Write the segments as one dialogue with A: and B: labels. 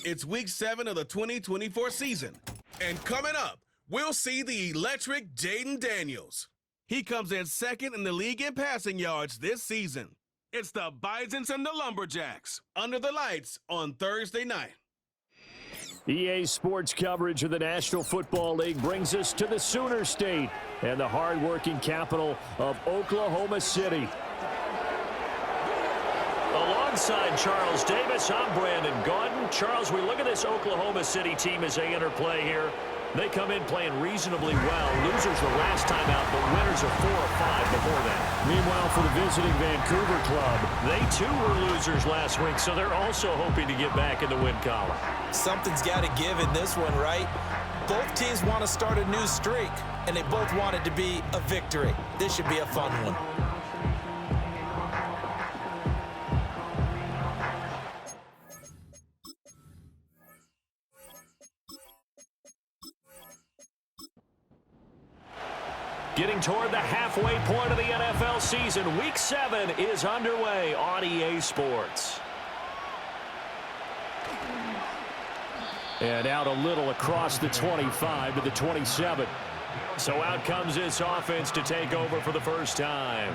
A: It's week 7 of the 2024 season. And coming up, we'll see the electric Jaden Daniels. He comes in second in the league in passing yards this season. It's the Bisons and the Lumberjacks under the lights on Thursday night.
B: EA Sports coverage of the National Football League brings us to the Sooner State and the hard-working capital of Oklahoma City. Alongside Charles Davis, I'm Brandon Gaudin. Charles, we look at this Oklahoma City team as they enter play here. They come in playing reasonably well. Losers were last time out, but winners are 4 of 5 before that. Meanwhile, for the visiting Vancouver club, they too were losers last week, so they're also hoping to get back in the win column.
C: Something's got to give in this one, right? Both teams want to start a new streak, and they both want it to be a victory. This should be a fun one.
B: Getting toward the halfway point of the NFL season, Week 7 is underway on EA Sports. And out a little across the 25 to the 27. So out comes this offense to take over for the first time.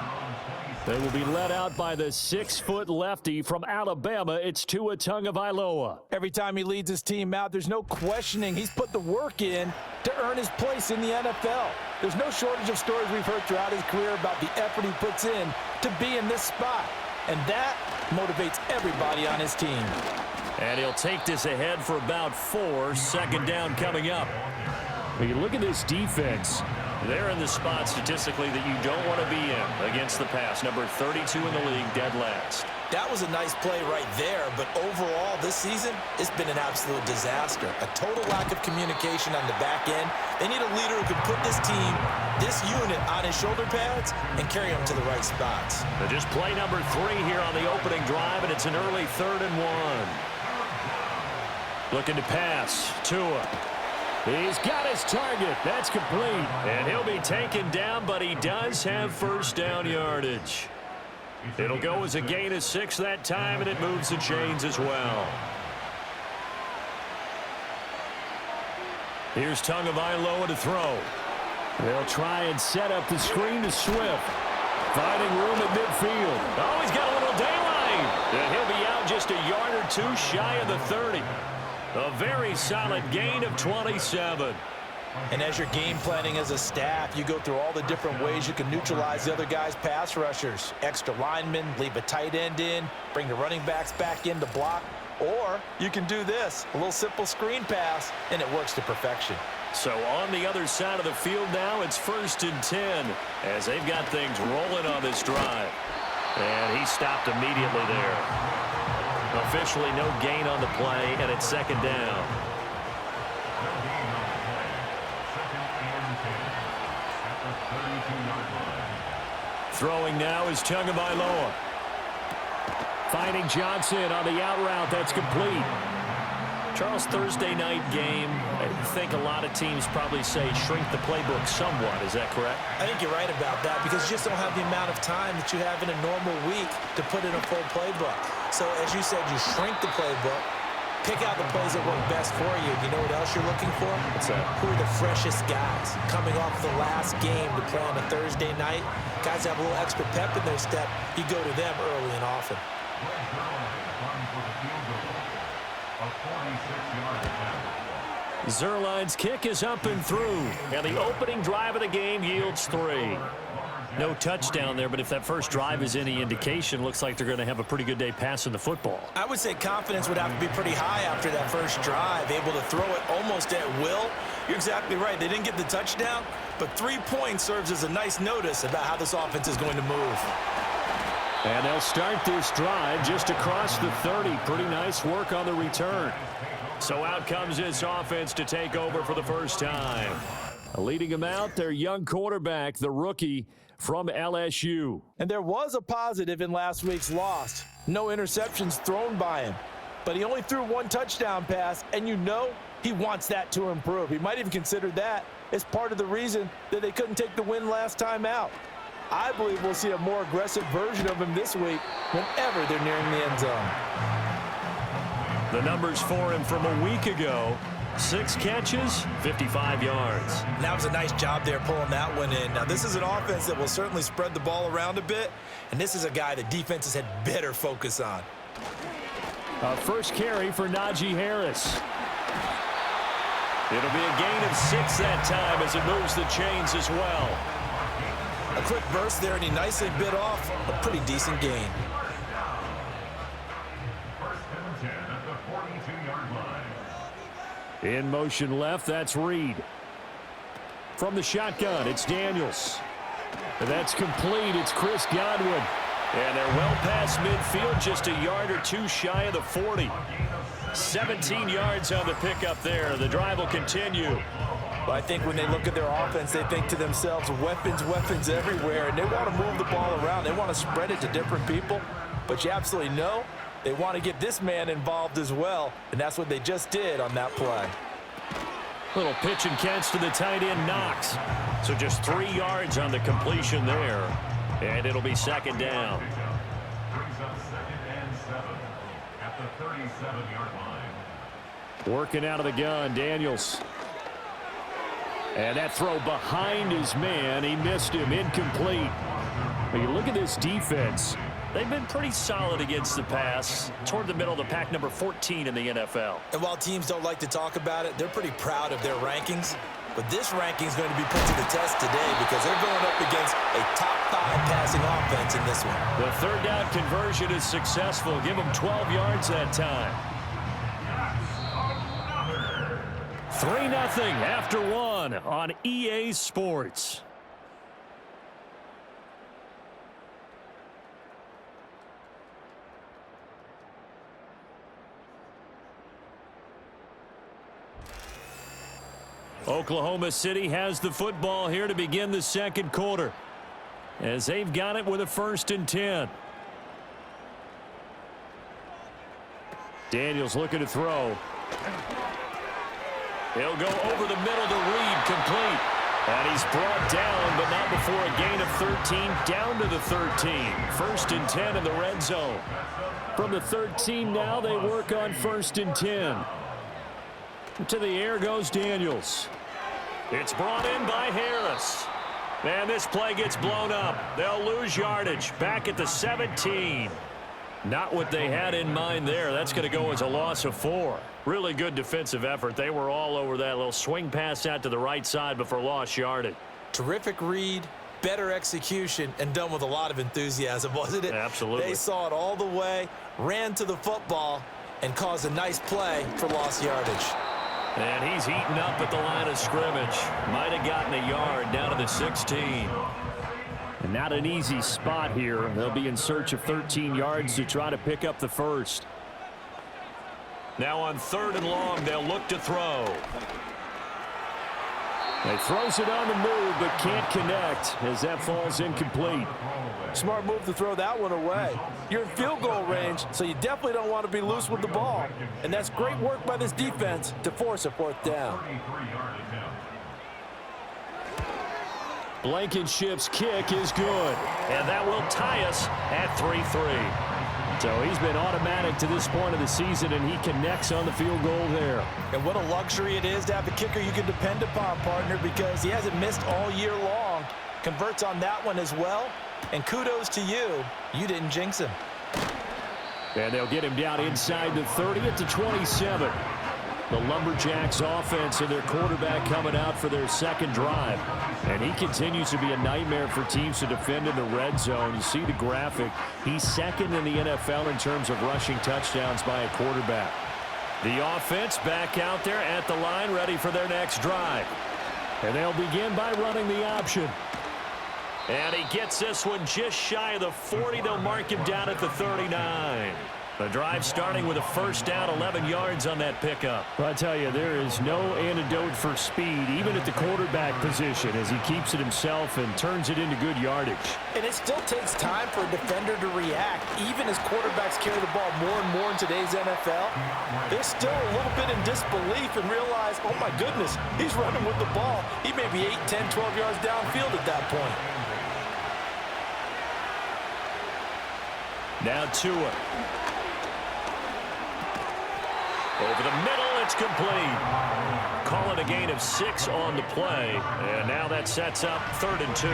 B: They will be led out by the 6-foot lefty from Alabama. It's Tua Tagovailoa.
C: Every time he leads his team out, there's no questioning he's put the work in to earn his place in the NFL. There's no shortage of stories we've heard throughout his career about the effort he puts in to be in this spot. And that motivates everybody on his team.
B: And he'll take this ahead for about 4. Second down coming up. When you look at this defense, they're in the spot statistically that you don't want to be in against the pass. Number 32 in the league, dead last.
C: That was a nice play right there, but overall this season, it's been an absolute disaster. A total lack of communication on the back end. They need a leader who can put this team, this unit, on his shoulder pads and carry them to the right spots.
B: They're just play number 3 here on the opening drive, and it's an early 3rd and 1. Looking to pass. Tua. He's got his target. That's complete. And he'll be taken down, but he does have first down yardage. It'll go as a gain of 6 that time, and it moves the chains as well. Here's Tagovailoa to throw. They'll try and set up the screen to Swift. Finding room at midfield. Oh, he's got a little daylight. And he'll be out just a yard or 2 shy of the 30. A very solid gain of 27.
C: And as you're game planning as a staff, you go through all the different ways you can neutralize the other guy's pass rushers. Extra linemen, leave a tight end in, bring the running backs back in to block. Or you can do this, a little simple screen pass, and it works to perfection.
B: So on the other side of the field now, it's 1st and 10 as they've got things rolling on this drive. And he stopped immediately there. Officially no gain on the play, and it's 2nd down. Throwing now is Tagovailoa. Finding Johnson on the out route. That's complete. Charles, Thursday night game, I think a lot of teams probably say shrink the playbook somewhat. Is that correct?
C: I think you're right about that because you just don't have the amount of time that you have in a normal week to put in a full playbook. So as you said, you shrink the playbook, pick out the plays that work best for you. You know what else you're looking for?
B: What's that?
C: Who are the freshest guys coming off the last game to play on a Thursday night? Guys have a little extra pep in their step. You go to them early and often.
B: Zerline's kick is up and through, and the opening drive of the game yields 3. No touchdown there, but if that first drive is any indication, looks like they're going to have a pretty good day passing the football.
C: I would say confidence would have to be pretty high after that first drive, able to throw it almost at will. You're exactly right. They didn't get the touchdown, but 3 points serves as a nice notice about how this offense is going to move.
B: And they'll start this drive just across the 30. Pretty nice work on the return. So out comes this offense to take over for the first time. Leading them out, their young quarterback, the rookie from LSU.
C: And there was a positive in last week's loss. No interceptions thrown by him. But he only threw 1 touchdown pass, and you know he wants that to improve. He might even consider that as part of the reason that they couldn't take the win last time out. I believe we'll see a more aggressive version of him this week whenever they're nearing the end zone.
B: The numbers for him from a week ago: 6 catches, 55 yards.
C: And that was a nice job there pulling that one in. Now, this is an offense that will certainly spread the ball around a bit, and this is a guy that defenses had better focus on.
B: First carry for Najee Harris. It'll be a gain of 6 that time as it moves the chains as well.
C: A quick burst there, and he nicely bit off a pretty decent gain.
B: In motion left, that's Reed. From the shotgun, it's Daniels. That's complete. It's Chris Godwin. And they're well past midfield, just a yard or two shy of the 40. 17 yards on the pickup there. The drive will continue.
C: Well, I think when they look at their offense, they think to themselves, weapons, weapons everywhere, and they want to move the ball around. They want to spread it to different people, but you absolutely know they want to get this man involved as well, and that's what they just did on that play.
B: Little pitch and catch to the tight end, Knox. So just 3 yards on the completion there, and it'll be second down.
D: At the 37-yard line.
B: Working out of the gun, Daniels. And that throw behind his man. He missed him, incomplete. But you look at this defense. They've been pretty solid against the pass, toward the middle of the pack, number 14 in the NFL.
C: And while teams don't like to talk about it, they're pretty proud of their rankings. But this ranking is going to be put to the test today because they're going up against a top 5 passing offense in this one.
B: The third down conversion is successful. Give them 12 yards that time. 3-0 after 1 on EA Sports. Oklahoma City has the football here to begin the second quarter, as they've got it with a 1st and 10. Daniels looking to throw. He'll go over the middle to Reed, complete. And he's brought down, but not before a gain of 13, down to the 13. 1st and 10 in the red zone. From the 13 now, they work on 1st and 10. To the air goes Daniels. It's brought in by Harris. And this play gets blown up. They'll lose yardage. Back at the 17. Not what they had in mind there. That's going to go as a loss of 4. Really good defensive effort. They were all over that little swing pass out to the right side before lost yardage.
C: Terrific read, better execution, and done with a lot of enthusiasm, wasn't it?
B: Absolutely.
C: They saw it all the way, ran to the football, and caused a nice play for lost yardage.
B: And he's eaten up at the line of scrimmage. Might have gotten a yard down to the 16. And not an easy spot here. They'll be in search of 13 yards to try to pick up the first. Now on 3rd and long, they'll look to throw. He throws it on the move, but can't connect as that falls incomplete.
C: Smart move to throw that one away. You're in field goal range, so you definitely don't want to be loose with the ball. And that's great work by this defense to force a 4th down.
B: Blankenship's kick is good, and that will tie us at 3-3. So he's been automatic to this point of the season, and he connects on the field goal there.
C: And what a luxury it is to have a kicker you can depend upon, partner, because he hasn't missed all year long. Converts on that one as well, and kudos to you. You didn't jinx him.
B: And they'll get him down inside the 30 at the 27. The Lumberjacks offense and their quarterback coming out for their second drive. And he continues to be a nightmare for teams to defend in the red zone. You see the graphic. He's second in the NFL in terms of rushing touchdowns by a quarterback. The offense back out there at the line, ready for their next drive. And they'll begin by running the option. And he gets this one just shy of the 40. They'll mark him down at the 39. The drive starting with a 1st down, 11 yards on that pickup. Well, I tell you, there is no antidote for speed, even at the quarterback position, as he keeps it himself and turns it into good yardage.
C: And it still takes time for a defender to react, even as quarterbacks carry the ball more and more in today's NFL. They're still a little bit in disbelief and realize, oh my goodness, he's running with the ball. He may be 8, 10, 12 yards downfield at that point.
B: Now Tua. Over the middle, it's complete. Call it a gain of 6 on the play. And now that sets up 3rd and 2.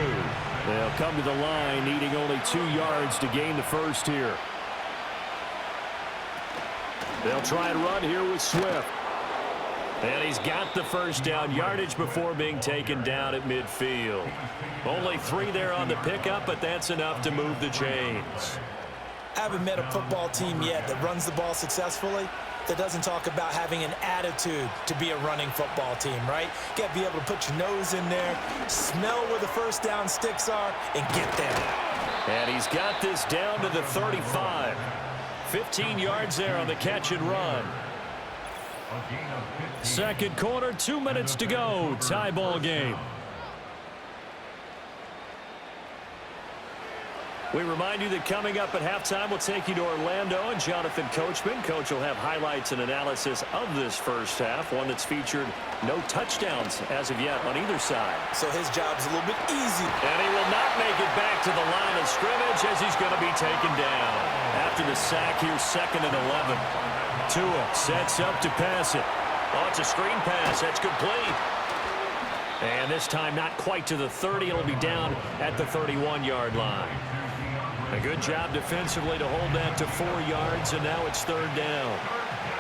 B: They'll come to the line needing only 2 yards to gain the first here. They'll try and run here with Swift. And he's got the first down yardage before being taken down at midfield. Only 3 there on the pickup, but that's enough to move the chains.
C: I haven't met a football team yet that runs the ball successfully that doesn't talk about having an attitude to be a running football team, right? You got to be able to put your nose in there, smell where the first down sticks are, and get there.
B: And he's got this down to the 35. 15 yards there on the catch and run. Second quarter, 2 minutes to go. Tie ball game. We remind you that coming up at halftime, we'll take you to Orlando and Jonathan Coachman. Coach will have highlights and analysis of this first half, one that's featured no touchdowns as of yet on either side.
C: So his job's a little bit easy.
B: And he will not make it back to the line of scrimmage as he's going to be taken down. After the sack here, 2nd and 11. Tua sets up to pass it. Oh, it's a screen pass. That's complete. And this time not quite to the 30. It'll be down at the 31-yard line. A good job defensively to hold that to 4 yards, and now it's 3rd down.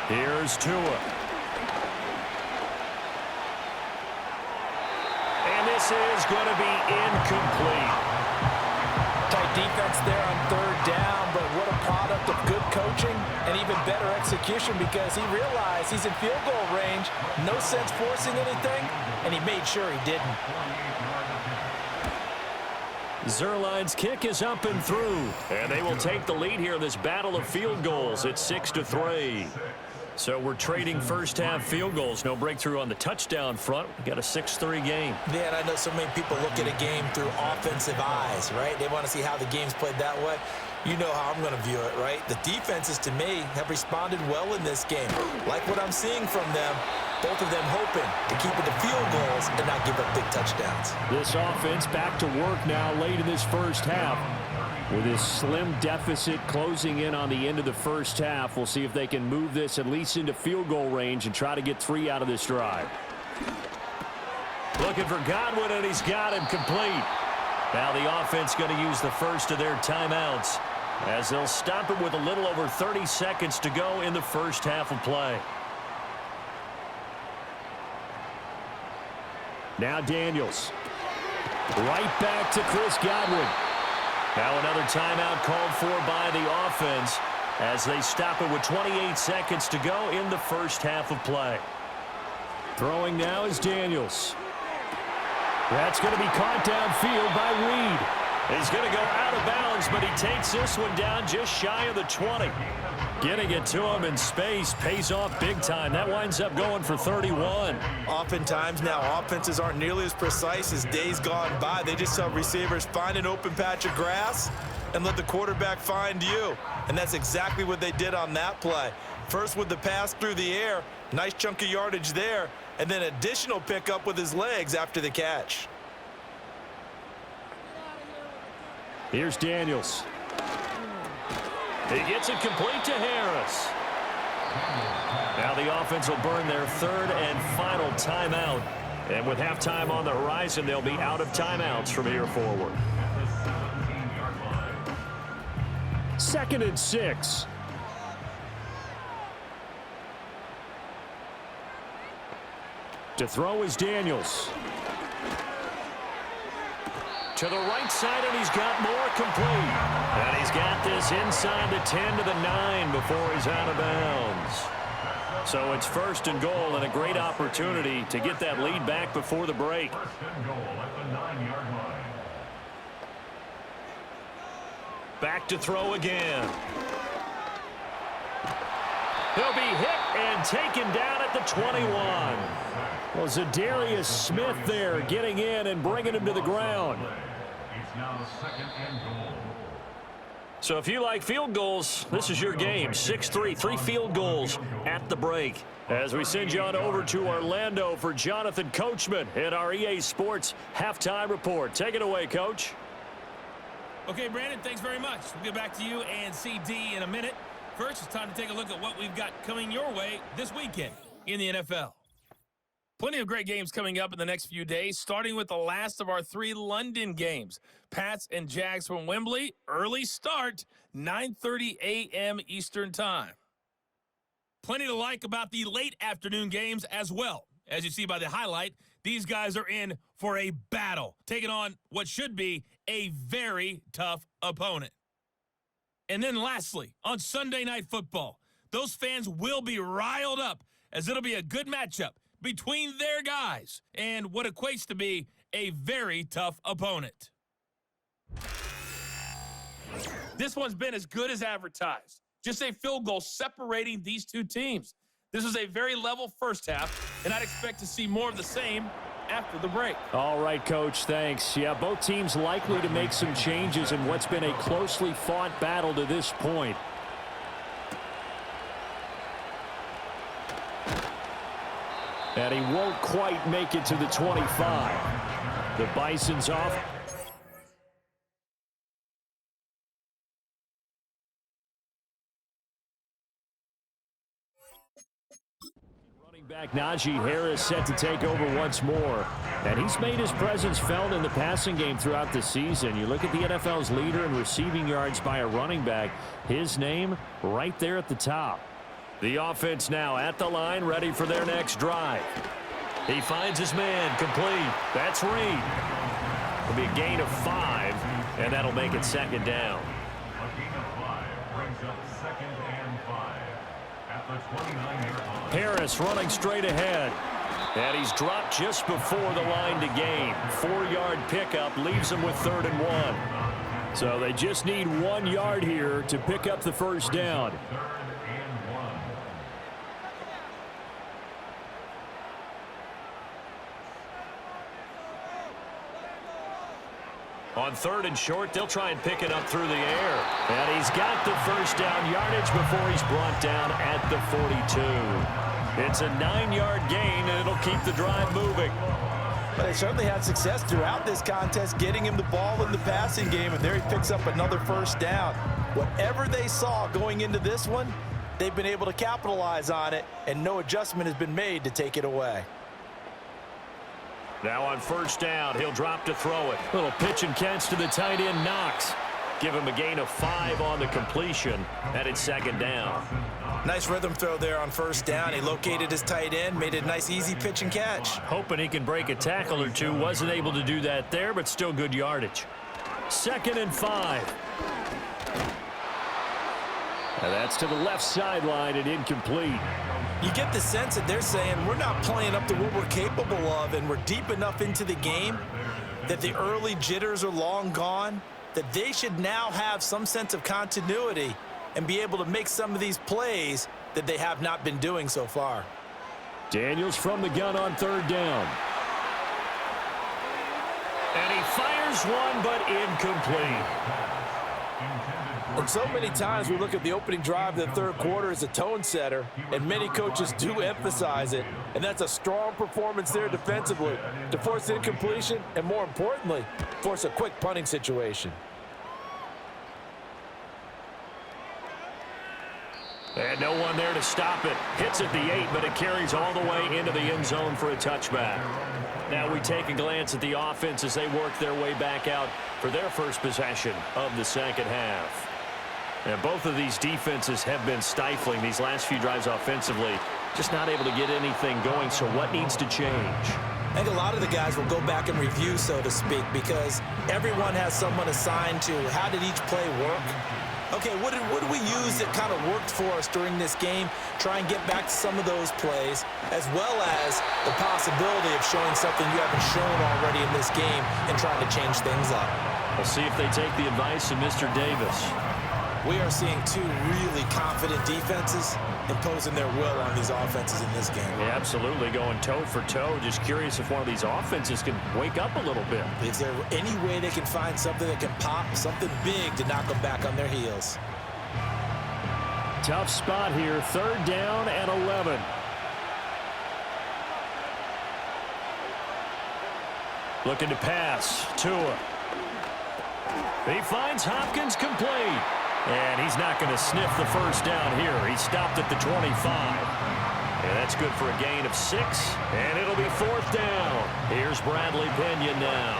B: Here's Tua. And this is going to be incomplete.
C: Tight defense there on 3rd down, but what a product of good coaching and even better execution because he realized he's in field goal range, no sense forcing anything, and he made sure he didn't.
B: Zerline's kick is up and through, and they will take the lead here in this battle of field goals at 6-3. So we're trading first half field goals. No breakthrough on the touchdown front. We got a 6-3 game.
C: Yeah, and I know so many people look at a game through offensive eyes, right? They want to see how the game's played that way. You know how I'm going to view it, right? The defenses, to me, have responded well in this game. Like what I'm seeing from them, both of them hoping to keep it to field goals and not give up big touchdowns.
B: This offense back to work now late in this first half. With this slim deficit closing in on the end of the first half, we'll see if they can move this at least into field goal range and try to get 3 out of this drive. Looking for Godwin, and he's got him complete. Now the offense going to use the first of their timeouts as they'll stop it with a little over 30 seconds to go in the first half of play. Now Daniels. Right back to Chris Godwin. Now another timeout called for by the offense as they stop it with 28 seconds to go in the first half of play. Throwing now is Daniels. That's going to be caught downfield by Reed. He's going to go out of bounds, but he takes this one down just shy of the 20. Getting it to him in space pays off big time. That winds up going for 31.
C: Oftentimes now offenses aren't nearly as precise as days gone by. They just tell receivers, find an open patch of grass and let the quarterback find you. And that's exactly what they did on that play. First with the pass through the air, nice chunk of yardage there, and then additional pickup with his legs after the catch.
B: Here's Daniels. He gets it complete to Harris. Now the offense will burn their 3rd and final timeout. And with halftime on the horizon, they'll be out of timeouts from here forward. 2nd and 6. To throw is Daniels. To the right side, and he's got more complete. And he's got this inside the 10 to the 9 before he's out of bounds. So it's 1st and goal, and a great opportunity to get that lead back before the break.
D: 1st and goal at the 9-yard line.
B: Back to throw again. He'll be hit and taken down at the 21. Well, Zadarius Smith there getting in and bringing him to the ground.
D: It's now 2nd and goal.
B: So if you like field goals, this is your game. 6-3, 3 field goals at the break. As we send you on over to Orlando for Jonathan Coachman in our EA Sports Halftime Report. Take it away, Coach.
E: Okay, Brandon, thanks very much. We'll get back to you and CD in a minute. First, it's time to take a look at what we've got coming your way this weekend in the NFL. Plenty of great games coming up in the next few days, starting with the last of our 3 London games. Pats and Jags from Wembley, early start, 9:30 a.m. Eastern Time. Plenty to like about the late afternoon games as well. As you see by the highlight, these guys are in for a battle, taking on what should be a very tough opponent. And then lastly, on Sunday Night Football, those fans will be riled up as it'll be a good matchup between their guys and what equates to be a very tough opponent. This one's been as good as advertised. Just a field goal separating these two teams. This was a very level first half, and I'd expect to see more of the same after the break.
B: All right, Coach, thanks. Yeah, both teams likely to make some changes in what's been a closely fought battle to this point. And he won't quite make it to the 25. The Bison's off. Back Najee Harris set to take over once more. And he's made his presence felt in the passing game throughout the season. You look at the NFL's leader in receiving yards by a running back. His name right there at the top. The offense now at the line, ready for their next drive. He finds his man, complete. That's Reed. It'll be a gain of 5, and that'll make it second down.
D: A gain of 5 brings up 2nd and 5 at the 29-yard line.
B: Harris running straight ahead. And he's dropped just before the line to gain. 4-yard pickup leaves him with 3rd and 1. So they just need 1 yard here to pick up the first down.
D: 3rd and 1.
B: On 3rd and short, they'll try and pick it up through the air. And he's got the first down yardage before he's brought down at the 42. It's a 9-yard gain, and it'll keep the drive moving.
C: But they certainly had success throughout this contest, getting him the ball in the passing game, and there he picks up another first down. Whatever they saw going into this one, they've been able to capitalize on it, and no adjustment has been made to take it away.
B: Now on first down, he'll drop to throw it. Little pitch and catch to the tight end, Knox. Give him a gain of 5 on the completion, and it's second down.
C: Nice rhythm throw there on first down. He located his tight end, made it a nice easy pitch and catch.
B: Hoping he can break a tackle or two. Wasn't able to do that there, but still good yardage. 2nd and 5. And that's to the left sideline and incomplete.
C: You get the sense that they're saying we're not playing up to what we're capable of, and we're deep enough into the game that the early jitters are long gone, that they should now have some sense of continuity and be able to make some of these plays that they have not been doing so far.
B: Daniels from the gun on 3rd down. And he fires one, but incomplete.
C: And so many times we look at the opening drive of the 3rd quarter as a tone setter, and many coaches do emphasize it, and that's a strong performance there defensively to force incompletion and, more importantly, force a quick punting situation.
B: And no one there to stop it. Hits at the 8, but it carries all the way into the end zone for a touchback. Now we take a glance at the offense as they work their way back out for their first possession of the second half. And both of these defenses have been stifling these last few drives offensively. Just not able to get anything going, so what needs to change?
C: I think a lot of the guys will go back and review, so to speak, because everyone has someone assigned to how did each play work. Okay, what did we use that kind of worked for us during this game? Try and get back to some of those plays, as well as the possibility of showing something you haven't shown already in this game and trying to change things up.
B: We'll see if they take the advice of Mr. Davis.
C: We are seeing 2 really confident defenses imposing their will on these offenses in this game.
B: Yeah, absolutely, going toe for toe. Just curious if one of these offenses can wake up a little bit.
C: Is there any way they can find something that can pop, something big to knock them back on their heels?
B: Tough spot here, 3rd down and 11. Looking to pass, Tua. He finds Hopkins complete. And he's not going to sniff the first down here. He stopped at the 25. And that's good for a gain of 6. And it'll be 4th down. Here's Bradley Pinion now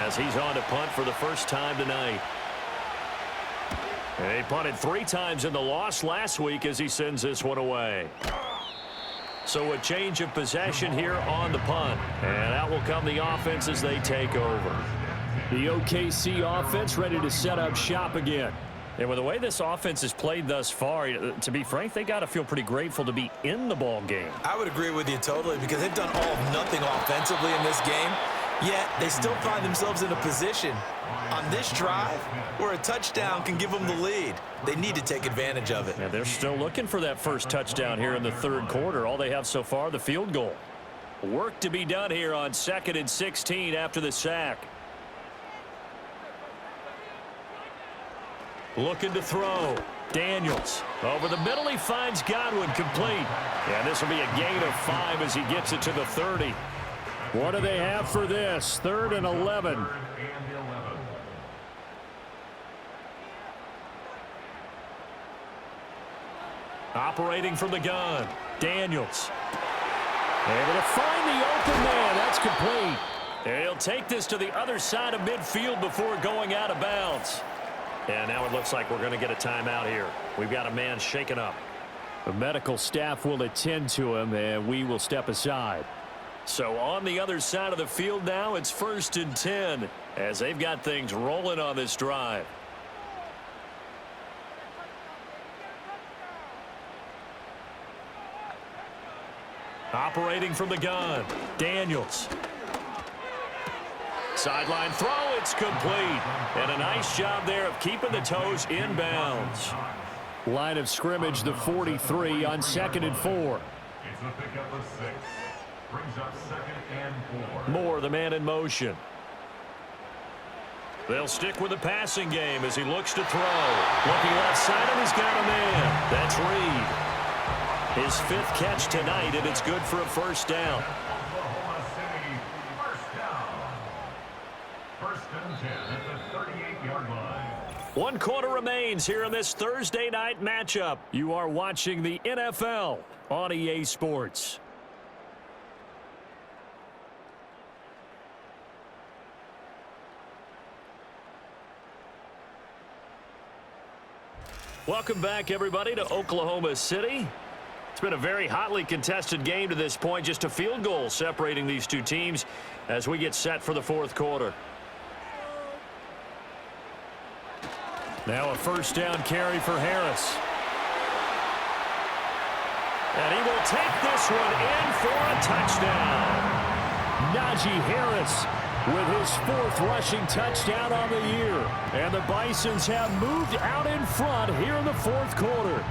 B: as he's on to punt for the first time tonight. And he punted 3 times in the loss last week as he sends this one away. So a change of possession here on the punt. And out will come the offense as they take over. The OKC offense ready to set up shop again. And with the way this offense has played thus far, to be frank, they got to feel pretty grateful to be in the ball game.
C: I would agree with you totally because they've done all of nothing offensively in this game, yet they still find themselves in a position on this drive where a touchdown can give them the lead. They need to take advantage of it.
B: And they're still looking for that first touchdown here in the 3rd quarter. All they have so far, the field goal. Work to be done here on 2nd and 16 after the sack. Looking to throw. Daniels. Over the middle, he finds Godwin complete. And this will be a gain of 5 as he gets it to the 30. What do they have for this? 3rd and 11. Operating from the gun. Daniels. Able to find the open man. That's complete. And he'll take this to the other side of midfield before going out of bounds. And now it looks like we're going to get a timeout here. We've got a man shaken up. The medical staff will attend to him, and we will step aside. So on the other side of the field now, it's 1st and 10 as they've got things rolling on this drive. Operating from the gun, Daniels. Sideline throw, it's complete. And a nice job there of keeping the toes in bounds. Line of scrimmage, the 43 on 2nd and 4.
D: It's a pickup of 6. Brings up 2nd and 4.
B: Moore, the man in motion. They'll stick with the passing game as he looks to throw. Looking left side, and he's got a man. That's Reed. His 5th catch tonight, and it's good for a first down.
D: Oklahoma City, first down. 1st and 10 at the 38-yard line.
B: 1 quarter remains here in this Thursday night matchup. You are watching the NFL on EA Sports. Welcome back, everybody, to Oklahoma City. It's been a very hotly contested game to this point. Just a field goal separating these two teams as we get set for the 4th quarter. Now a first down carry for Harris. And he will take this one in for a touchdown. Najee Harris with his 4th rushing touchdown on the year. And the Bisons have moved out in front here in the 4th quarter.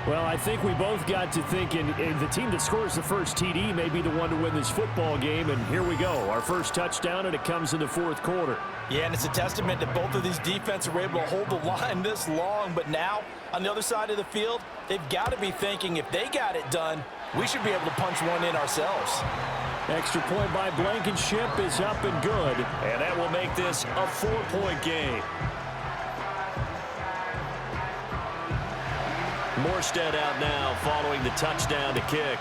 B: Well, I think we both got to thinking the team that scores the first TD may be the one to win this football game. And here we go. Our first touchdown, and it comes in the 4th quarter.
C: Yeah, and it's a testament that both of these defenses were able to hold the line this long. But now, on the other side of the field, they've got to be thinking if they got it done, we should be able to punch one in ourselves.
B: Extra point by Blankenship is up and good. And that will make this a 4-point game. Morstead out now following the touchdown to kick.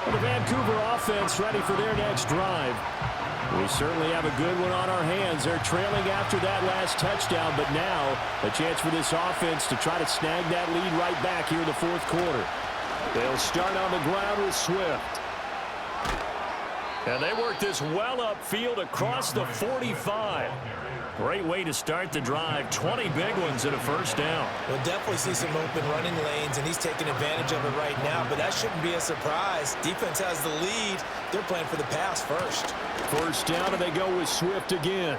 B: Well, the Vancouver offense ready for their next drive. We certainly have a good one on our hands. They're trailing after that last touchdown, but now a chance for this offense to try to snag that lead right back here in the 4th quarter. They'll start on the ground with Swift. And they work this well upfield across the 45. Great way to start the drive. 20 big ones and a first down.
C: We'll definitely see some open running lanes, and he's taking advantage of it right now, but that shouldn't be a surprise. Defense has the lead. They're playing for the pass first.
B: First down, and they go with Swift again.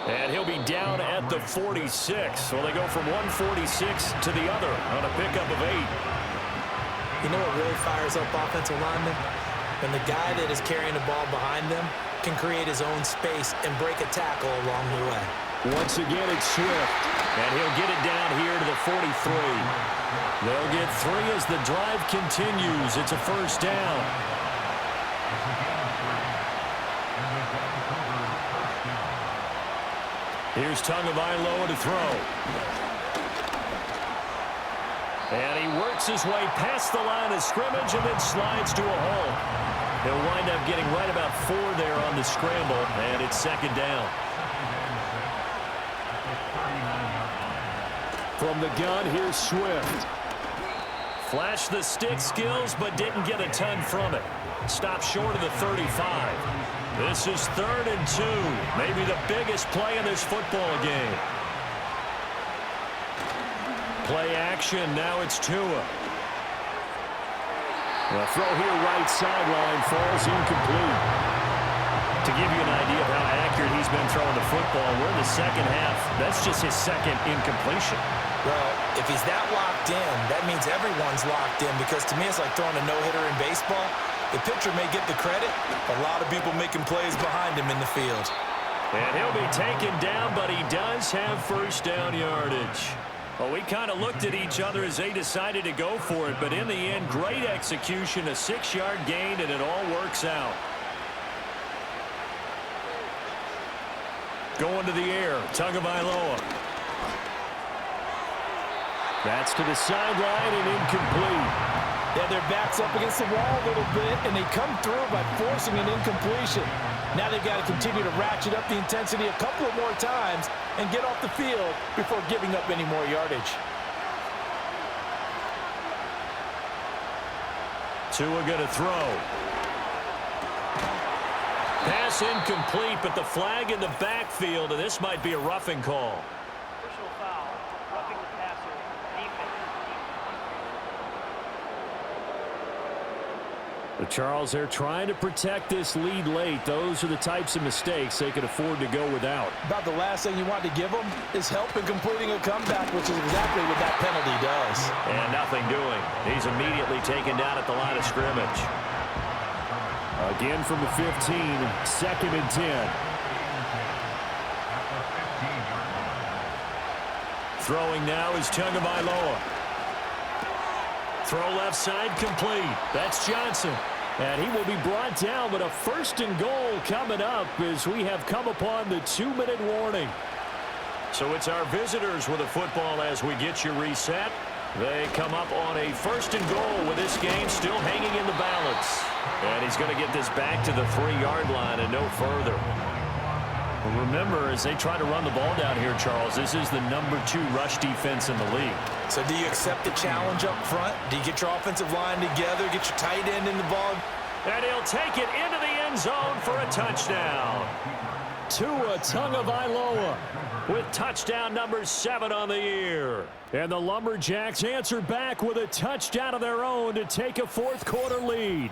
B: And he'll be down at the 46. So they go from 146 to the other on a pickup of 8.
C: You know what really fires up offensive linemen? When the guy that is carrying the ball behind them can create his own space and break a tackle along the way.
B: Once again, it's Swift. And he'll get it down here to the 43. They'll get 3 as the drive continues. It's a first down. Here's Tagovailoa to throw. And he works his way past the line of scrimmage and then slides to a hole. He'll wind up getting right about 4 there on the scramble, and it's second down. From the gun, here's Swift. Flashed the stick skills, but didn't get a ton from it. Stopped short of the 35. This is 3rd and 2. Maybe the biggest play in this football game. Play action. Now it's Tua. The throw here right sideline falls incomplete. To give you an idea of how accurate he's been throwing the football, we're in the second half. That's just his second incompletion.
C: Well, if he's that locked in, that means everyone's locked in, because to me it's like throwing a no-hitter in baseball. The pitcher may get the credit, a lot of people making plays behind him in the field.
B: And he'll be taken down, but he does have first down yardage. Well, we kind of looked at each other as they decided to go for it, but in the end, great execution, a 6-yard gain, and it all works out. Going to the air, Tagovailoa. That's to the sideline and incomplete.
C: Yeah, their back's up against the wall a little bit, and they come through by forcing an incompletion. Now they've got to continue to ratchet up the intensity a couple of more times and get off the field before giving up any more yardage.
B: Tua going to throw. Pass incomplete, but the flag in the backfield, and this might be a roughing call.
F: Personal foul, roughing the passer, defense.
B: But Charles, they're trying to protect this lead late. Those are the types of mistakes they could afford to go without.
C: About the last thing you want to give them is help in completing a comeback, which is exactly what that penalty does.
B: And nothing doing. He's immediately taken down at the line of scrimmage. Again from the 15, 2nd and 10. Throwing now is Tagovailoa. Throw left side complete. That's Johnson. And he will be brought down, but a 1st and goal coming up as we have come upon the 2-minute warning. So it's our visitors with the football as we get you reset. They come up on a 1st and goal with this game still hanging in the balance. And he's going to get this back to the 3-yard line and no further. Well, remember, as they try to run the ball down here, Charles, this is the number 2 rush defense in the league.
C: So do you accept the challenge up front? Do you get your offensive line together, get your tight end in the ball?
B: And he'll take it into the end zone for a touchdown. Tua Tagovailoa with touchdown number 7 on the year. And the Lumberjacks answer back with a touchdown of their own to take a 4th quarter lead.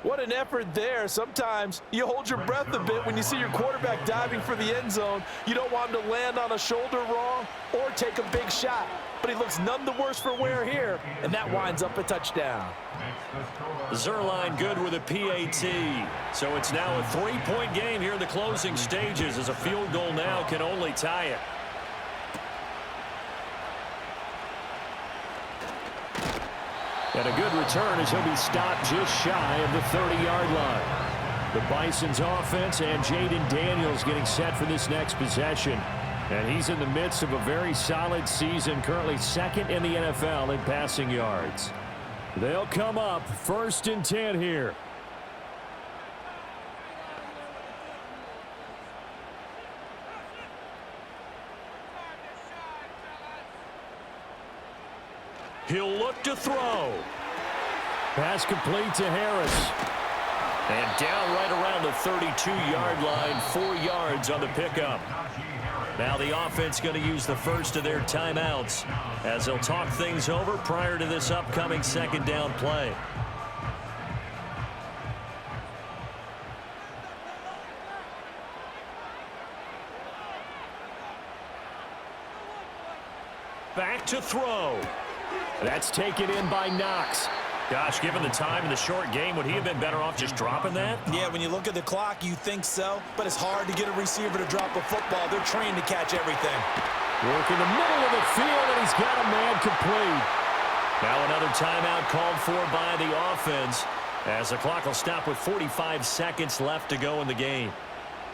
C: What an effort there. Sometimes you hold your breath a bit when you see your quarterback diving for the end zone. You don't want him to land on a shoulder wrong or take a big shot. But he looks none the worse for wear here, and that winds up a touchdown.
B: Zerline good with a PAT. So it's now a 3-point game here in the closing stages as a field goal now can only tie it. And a good return as he'll be stopped just shy of the 30-yard line. The Bison's offense and Jaden Daniels getting set for this next possession. And he's in the midst of a very solid season, currently 2nd in the NFL in passing yards. They'll come up 1st and 10 here. He'll look to throw. Pass complete to Harris. And down right around the 32-yard line, 4 yards on the pickup. Now the offense going to use the first of their timeouts as they'll talk things over prior to this upcoming 2nd down play. Back to throw. That's taken in by Knox. Gosh, given the time in the short game, would he have been better off just dropping that?
C: Yeah, when you look at the clock, you think so, but it's hard to get a receiver to drop a football. They're trained to catch everything.
B: Work in the middle of the field, and he's got a man complete. Now another timeout called for by the offense, as the clock will stop with 45 seconds left to go in the game.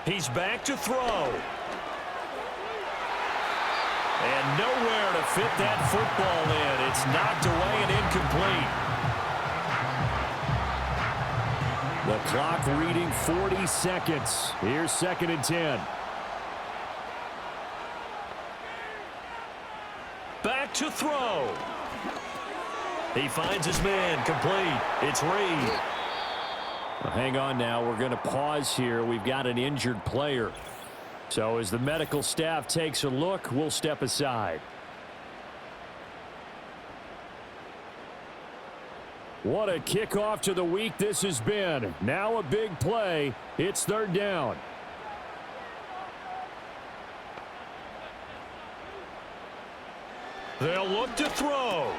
B: He's back to throw. And nowhere to fit that football in. It's knocked away and incomplete. The clock reading 40 seconds. Here's 2nd and 10. Back to throw. He finds his man. Complete. It's Reed. Well, hang on now. We're going to pause here. We've got an injured player. So as the medical staff takes a look, we'll step aside. What a kickoff to the week this has been. Now a big play. It's 3rd down. They'll look to throw.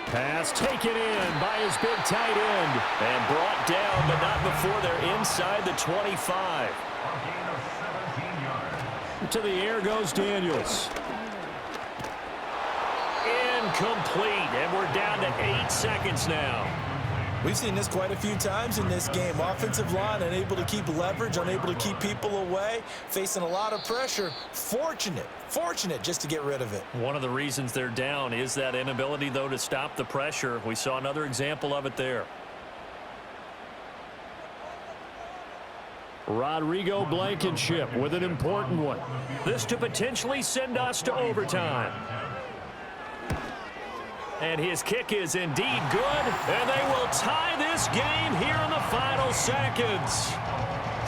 B: Pass taken in by his big tight end. And brought down, but not before they're inside the 25. To the air goes Daniels. Incomplete, and we're down to 8 seconds now.
C: We've seen this quite a few times in this game. Offensive line unable to keep leverage, unable to keep people away, facing a lot of pressure. Fortunate just to get rid of it.
B: One of the reasons they're down is that inability, though, to stop the pressure. We saw another example of it there. Rodrigo Blankenship with an important one. This to potentially send us to overtime. And his kick is indeed good, and they will tie this game here in the final seconds.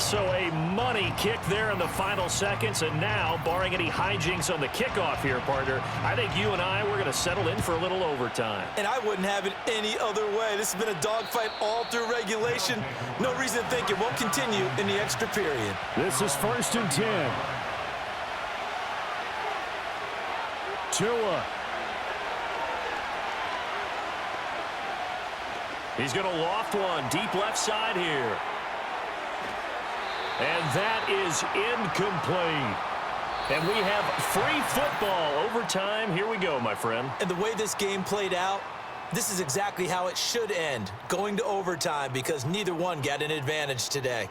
B: So a money kick there in the final seconds, and now, barring any hijinks on the kickoff here, partner, I think you and I, we're going to settle in for a little overtime.
C: And I wouldn't have it any other way. This has been a dogfight all through regulation. No reason to think it won't continue in the extra period.
B: This is 1st and 10. Tua. He's going to loft one deep left side here. And that is incomplete. And we have free football. Overtime. Here we go, my friend.
C: And the way this game played out, this is exactly how it should end, going to overtime, because neither one got an advantage today.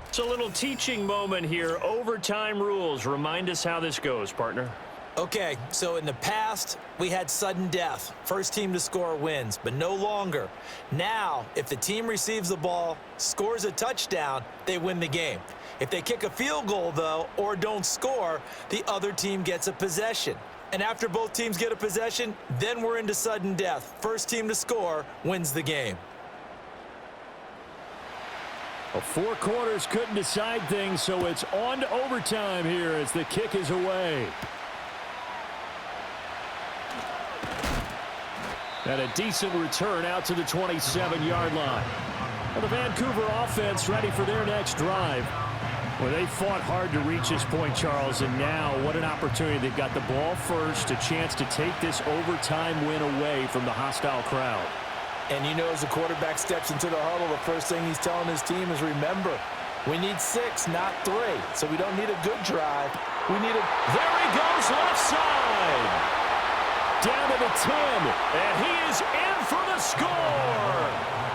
B: It's a little teaching moment here. Overtime rules. Remind us how this goes, partner.
C: Okay, so in the past, we had sudden death. First team to score wins, but no longer. Now, if the team receives the ball, scores a touchdown, they win the game. If they kick a field goal, though, or don't score, the other team gets a possession. And after both teams get a possession, then we're into sudden death. First team to score wins the game.
B: Well, 4 quarters couldn't decide things, so it's on to overtime here as the kick is away. And a decent return out to the 27-yard line. And the Vancouver offense ready for their next drive. Well, they fought hard to reach this point, Charles, and now what an opportunity. They've got the ball first, a chance to take this overtime win away from the hostile crowd.
C: And you know, as the quarterback steps into the huddle, the first thing he's telling his team is, remember, we need 6, not 3. So we don't need a good drive. We need a...
B: There he goes, left side. Down to the 10, and he is in for the score.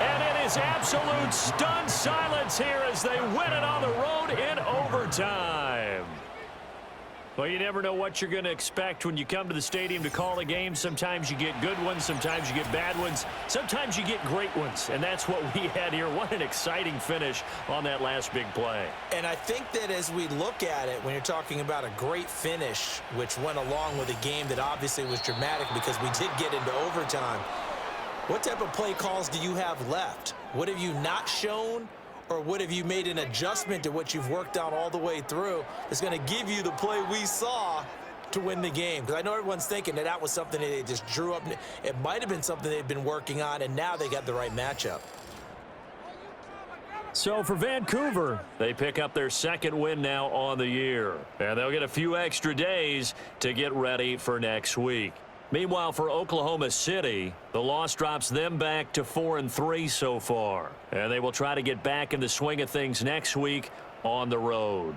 B: And it is absolute stunned silence here as they win it on the road in overtime. Well, you never know what you're going to expect when you come to the stadium to call a game. Sometimes you get good ones, sometimes you get bad ones, sometimes you get great ones, and that's what we had here. What an exciting finish on that last big play.
C: And I think that as we look at it, when you're talking about a great finish, which went along with a game that obviously was dramatic because we did get into overtime, what type of play calls do you have left? What have you not shown? Or what have you made an adjustment to what you've worked on all the way through that's going to give you the play we saw to win the game? Because I know everyone's thinking that that was something that they just drew up. It might have been something they've been working on, and now they got the right matchup.
B: So for Vancouver, they pick up their second win now on the year. And they'll get a few extra days to get ready for next week. Meanwhile, for Oklahoma City, the loss drops them back to 4-3 so far. And they will try to get back in the swing of things next week on the road.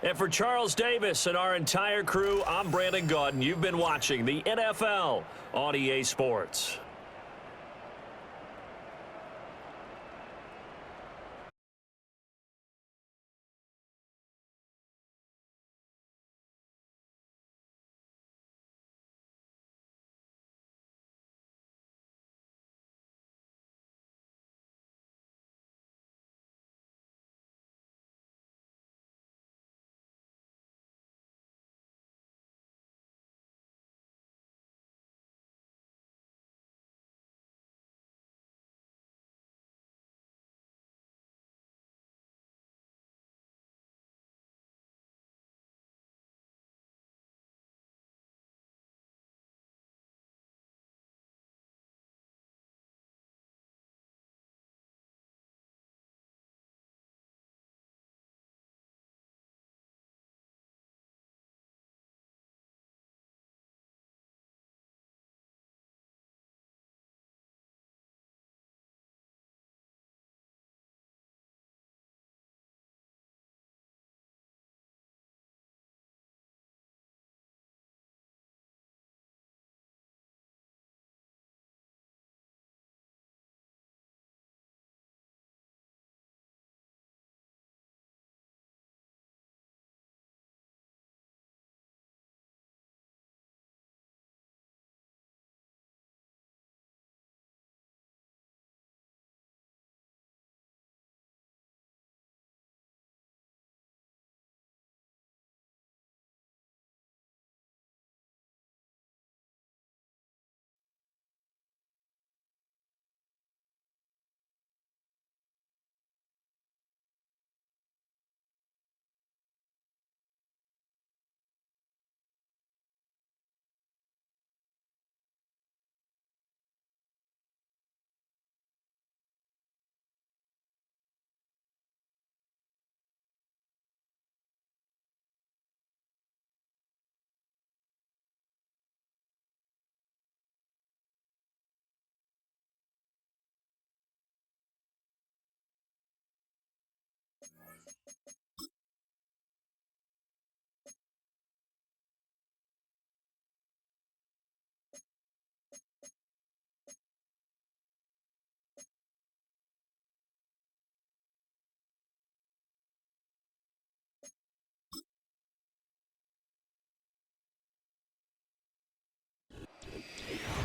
B: And for Charles Davis and our entire crew, I'm Brandon Gaudin. You've been watching the NFL on EA Sports.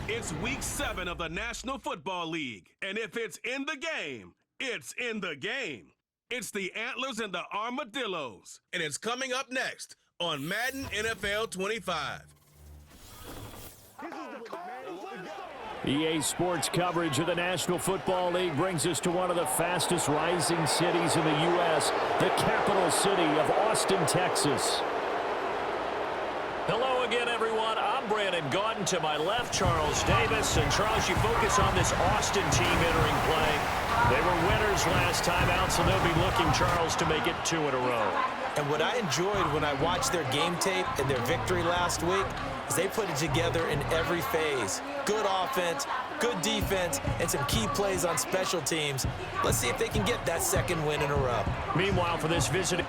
A: It's week 7 of the National Football League, and if it's in the game, it's in the game. It's the Antlers and the Armadillos, and it's coming up next on Madden NFL 25.
B: EA Sports coverage of the National Football League brings us to one of the fastest rising cities in the U.S., the capital city of Austin, Texas. Hello again, everyone. I'm Brandon Gaudin. To my left, Charles Davis. And Charles, you focus on this Austin team entering play. They were winners last time out, so they'll be looking, Charles, to make it 2 in a row.
C: And what I enjoyed when I watched their game tape and their victory last week is they put it together in every phase. Good offense, good defense, and some key plays on special teams. Let's see if they can get that second win in a row.
B: Meanwhile, for this visit...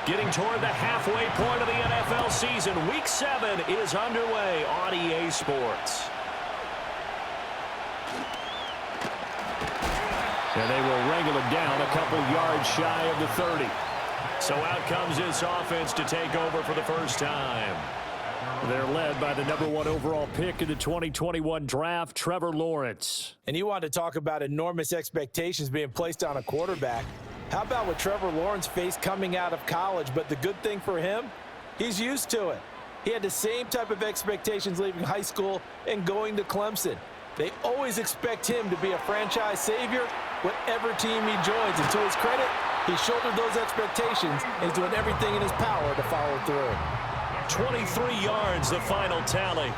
B: Getting toward the halfway point of the NFL season, Week 7 is underway on EA Sports. And they will wrangle it down a couple yards shy of the 30. So out comes this offense to take over for the first time. They're led by the #1 overall pick in the 2021 draft, Trevor Lawrence.
C: And you want to talk about enormous expectations being placed on a quarterback. How about what Trevor Lawrence faced coming out of college? But the good thing for him, he's used to it. He had the same type of expectations leaving high school and going to Clemson. They always expect him to be a franchise savior, whatever team he joins. And to his credit, He shouldered those expectations and is doing everything in his power to follow through.
B: 23 yards, the final tally.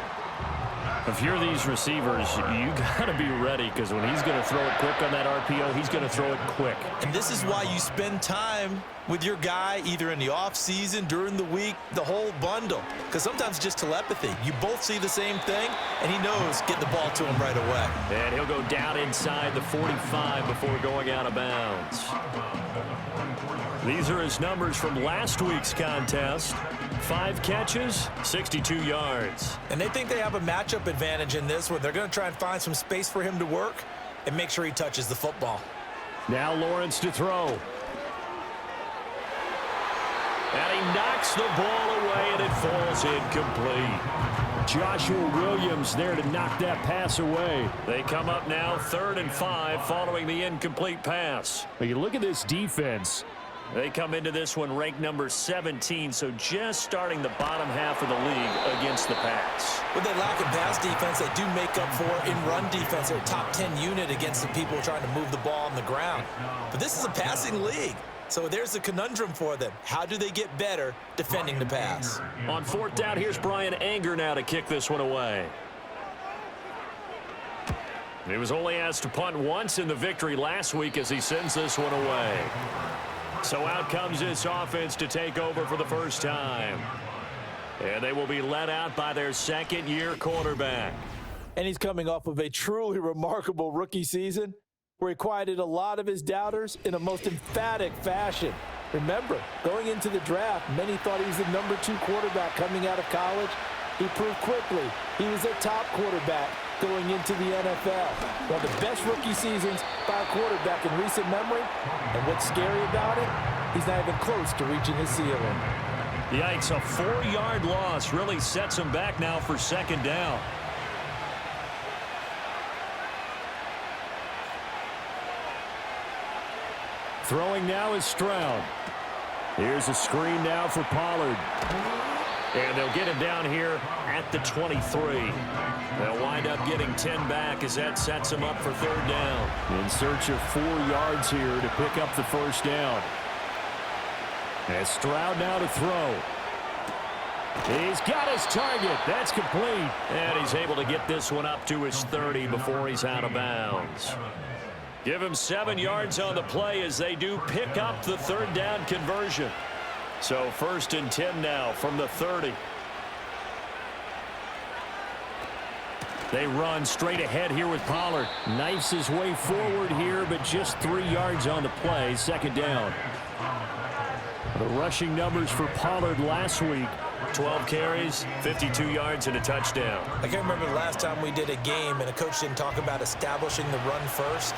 B: If you're these receivers, you got to be ready, because when he's going to throw it quick on that RPO, he's going to throw it quick.
C: And this is why you spend time with your guy either in the offseason, during the week, the whole bundle. Because sometimes it's just telepathy. You both see the same thing, and he knows get the ball to him right away.
B: And he'll go down inside the 45 before going out of bounds. These are his numbers from last week's contest. 5 catches, 62 yards.
C: And they think they have a matchup advantage in this one. They're going to try and find some space for him to work and make sure he touches the football.
B: Now Lawrence to throw. And he knocks the ball away, and it falls incomplete. Joshua Williams there to knock that pass away. They come up now 3rd and 5 following the incomplete pass. But you look at this defense. They come into this one ranked number 17, so just starting the bottom half of the league against the pass.
C: What they lack in pass defense, they do make up for in run defense. They're a top 10 unit against the people trying to move the ball on the ground. But this is a passing league, so there's the conundrum for them. How do they get better defending the pass?
B: On 4th down, here's Brian Anger now to kick this one away. He was only asked to punt once in the victory last week as he sends this one away. So out comes this offense to take over for the first time. And they will be led out by their second-year quarterback.
C: And he's coming off of a truly remarkable rookie season where he quieted a lot of his doubters in a most emphatic fashion. Remember, going into the draft, many thought he was the number 2 quarterback coming out of college. He proved quickly he was a top quarterback going into the NFL. One of the best rookie seasons by a quarterback in recent memory. And what's scary about it, he's not even close to reaching his ceiling.
B: Yikes, a 4-yard loss really sets him back now for 2nd down. Throwing now is Stroud. Here's a screen now for Pollard. And they'll get him down here at the 23. They'll wind up getting 10 back as that sets him up for 3rd down. In search of 4 yards here to pick up the 1st down. And Stroud now to throw. He's got his target. That's complete. And he's able to get this one up to his 30 before he's out of bounds. Give him 7 yards on the play as they do pick up the 3rd down conversion. So 1st and 10 now from the 30. They run straight ahead here with Pollard. Knifes his way forward here, but just 3 yards on the play. 2nd down. The rushing numbers for Pollard last week. 12 carries, 52 yards, and a touchdown.
C: I can't remember the last time we did a game and a coach didn't talk about establishing the run first.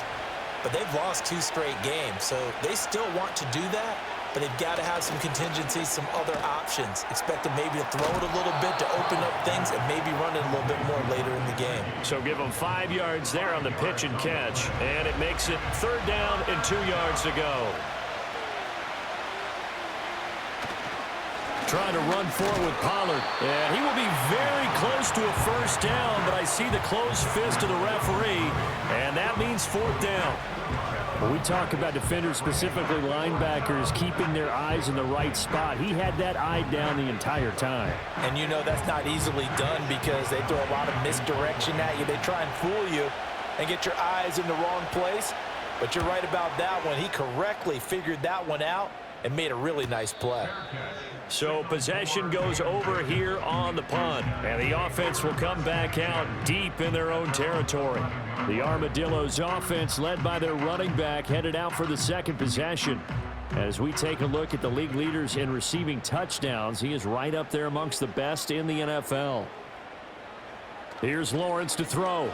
C: But they've lost 2 straight games, so they still want to do that. But they've got to have some contingencies, some other options. Expect them maybe to throw it a little bit to open up things and maybe run it a little bit more later in the game.
B: So give them 5 yards there on the pitch and catch. And it makes it 3rd down and 2 yards to go. Trying to run forward with Pollard. And he will be very close to a 1st down, but I see the closed fist of the referee, and that means 4th down. When we talk about defenders, specifically linebackers, keeping their eyes in the right spot, he had that eye down the entire time.
C: And you know that's not easily done because they throw a lot of misdirection at you. They try and fool you and get your eyes in the wrong place. But you're right about that one. He correctly figured that one out and made a really nice play.
B: So possession goes over here on the punt, and the offense will come back out deep in their own territory. The Armadillos offense led by their running back headed out for the 2nd possession. As we take a look at the league leaders in receiving touchdowns, he is right up there amongst the best in the NFL. Here's Lawrence to throw.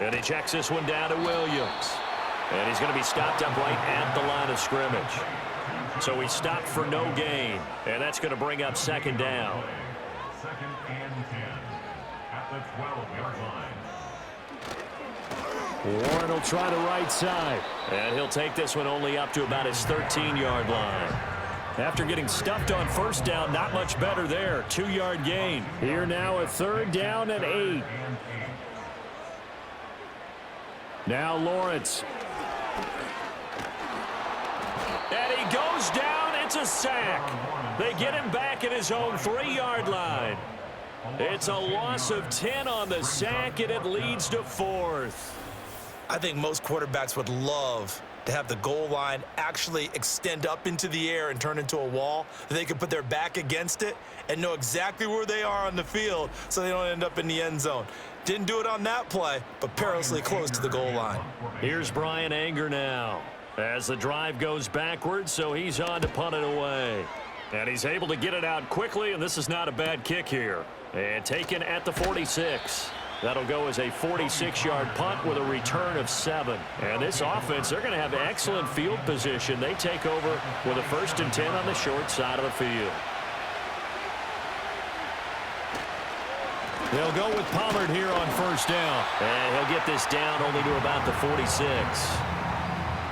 B: And he checks this one down to Williams. And he's going to be stopped up right at the line of scrimmage. So he stopped for no gain, and that's going to bring up 2nd down.
D: 2nd and 10 at the 12-yard line.
B: Warren will try the right side, and he'll take this one only up to about his 13-yard line. After getting stuffed on 1st down, not much better there. 2-yard gain. Here now a 3rd down and 8. Now Lawrence. And he goes down. It's a sack. They get him back at his own 3-yard line. It's a loss of 10 on the sack, and it leads to 4th.
C: I think most quarterbacks would love to have the goal line actually extend up into the air and turn into a wall. They could put their back against it and know exactly where they are on the field so they don't end up in the end zone. Didn't do it on that play, but perilously close to the goal line.
B: Here's Brian Anger now as the drive goes backwards, so he's on to punt it away. And he's able to get it out quickly, and this is not a bad kick here. And taken at the 46. That'll go as a 46-yard punt with a return of 7. And this offense, they're going to have excellent field position. They take over with a 1st and 10 on the short side of the field. They'll go with Pollard here on 1st down. And he'll get this down only to about the 46.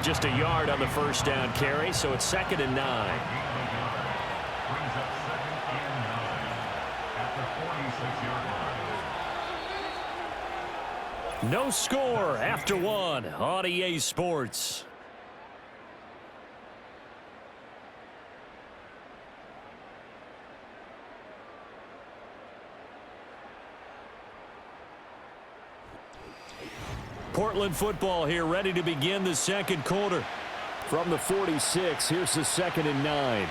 B: Just a yard on the 1st down carry, so it's 2nd and 9. No score after 1 on EA Sports. Portland football here, ready to begin the 2nd quarter. From the 46, here's the 2nd and 9.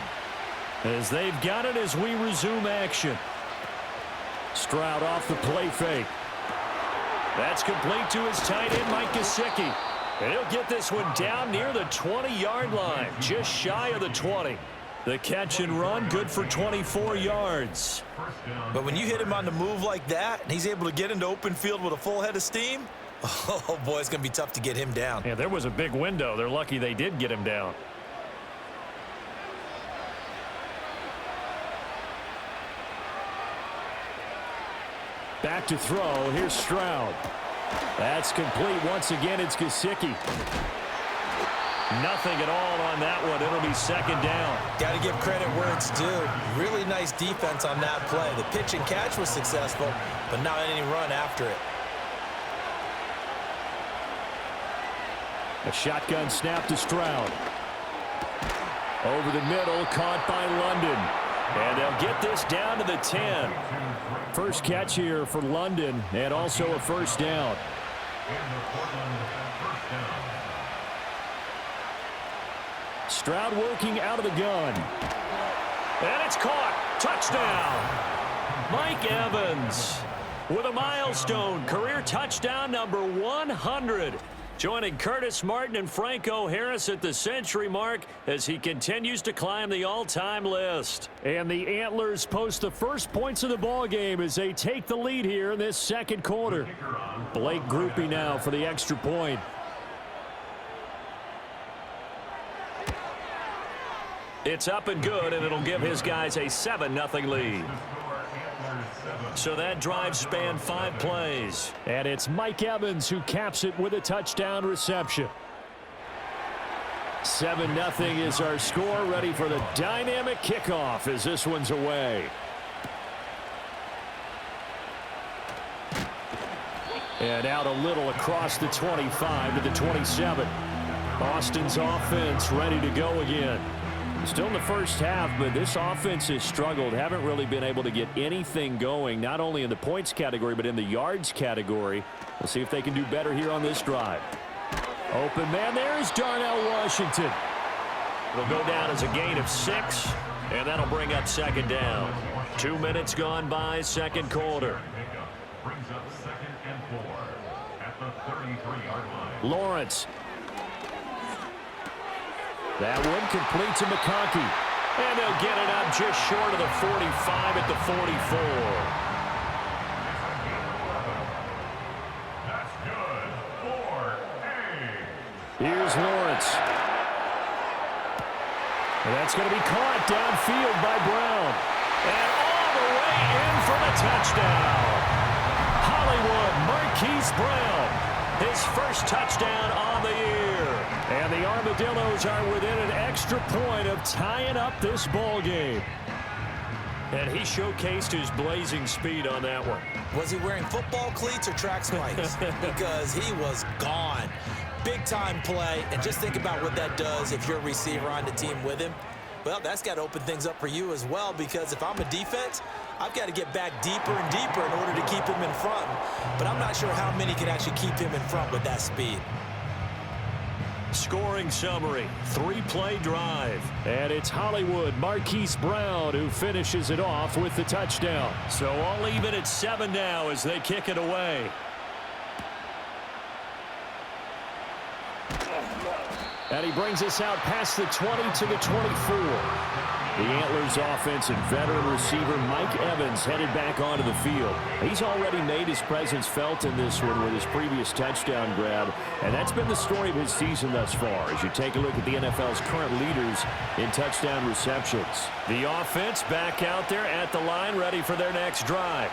B: As they've got it as we resume action. Stroud off the play fake. That's complete to his tight end, Mike Gesicki. And he'll get this one down near the 20-yard line, just shy of the 20. The catch and run, good for 24 yards.
C: But when you hit him on the move like that, and he's able to get into open field with a full head of steam, oh, boy, it's going to be tough to get him down.
B: Yeah, there was a big window. They're lucky they did get him down. Back to throw. Here's Stroud. That's complete. Once again, it's Gesicki. Nothing at all on that one. It'll be 2nd down.
C: Got to give credit where it's due. Really nice defense on that play. The pitch and catch was successful, but not any run after it.
B: A shotgun snap to Stroud. Over the middle, caught by London. And they'll get this down to the 10. First catch here for London, and also a 1st down. Stroud working out of the gun. And it's caught. Touchdown. Mike Evans with a milestone. Career touchdown number 100. Joining Curtis Martin and Franco Harris at the century mark as he continues to climb the all-time list. And the Antlers post the first points of the ball game as they take the lead here in this 2nd quarter. Blake Grupe now for the extra point. It's up and good, and it'll give his guys a 7-0 lead. So that drive spanned 5 plays. And it's Mike Evans who caps it with a touchdown reception. 7-0 is our score, ready for the dynamic kickoff as this one's away. And out a little across the 25 to the 27. Austin's offense ready to go again. Still in the first half, but this offense has struggled. Haven't really been able to get anything going, not only in the points category, but in the yards category. We'll see if they can do better here on this drive. Open man, there's Darnell Washington. It'll go down as a gain of 6, and that'll bring up 2nd down. 2 minutes gone by, 2nd quarter.
D: Brings up 2nd and 4 at the 33-yard line.
B: Lawrence. That one complete to McConkey. And they'll get it up just short of the 45 at the 44.
D: That's good for A.
B: Here's Lawrence. And that's going to be caught downfield by Brown. And all the way in for the touchdown. Hollywood Marquise Brown. His first touchdown on the year. And the Armadillos are within an extra point of tying up this ball game. And he showcased his blazing speed on that one.
C: Was he wearing football cleats or track spikes? Because he was gone. big-time play, and just think about what that does if you're a receiver on the team with him. Well, that's got to open things up for you as well, because if I'm a defense, I've got to get back deeper and deeper in order to keep him in front. But I'm not sure how many can actually keep him in front with that speed.
B: Scoring summary, 3-play drive. And it's Hollywood Marquise Brown who finishes it off with the touchdown. So all even at 7 now as they kick it away. And he brings us out past the 20 to the 24. The Antlers offense and veteran receiver Mike Evans headed back onto the field. He's already made his presence felt in this one with his previous touchdown grab, and that's been the story of his season thus far as you take a look at the NFL's current leaders in touchdown receptions. The offense back out there at the line, ready for their next drive.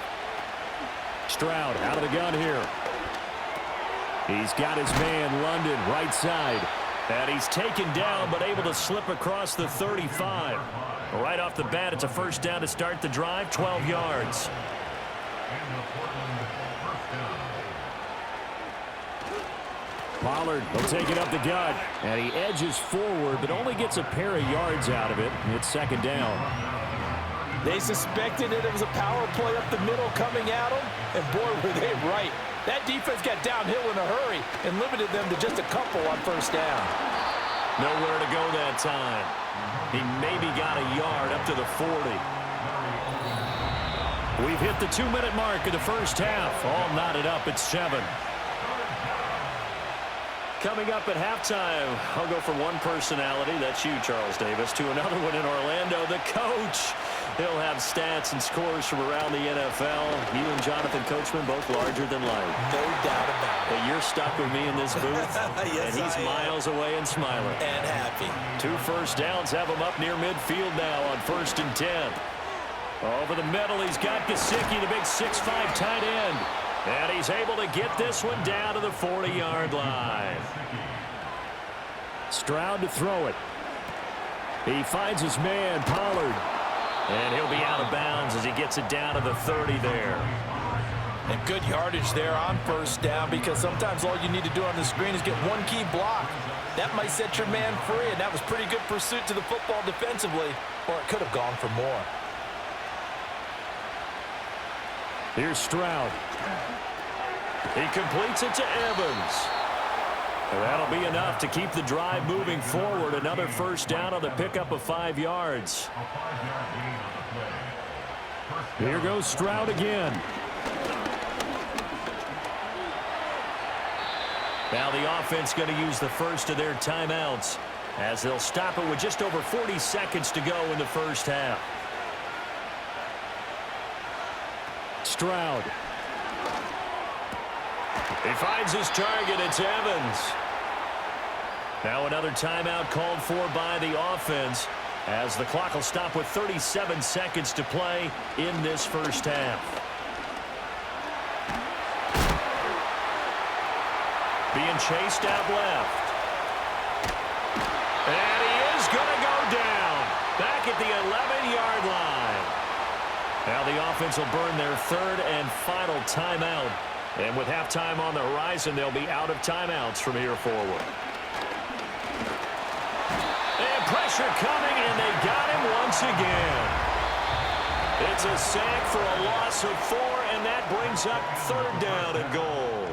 B: Stroud out of the gun here. He's got his man London right side. And he's taken down, but able to slip across the 35. Right off the bat, it's a first down to start the drive, 12 yards. Pollard will take it up the gut, and he edges forward, but only gets a pair of yards out of it. It's second down.
C: They suspected that it was a power play up the middle coming at them, and boy, were they right. That defense got downhill in a hurry and limited them to just a couple on first down.
B: Nowhere to go that time. He maybe got a yard up to the 40. We've hit the 2-minute mark of the first half. All knotted up at 7. Coming up at halftime, I'll go from one personality, that's you, Charles Davis, to another one in Orlando, the coach. He'll have stats and scores from around the NFL. You and Jonathan Coachman both larger than life.
C: No doubt about it.
B: But you're stuck with me in this booth,
C: yes,
B: and he's miles away and smiling.
C: And happy.
B: 2 first downs have him up near midfield now on 1st and 10. Over the middle, he's got Gesicki, the big 6'5" tight end. And he's able to get this one down to the 40-yard line. Stroud to throw it. He finds his man, Pollard. And he'll be out of bounds as he gets it down to the 30 there.
C: And good yardage there on first down, because sometimes all you need to do on the screen is get one key block. That might set your man free, and that was pretty good pursuit to the football defensively, or it could have gone for more.
B: Here's Stroud. He completes it to Evans. And that'll be enough to keep the drive moving forward. Another first down on the pickup of 5 yards. Here goes Stroud again. Now the offense going to use the first of their timeouts as they'll stop it with just over 40 seconds to go in the first half. Stroud. He finds his target. It's Evans. Now another timeout called for by the offense as the clock will stop with 37 seconds to play in this first half. Being chased out left. And he is going to go down. Back at the 11-yard line. Now the offense will burn their 3rd and final timeout. And with halftime on the horizon, they'll be out of timeouts from here forward. And pressure coming, and they got him once again. It's a sack for a loss of 4, and that brings up 3rd down and goal.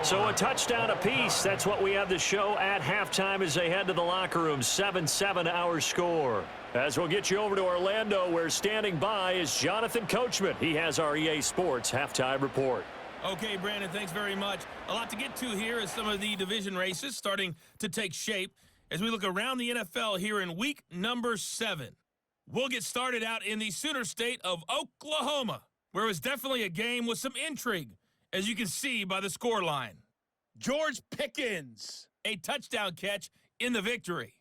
B: So a touchdown apiece. That's what we have to show at halftime as they head to the locker room. 7-7 our score. As we'll get you over to Orlando, where standing by is Jonathan Coachman. He has our EA Sports halftime report.
E: Okay, Brandon, thanks very much. A lot to get to here as some of the division races starting to take shape as we look around the NFL here in week number 7. We'll get started out in the Sooner State of Oklahoma, where it was definitely a game with some intrigue, as you can see by the scoreline. George Pickens, a touchdown catch in the victory.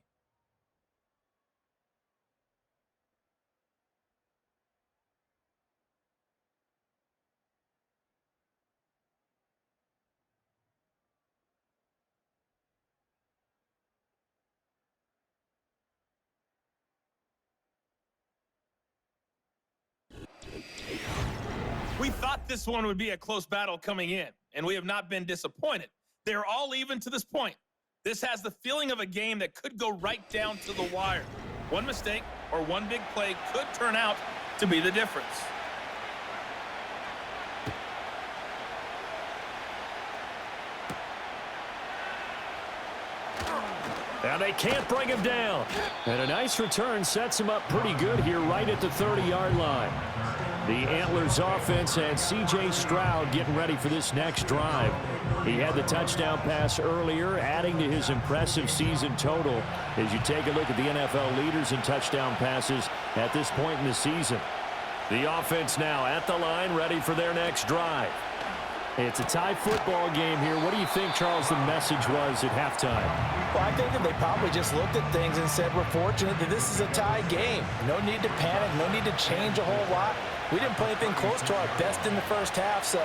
E: We thought this one would be a close battle coming in, and we have not been disappointed. They're all even to this point. This has the feeling of a game that could go right down to the wire. One mistake or one big play could turn out to be the difference.
B: And they can't bring him down. And a nice return sets him up pretty good here right at the 30-yard line. The Antlers offense and C.J. Stroud getting ready for this next drive. He had the touchdown pass earlier, adding to his impressive season total as you take a look at the NFL leaders in touchdown passes at this point in the season. The offense now at the line, ready for their next drive. It's a tie football game here. What do you think, Charles, the message was at halftime?
C: Well, I think that they probably just looked at things and said, we're fortunate that this is a tie game. No need to panic, no need to change a whole lot. We didn't play anything close to our best in the first half, so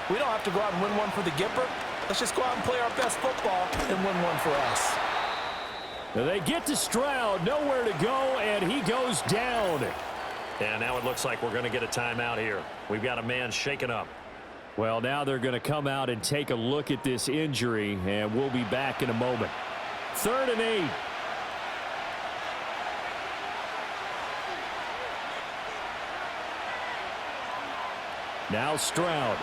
C: we don't have to go out and win one for the Gipper. Let's just go out and play our best football and win one for us.
B: They get to Stroud, nowhere to go, and he goes down. And now it looks like we're going to get a timeout here. We've got a man shaken up. Well, now they're going to come out and take a look at this injury, and we'll be back in a moment. 3rd and 8. Now Stroud.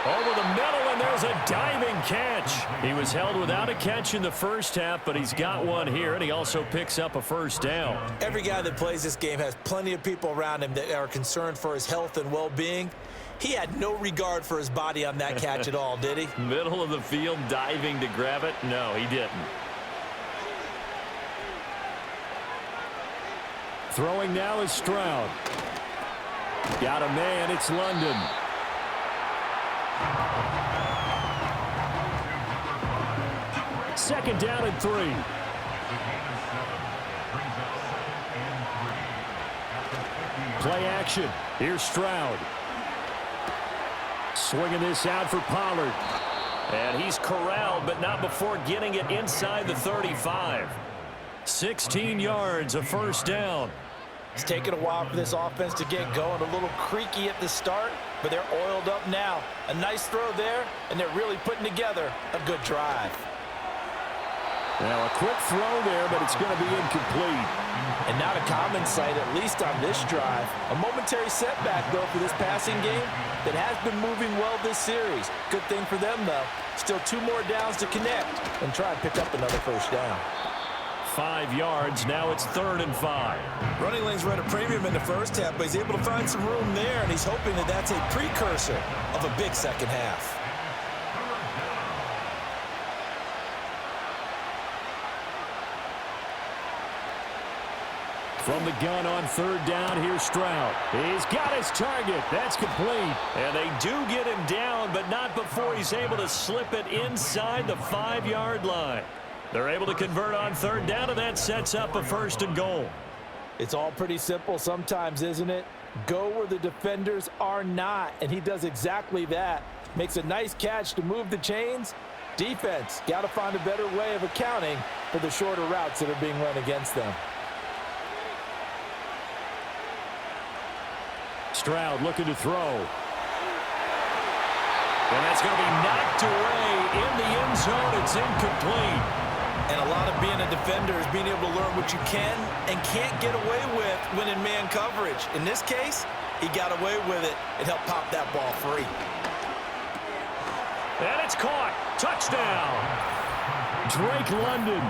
B: Over the middle, and there's a diving catch. He was held without a catch in the first half, but he's got one here, and he also picks up a first down.
C: Every guy that plays this game has plenty of people around him that are concerned for his health and well-being. He had no regard for his body on that catch at all, did he?
B: Middle of the field, diving to grab it? No, he didn't. Throwing now is Stroud. Got a man, it's London. Second down and 3. Play action. Here's Stroud. Swinging this out for Pollard. And he's corralled, but not before getting it inside the 35. 16 yards, a first down.
C: It's taken a while for this offense to get going. A little creaky at the start, but they're oiled up now. A nice throw there, and they're really putting together a good drive.
B: Now a quick throw there, but it's going to be incomplete.
C: And not a common sight, at least on this drive. A momentary setback, though, for this passing game that has been moving well this series. Good thing for them, though. Still 2 more downs to connect and try and pick up another first down.
B: 5 yards, now it's 3rd and 5.
C: Running lanes were at a premium in the first half, but he's able to find some room there, and he's hoping that that's a precursor of a big second half.
B: From the gun on 3rd down, here's Stroud. He's got his target. That's complete. And they do get him down, but not before he's able to slip it inside the 5-yard line. They're able to convert on 3rd down, and that sets up a 1st and goal.
C: It's all pretty simple sometimes, isn't it? Go where the defenders are not, and he does exactly that. Makes a nice catch to move the chains. Defense, got to find a better way of accounting for the shorter routes that are being run against them.
B: Stroud looking to throw. And that's going to be knocked away in the end zone. It's incomplete.
C: And a lot of being a defender is being able to learn what you can and can't get away with when in man coverage. In this case, he got away with it and helped pop that ball free.
B: And it's caught. Touchdown. Drake London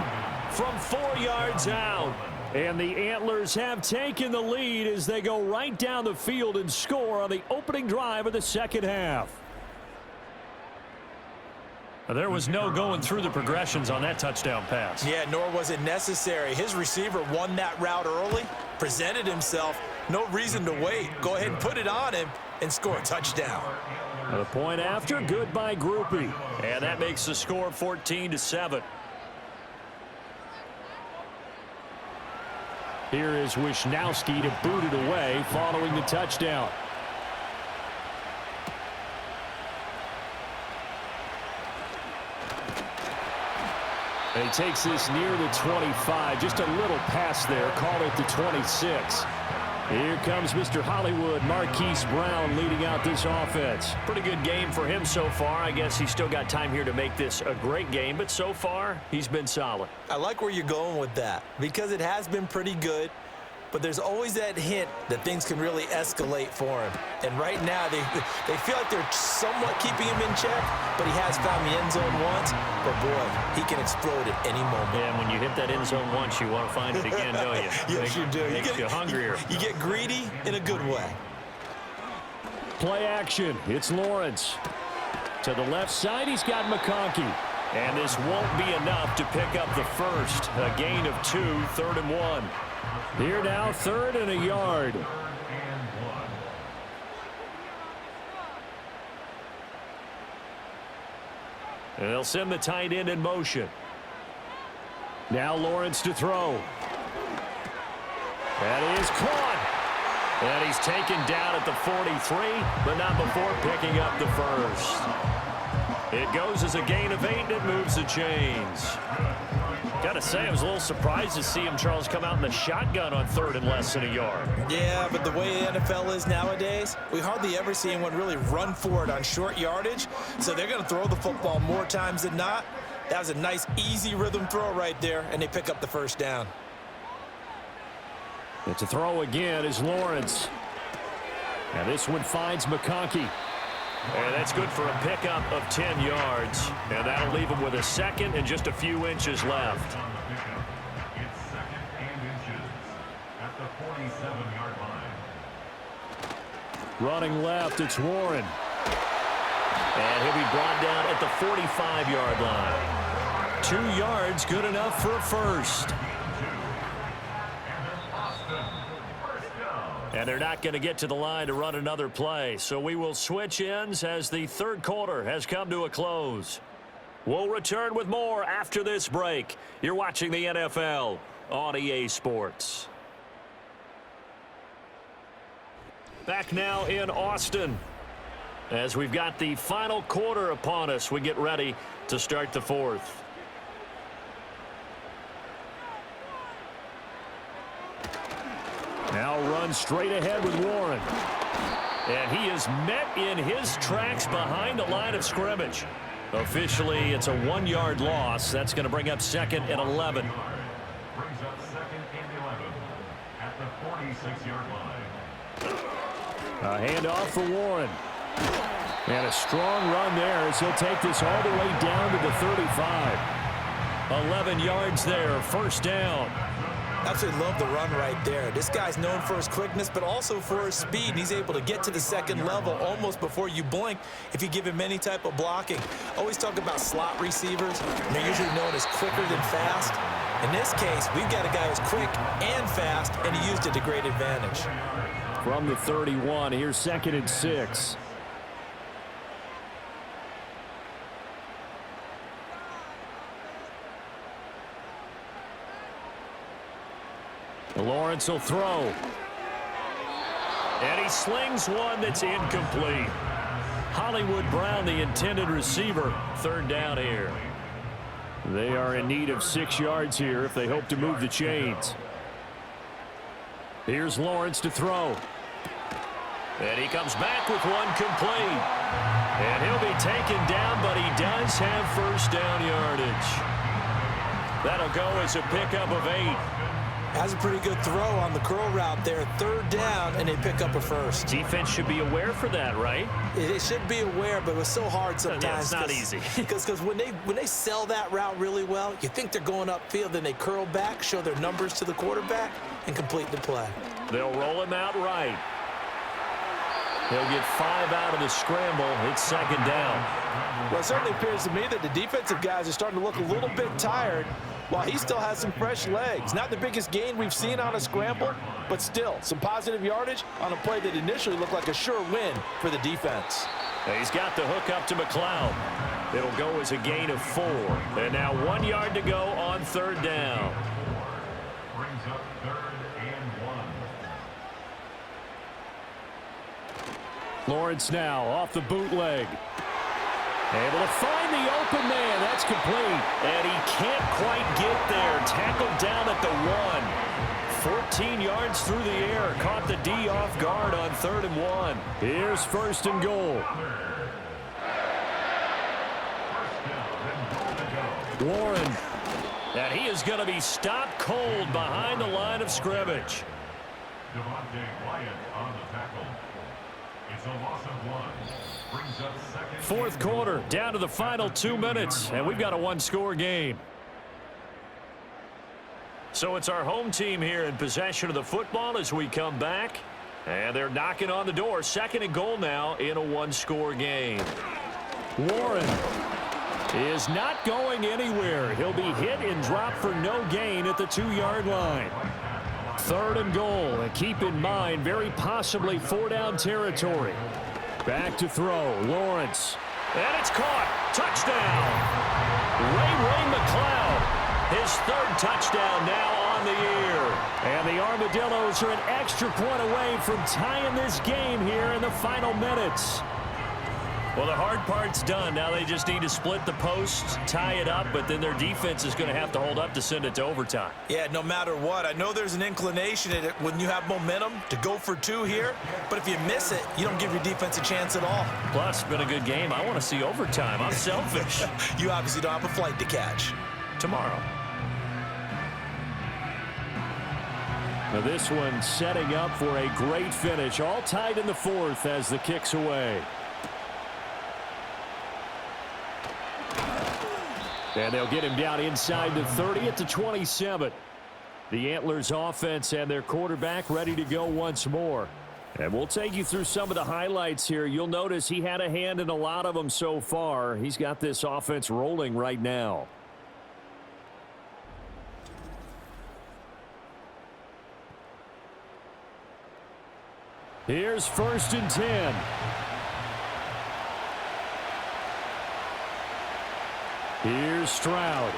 B: from 4 yards out. And the Antlers have taken the lead as they go right down the field and score on the opening drive of the second half. There was no going through the progressions on that touchdown pass.
C: Yeah, nor was it necessary. His receiver won that route early, presented himself. No reason to wait. Go ahead and put it on him and score a touchdown.
B: The point after, good by Groupie. And that makes the score 14-7. Here is Wisnowski to boot it away following the touchdown. And he takes this near the 25. Just a little pass there. Call it the 26. Here comes Mr. Hollywood, Marquise Brown, leading out this offense. Pretty good game for him so far. I guess he's still got time here to make this a great game, but so far, he's been solid.
C: I like where you're going with that because it has been pretty good, but there's always that hint that things can really escalate for him. And right now, they feel like they're somewhat keeping him in check, but he has found the end zone once. But, boy, he can explode at any moment.
B: Yeah, when you hit that end zone once, you want to find it again, don't you?
C: Yes, you do.
B: Makes you hungrier.
C: You get greedy in a good way.
B: Play action. It's Lawrence. To the left side, he's got McConkey. And this won't be enough to pick up the first. A gain of 2, 3rd and 1. Here now, 3rd and a yard. And they'll send the tight end in motion. Now Lawrence to throw. That is caught. And he's taken down at the 43, but not before picking up the first. It goes as a gain of 8, and it moves the chains. Got to say, I was a little surprised to see him, Charles, come out in the shotgun on 3rd and less than a yard.
C: Yeah, but the way the NFL is nowadays, we hardly ever see anyone really run for it on short yardage. So they're going to throw the football more times than not. That was a nice, easy rhythm throw right there, and they pick up the first down.
B: It's a throw again is Lawrence. And this one finds McConkey. And that's good for a pickup of 10 yards. And that'll leave him with a second and just a few inches left.
D: It's 2nd and inches at the 47-yard line.
B: Running left, it's Warren. And he'll be brought down at the 45-yard line. 2 yards, good enough for a first. And they're not going to get to the line to run another play. So we will switch ends as the 3rd quarter has come to a close. We'll return with more after this break. You're watching the NFL on EA Sports. Back now in Austin. As we've got the final quarter upon us, we get ready to start the 4th. Now runs straight ahead with Warren. And he is met in his tracks behind the line of scrimmage. Officially, it's a 1-yard loss. That's going to bring up 2nd and 11.
D: Brings up 2nd and 11 at the 46-yard line.
B: A handoff for Warren. And a strong run there as he'll take this all the way down to the 35. 11 yards there, first down.
C: Absolutely love the run right there. This guy's known for his quickness, but also for his speed. He's able to get to the 2nd level almost before you blink if you give him any type of blocking. Always talk about slot receivers, and they're usually known as quicker than fast. In this case, we've got a guy who's quick and fast, and he used it to great advantage.
B: From the 31, here's 2nd and 6. Lawrence will throw. And he slings one that's incomplete. Hollywood Brown, the intended receiver, 3rd down here. They are in need of 6 yards here if they hope to move the chains. Here's Lawrence to throw. And he comes back with one complete. And he'll be taken down, but he does have first down yardage. That'll go as a pickup of 8.
C: Has a pretty good throw on the curl route there. 3rd down, and they pick up a first.
B: Defense should be aware for that, right?
C: It should be aware, but it was so hard sometimes.
B: Yeah, it's not easy.
C: Because when they sell that route really well, you think they're going upfield, then they curl back, show their numbers to the quarterback, and complete the play.
B: They'll roll him out right. He'll get 5 out of the scramble. It's 2nd down.
C: Well, it certainly appears to me that the defensive guys are starting to look a little bit tired while he still has some fresh legs. Not the biggest gain we've seen on a scramble, but still some positive yardage on a play that initially looked like a sure win for the defense.
B: He's got the hook up to McLeod. It'll go as a gain of 4. And now 1 yard to go on 3rd down.
D: Brings up 3rd and 1.
B: Lawrence now off the bootleg. Able to find the open man. That's complete. And he can't quite get there. Tackled down at the 1. 14 yards through the air. Caught the D off guard on 3rd and 1. Here's 1st and goal. Warren. And he is going to be stopped cold behind the line of scrimmage.
D: On the tackle. It's a loss of 1. Brings up 2nd.
B: 4th quarter, down to the final 2 minutes, and we've got a 1-score game. So it's our home team here in possession of the football as we come back. And they're knocking on the door. 2nd and goal now in a 1-score game. Warren is not going anywhere. He'll be hit and dropped for no gain at the 2-yard line. 3rd and goal, and keep in mind, very possibly 4-down territory. Back to throw, Lawrence. And it's caught. Touchdown. Ray McLeod, his 3rd touchdown now on the year. And the Armadillos are an extra point away from tying this game here in the final minutes. Well, the hard part's done. Now they just need to split the posts, tie it up, but then their defense is going to have to hold up to send it to overtime.
C: Yeah, no matter what. I know there's an inclination in it when you have momentum to go for 2 here, but if you miss it, you don't give your defense a chance at all.
B: Plus, it's been a good game. I want to see overtime. I'm selfish.
C: You obviously don't have a flight to catch.
B: Tomorrow. Now this one setting up for a great finish. All tied in the 4th as the kick's away. And they'll get him down inside the 30 at the 27. The Antlers offense and their quarterback ready to go once more. And we'll take you through some of the highlights here. You'll notice he had a hand in a lot of them so far. He's got this offense rolling right now. Here's 1st and 10. Here's Stroud.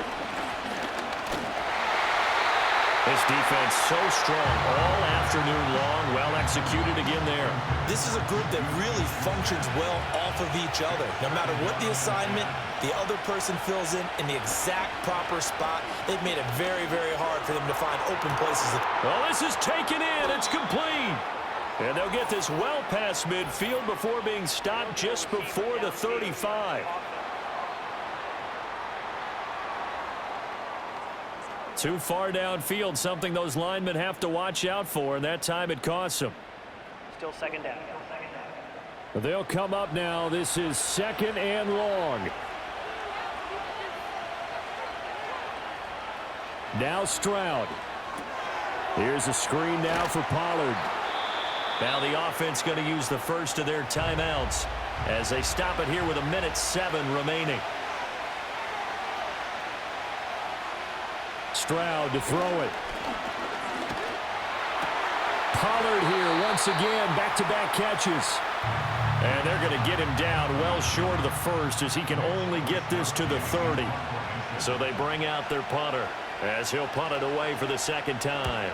B: This defense so strong all afternoon long. Well executed again there.
C: This is a group that really functions well off of each other. No matter what the assignment, the other person fills in the exact proper spot. They've made it very, very hard for them to find open places.
B: Well, this is taken in. It's complete. And they'll get this well past midfield before being stopped just before the 35. Too far downfield, something those linemen have to watch out for, and that time it costs them.
F: Still 2nd down.
B: They'll come up now. This is 2nd and long. Now Stroud. Here's a screen now for Pollard. Now the offense going to use the first of their timeouts as they stop it here with 1:07 remaining. Stroud to throw it. Pollard here once again, back-to-back catches. And they're going to get him down well short of the first as he can only get this to the 30. So they bring out their punter as he'll punt it away for the 2nd time.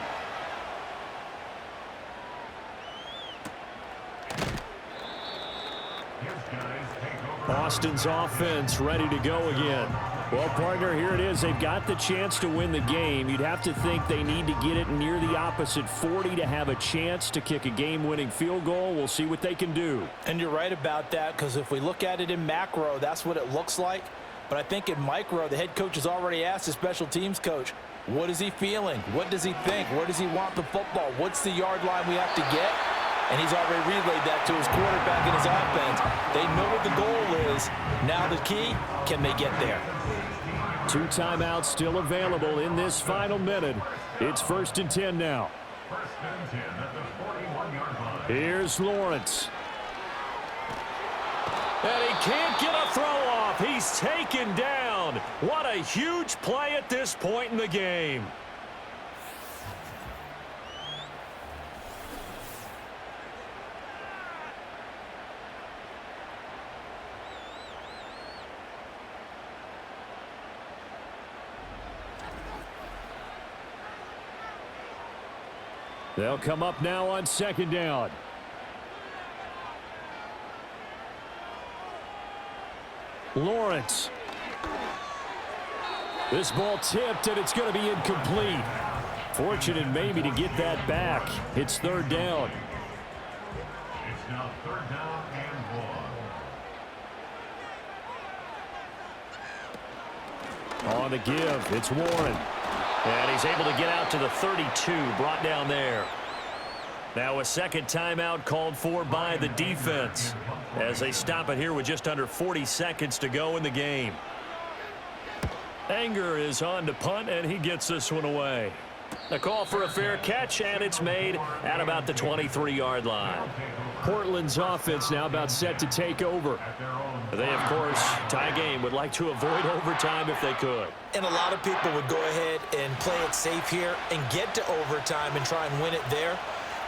B: Austin's offense ready to go again. Well, partner, here it is. They've got the chance to win the game. You'd have to think they need to get it near the opposite 40 to have a chance to kick a game-winning field goal. We'll see what they can do.
C: And you're right about that, because if we look at it in macro, that's what it looks like. But I think in micro, the head coach has already asked the special teams coach, what is he feeling? What does he think? Where does he want the football? What's the yard line we have to get? And he's already relayed that to his quarterback and his offense. They know what the goal is. Now the key, can they get there?
B: 2 timeouts still available in this final minute. It's 1st and 10 now.
D: 1st and 10 at the 41-yard line.
B: Here's Lawrence. And he can't get a throw off. He's taken down. What a huge play at this point in the game. They'll come up now on 2nd down. Lawrence. This ball tipped, and it's going to be incomplete. Fortunate maybe to get that back. It's third down.
D: It's now third down and 1.
B: On the give, it's Warren. And he's able to get out to the 32, brought down there. Now a second timeout called for by the defense as they stop it here with just under 40 seconds to go in the game. Anger is on to punt, and he gets this one away. A call for a fair catch, and it's made at about the 23-yard line. Portland's offense now about set to take over. They, of course, tie game, would like to avoid overtime if they could.
C: And a lot of people would go ahead and play it safe here and get to overtime and try and win it there.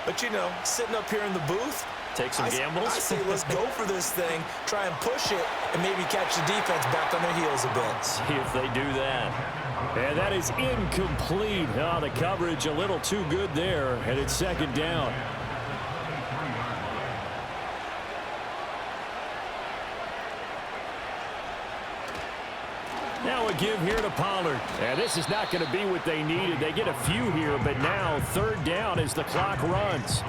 C: But, you know, sitting up here in the booth,
B: take some gambles.
C: I say let's go for this thing, try and push it, and maybe catch the defense back on their heels a bit.
B: See if they do that. And that is incomplete. Oh, the coverage a little too good there, and it's second down. Now a give here to Pollard. And this is not going to be what they needed. They get a few here, but now third down as the clock runs.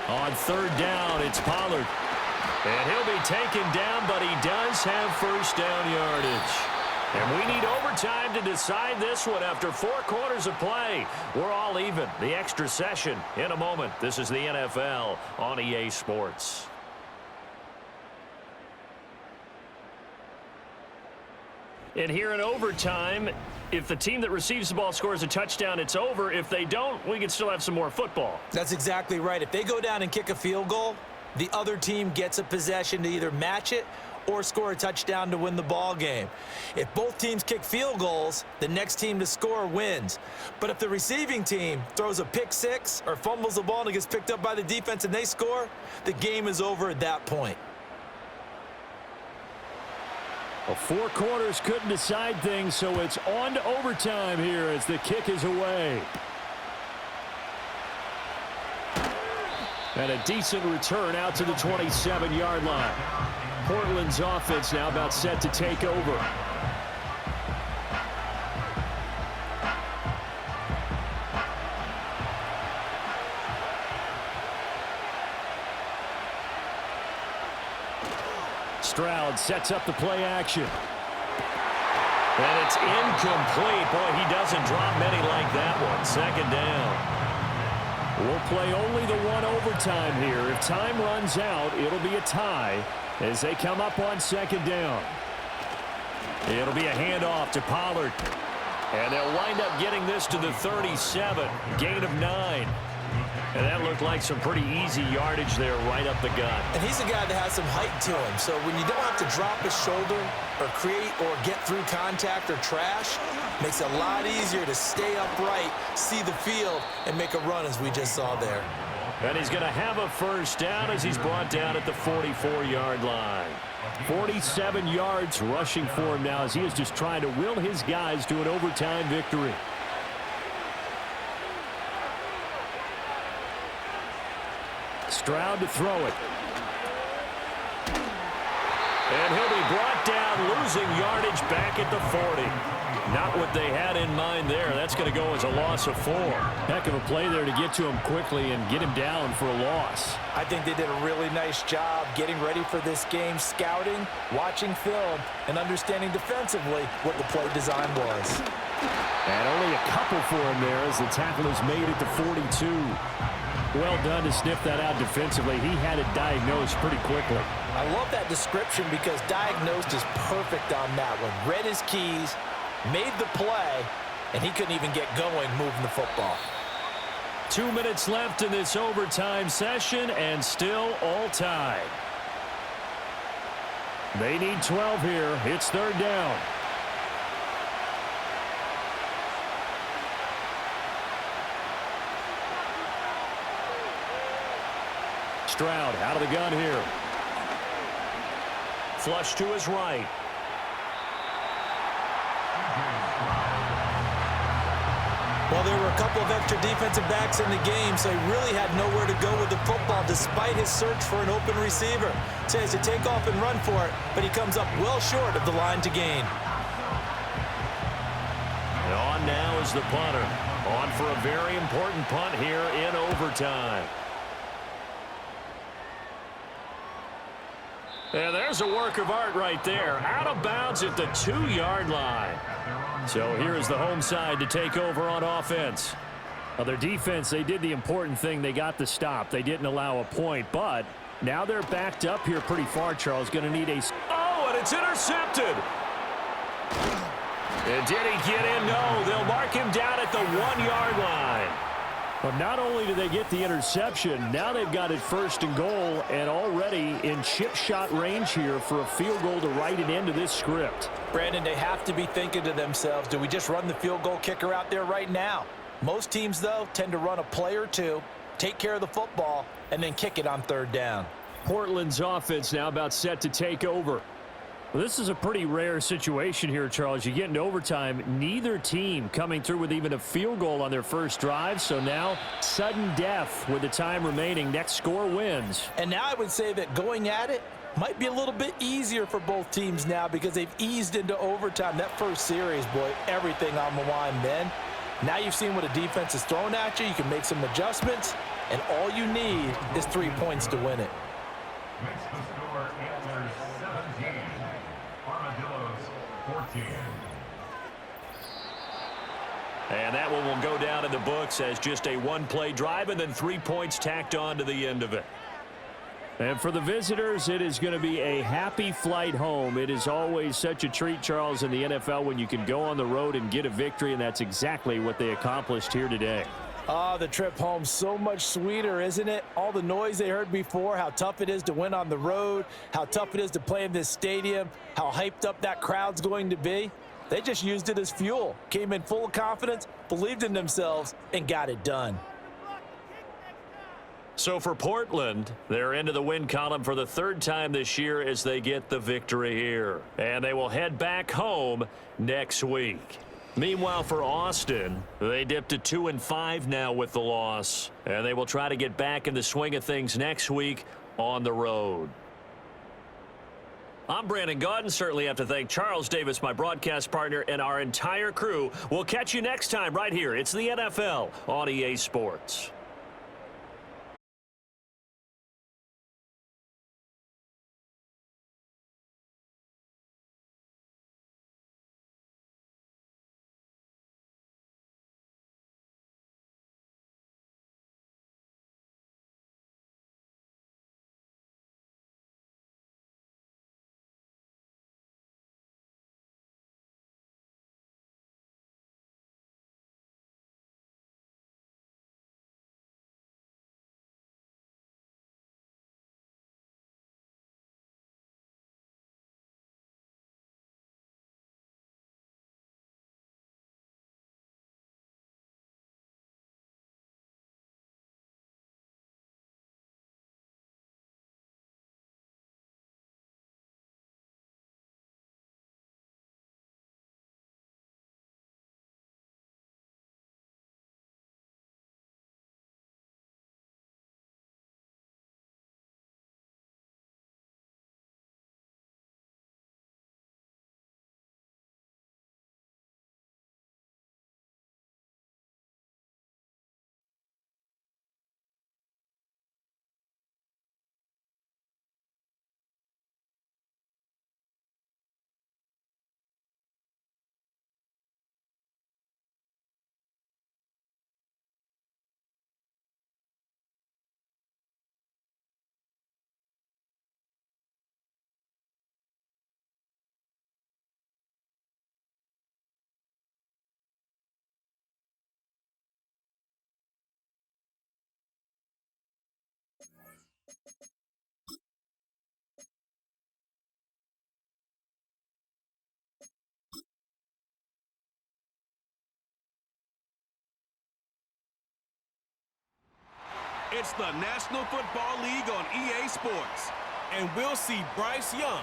B: On third down, it's Pollard. And he'll be taken down, but he does have first down yardage. And we need overtime to decide this one after 4 quarters of play. We're all even. The extra session in a moment. This is the NFL on EA Sports. And here in overtime, if the team that receives the ball scores a touchdown, it's over. If they don't, we can still have some more football.
C: That's exactly right. If they go down and kick a field goal, the other team gets a possession to either match it or score a touchdown to win the ball game. If both teams kick field goals, the next team to score wins. But if the receiving team throws a pick six or fumbles the ball and it gets picked up by the defense and they score, the game is over at that point.
B: Well, 4 quarters couldn't decide things, so it's on to overtime here as the kick is away. And a decent return out to the 27-yard line. Portland's offense now about set to take over. Stroud sets up the play action. And it's incomplete. Boy, he doesn't drop many like that one. Second down. We'll play only the one overtime here. If time runs out, it'll be a tie as they come up on second down. It'll be a handoff to Pollard. And they'll wind up getting this to the 37. Gain of 9. And that looked like some pretty easy yardage there right up the gut.
C: And he's a guy that has some height to him. So when you don't have to drop his shoulder or create or get through contact or trash, makes it a lot easier to stay upright, see the field, and make a run as we just saw there.
B: And he's going to have a first down as he's brought down at the 44-yard line. 47 yards rushing for him now as he is just trying to will his guys to an overtime victory. Stroud to throw it. And he'll be brought down, losing yardage back at the 40. Not what they had in mind there. That's going to go as a loss of 4. Heck of a play there to get to him quickly and get him down for a loss.
C: I think they did a really nice job getting ready for this game, scouting, watching film, and understanding defensively what the play design was.
B: And only a couple for him there as the tackle is made at the 42. Well done to sniff that out defensively. He had it diagnosed pretty quickly.
C: I love that description because diagnosed is perfect on that one. Read his keys, made the play, and he couldn't even get going moving the football.
B: 2 minutes left in this overtime session and still all tied. They need 12 here. It's third down. Stroud out of the gun here. Flush to his right.
C: Well, there were a couple of extra defensive backs in the game, so he really had nowhere to go with the football despite his search for an open receiver. So he has to take off and run for it, but he comes up well short of the line to gain.
B: And on now is the punter. On for a very important punt here in overtime. And there's a work of art right there. Out of bounds at the 2-yard line. So here's the home side to take over on offense. Well, their defense, they did the important thing. They got the stop. They didn't allow a point, but now they're backed up here pretty far, Charles. Going to need a... Oh, and it's intercepted. And did he get in? No, they'll mark him down at the 1-yard line. But not only do they get the interception, now they've got it 1st and goal and already in chip shot range here for a field goal to write it into this script.
C: Brandon, they have to be thinking to themselves, do we just run the field goal kicker out there right now? Most teams, though, tend to run a play or two, take care of the football, and then kick it on 3rd down.
B: Portland's offense now about set to take over. Well, this is a pretty rare situation here, Charles. You get into overtime, neither team coming through with even a field goal on their first drive. So now, sudden death with the time remaining. Next score wins.
C: And now I would say that going at it might be a little bit easier for both teams now because they've eased into overtime. That first series, boy, everything on the line then. Now you've seen what a defense is throwing at you. You can make some adjustments, and all you need is 3 points to win it.
D: Makes the score Antlers 17, Armadillos 14.
B: And that one will go down in the books as just a one-play drive and then 3 points tacked on to the end of it. And for the visitors, it is going to be a happy flight home. It is always such a treat, Charles, in the NFL when you can go on the road and get a victory, and that's exactly what they accomplished here today.
C: Oh, the trip home, so much sweeter, isn't it? All the noise they heard before, how tough it is to win on the road, how tough it is to play in this stadium, how hyped up that crowd's going to be. They just used it as fuel, came in full of confidence, believed in themselves, and got it done.
B: So for Portland, they're into the win column for the 3rd time this year as they get the victory here. And they will head back home next week. Meanwhile, for Austin, they dipped to 2-5 now with the loss. And they will try to get back in the swing of things next week on the road. I'm Brandon Gaudin. Certainly have to thank Charles Davis, my broadcast partner, and our entire crew. We'll catch you next time right here. It's the NFL on EA Sports.
A: It's the National Football League on EA Sports. And we'll see Bryce Young.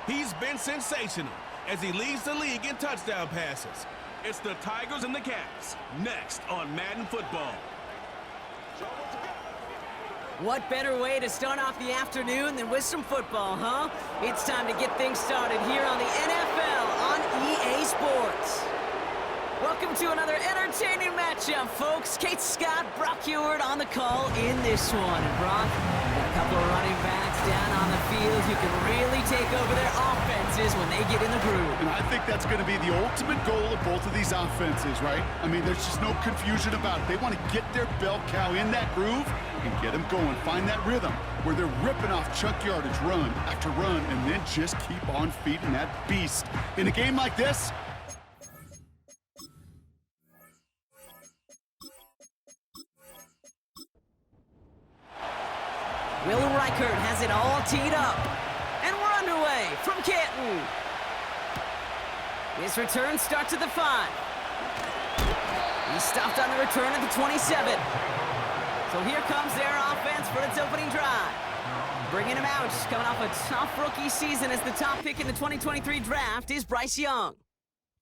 A: He's been sensational as he leads the league in touchdown passes. It's the Tigers and the Cats, next on Madden Football.
G: What better way to start off the afternoon than with some football, huh? It's time to get things started here on the NFL on EA Sports. Welcome to another entertaining matchup, folks. Kate Scott, Brock Heward on the call in this one. And Brock, got a couple of running backs down on the field who can really take over their offenses when they get in the groove.
H: And I think that's going to be the ultimate goal of both of these offenses, right? I mean, there's just no confusion about it. They want to get their bell cow in that groove and get them going. Find that rhythm where they're ripping off chunk yardage run after run and then just keep on feeding that beast. In a game like this,
G: Will Reichert has it all teed up. And we're underway from Canton. His return starts at the 5. He stopped on the return at the 27. So here comes their offense for its opening drive. Bringing him out, coming off a tough rookie season as the top pick in the 2023 draft is Bryce Young.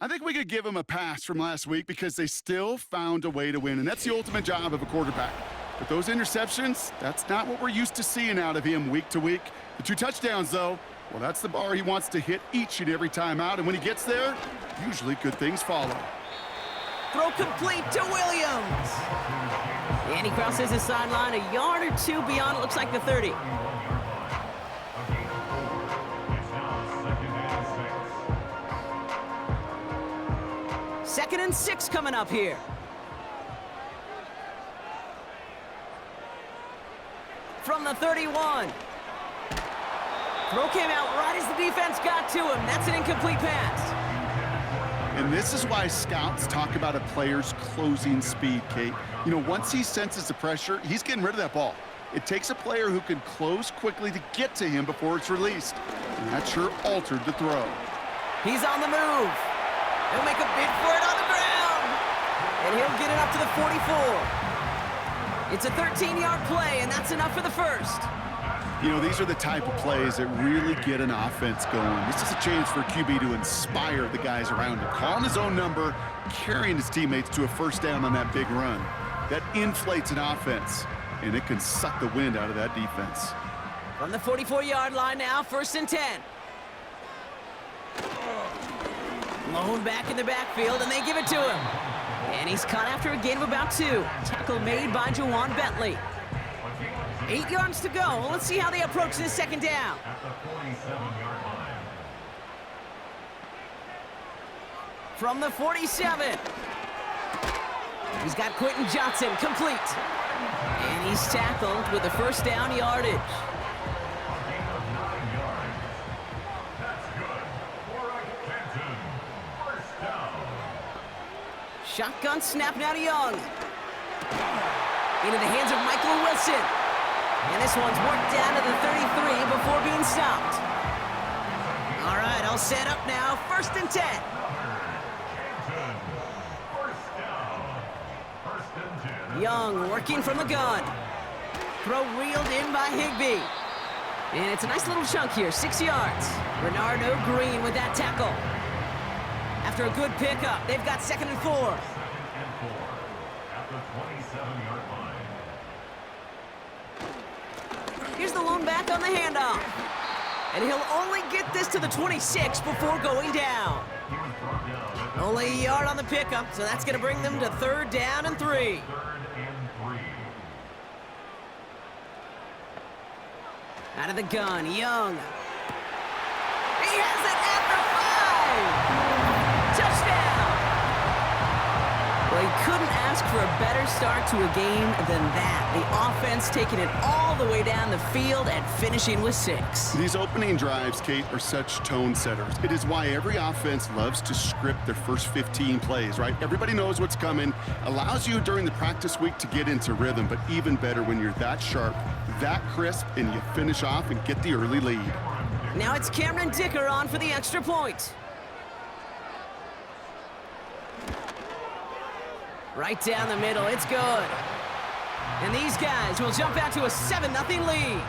H: I think we could give them a pass from last week because they still found a way to win, and that's the ultimate job of a quarterback. But those interceptions, that's not what we're used to seeing out of him week to week. The 2 touchdowns, though, well, that's the bar he wants to hit each and every time out. And when he gets there, usually good things follow.
G: Throw complete to Williams. And he crosses the sideline a yard or 2 beyond, it looks like the 30. Second and 6 coming up here. From the 31. Throw came out right as the defense got to him. That's an incomplete pass.
H: And this is why scouts talk about a player's closing speed, Kate. You know, once he senses the pressure, he's getting rid of that ball. It takes a player who can close quickly to get to him before it's released. And that sure altered the throw.
G: He's on the move. He'll make a bid for it on the ground. And he'll get it up to the 44. It's a 13-yard play, and that's enough for the first.
H: You know, these are the type of plays that really get an offense going. This is a chance for a QB to inspire the guys around him. Calling his own number, carrying his teammates to a first down on that big run. That inflates an offense, and it can suck the wind out of that defense.
G: From the 44-yard line now, 1st and 10. Lone back in the backfield, and they give it to him. And he's caught after a gain of about 2. Tackle made by Jawan Bentley. 8 yards to go. Well, let's see how they approach this second down.
D: At the 47-yard line.
G: From the 47. He's got Quentin Johnson complete. And he's tackled with the first down yardage.
D: A gain of 9 yards. That's good. For a Canton. First down.
G: Shotgun snap now to Young. Into the hands of Michael Wilson. And this one's worked down to the 33 before being stopped. All right, all set up now. 1st and 10.
D: Canton. First down. 1st and 10.
G: Young working from the gun. Throw reeled in by Higbee. And it's a nice little chunk here, 6 yards. Bernardo Green with that tackle. After a good pickup, they've got 2nd and 4.
D: 2nd and 4. At the 27-yard line.
G: Here's the lone back on the handoff. And he'll only get this to the 26 before going down.
D: He was brought down at the
G: Only a yard on the pickup, so that's going to bring them to 3rd down and 3.
D: 3rd and 3.
G: Out of the gun, Young. He has it at the 5. Touchdown. Well, he couldn't ask for a better start to a game than that. The offense taking it all the way down the field and finishing with 6.
H: These opening drives, Kate, are such tone setters. It is why every offense loves to script their first 15 plays, right? Everybody knows what's coming. Allows you during the practice week to get into rhythm, but even better when you're that sharp, that crisp, and you finish off and get the early lead.
G: Now it's Cameron Dicker on for the extra point. Right down the middle, it's good. And these guys will jump out to a 7-0 lead.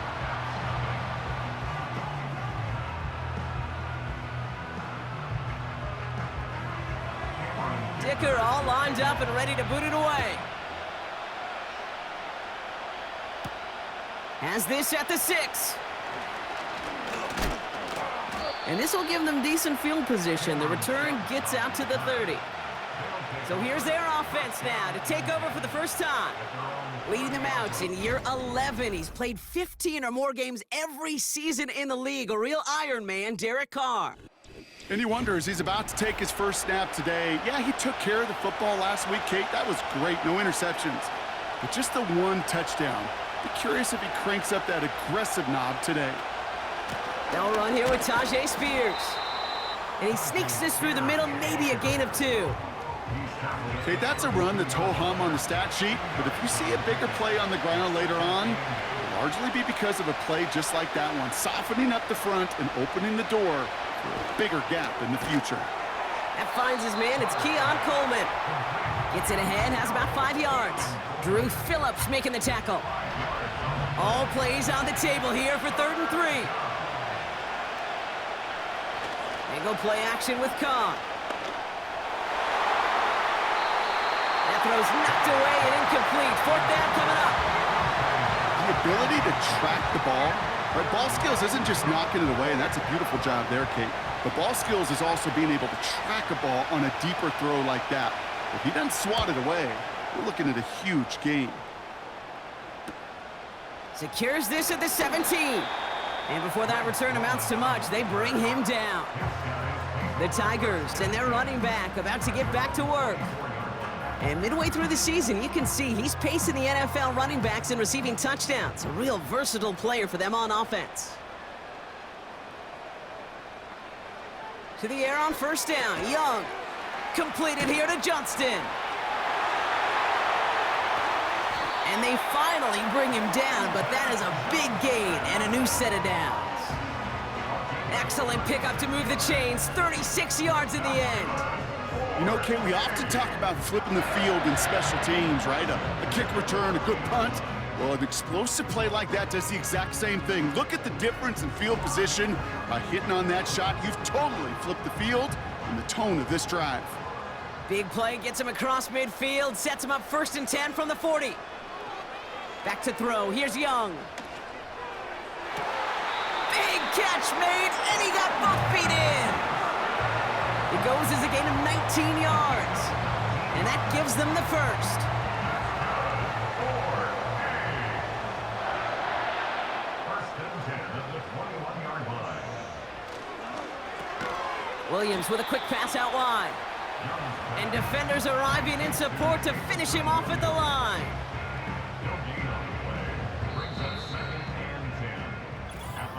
G: kicker all lined up and ready to boot it away. Has this at the 6. And this will give them decent field position. The return gets out to the 30. So here's their offense now to take over for the first time. Leading them out in year 11. He's played 15 or more games every season in the league. A real Iron Man, Derek Carr.
H: And you wonder, as he's about to take his first snap today, yeah, he took care of the football last week, Kate. That was great, no interceptions. But just the one touchdown. Be curious if he cranks up that aggressive knob today.
G: They'll run here with Tajay Spears. And he sneaks this through the middle, maybe a gain of 2.
H: Okay, that's a run that's ho-hum on the stat sheet, but if you see a bigger play on the ground later on, it'll largely be because of a play just like that one, softening up the front and opening the door for a bigger gap in the future.
G: That finds his man. It's Keon Coleman. Gets it ahead, has about 5 yards. Drew Phillips making the tackle. All plays on the table here for 3rd and 3. They go play action with Carr. That throw's knocked away and incomplete. 4th down coming up.
H: The ability to track the ball, right? Ball skills isn't just knocking it away, and that's a beautiful job there, Kate. But ball skills is also being able to track a ball on a deeper throw like that. If he doesn't swat it away, we're looking at a huge gain.
G: Secures this at the 17. And before that return amounts to much, they bring him down. The Tigers and their running back about to get back to work. And midway through the season, you can see he's pacing the NFL running backs and receiving touchdowns. A real versatile player for them on offense. To the air on 1st down. Young. Completed here to Johnston. And they finally bring him down, but that is a big gain and a new set of downs. Excellent pickup to move the chains. 36 yards in the end.
H: You know, Kate, we often talk about flipping the field in special teams, right? A kick return, a good punt. Well, an explosive play like that does the exact same thing. Look at the difference in field position. By hitting on that shot, you've totally flipped the field and the tone of this drive.
G: Big play gets him across midfield, sets him up 1st and 10 from the 40. Back to throw. Here's Young. Big catch made, and he got both feet in. It goes as a gain of 19 yards, and that gives them the first.
D: First and 10 at the 21-yard line.
G: Williams with a quick pass out wide. And defenders arriving in support to finish him off at the line.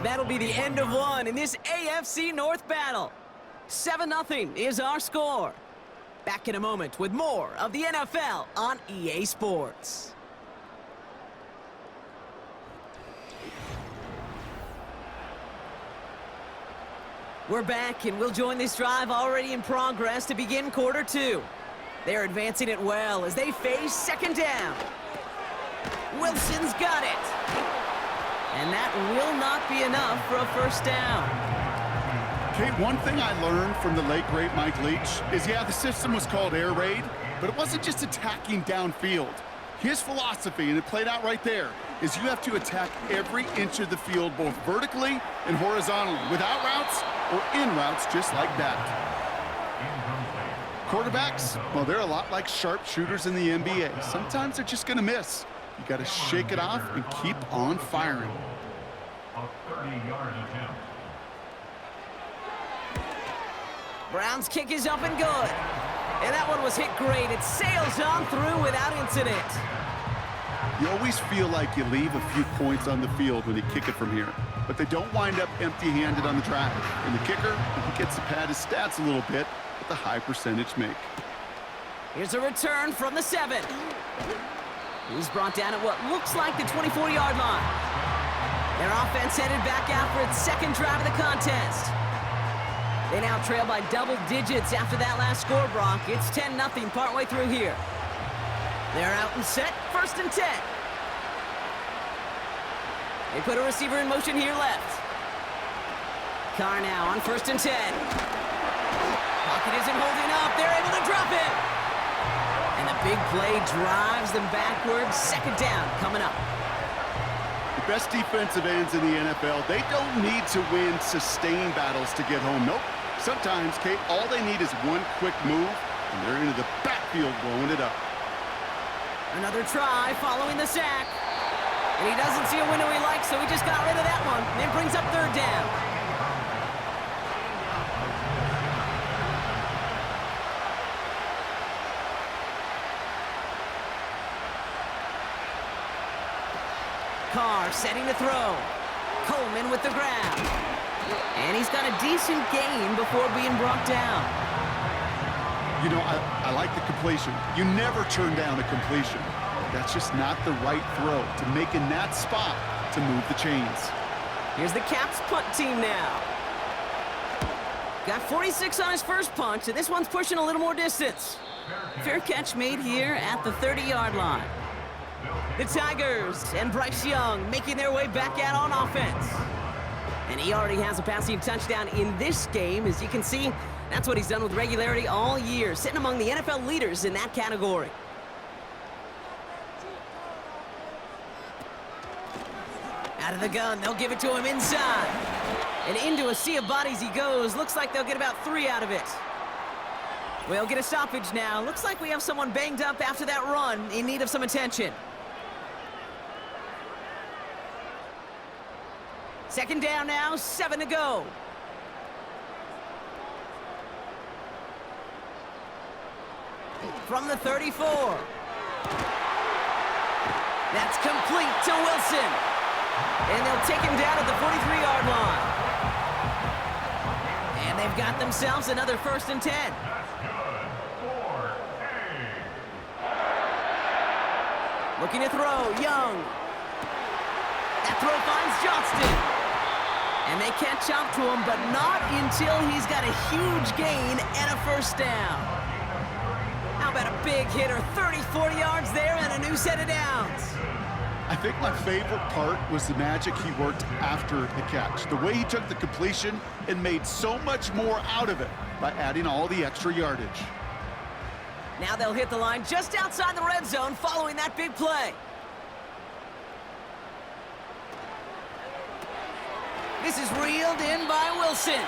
G: That'll be the end of one in this AFC North battle. 7-0 is our score. Back in a moment with more of the NFL on EA Sports. We're back, and we'll join this drive already in progress to begin quarter 2. They're advancing it well as they face 2nd down. Wilson's got it. And that will not be enough for a 1st down.
H: Kate, one thing I learned from the late, great Mike Leach is, yeah, the system was called air raid, but it wasn't just attacking downfield. His philosophy, and it played out right there, is you have to attack every inch of the field, both vertically and horizontally, without routes or in routes just like that. Quarterbacks, well, they're a lot like sharpshooters in the NBA. Sometimes they're just going to miss. You got to shake it off and keep on firing.
D: A 30-yard attempt.
G: Brown's kick is up and good. And that one was hit great. It sails on through without incident.
H: You always feel like you leave a few points on the field when you kick it from here, but they don't wind up empty-handed on the drive. And the kicker, he gets to pad his stats a little bit with a high percentage make.
G: Here's a return from the 7. He's brought down at what looks like the 24-yard line. Their offense headed back out for its 2nd drive of the contest. They now trail by double digits after that last score, Brock. It's 10-0 partway through here. They're out and set, 1st and 10. They put a receiver in motion here left. Carr now on 1st and 10. Pocket isn't holding up. They're able to drop it. big play drives them backwards. Second down coming up.
H: The best defensive ends in the NFL, they don't need to win sustained battles to get home. Nope. Sometimes, Kate, all they need is one quick move, and they're into the backfield blowing it up.
G: Another try following the sack. And he doesn't see a window he likes, so he just got rid of that one. And it brings up third down. Carr setting to throw. Coleman with the grab. And he's got a decent gain before being brought down.
H: You know, I like the completion. You never turn down a completion. That's just not the right throw to make in that spot to move the chains.
G: Here's the Caps punt team now. Got 46 on his first punch, and this one's pushing a little more distance. Fair catch made here at the 30-yard line. The Tigers and Bryce Young making their way back out on offense. And he already has a passing touchdown in this game. As you can see, that's what he's done with regularity all year, sitting among the NFL leaders in that category. Out of the gun, they'll give it to him inside. And into a sea of bodies he goes. Looks like they'll get about 3 out of it. We'll get a stoppage now. Looks like we have someone banged up after that run in need of some attention. Second down now, 7 to go. From the 34. That's complete to Wilson. And they'll take him down at the 43-yard line. And they've got themselves another 1st and 10.
D: That's good. 4A.
G: Looking to throw, Young. That throw finds Johnston. And they catch up to him, but not until he's got a huge gain and a 1st down. How about a big hitter, 34 yards there and a new set of downs.
H: I think my favorite part was the magic he worked after the catch. The way he took the completion and made so much more out of it by adding all the extra yardage.
G: Now they'll hit the line just outside the red zone following that big play. This is reeled in by Wilson.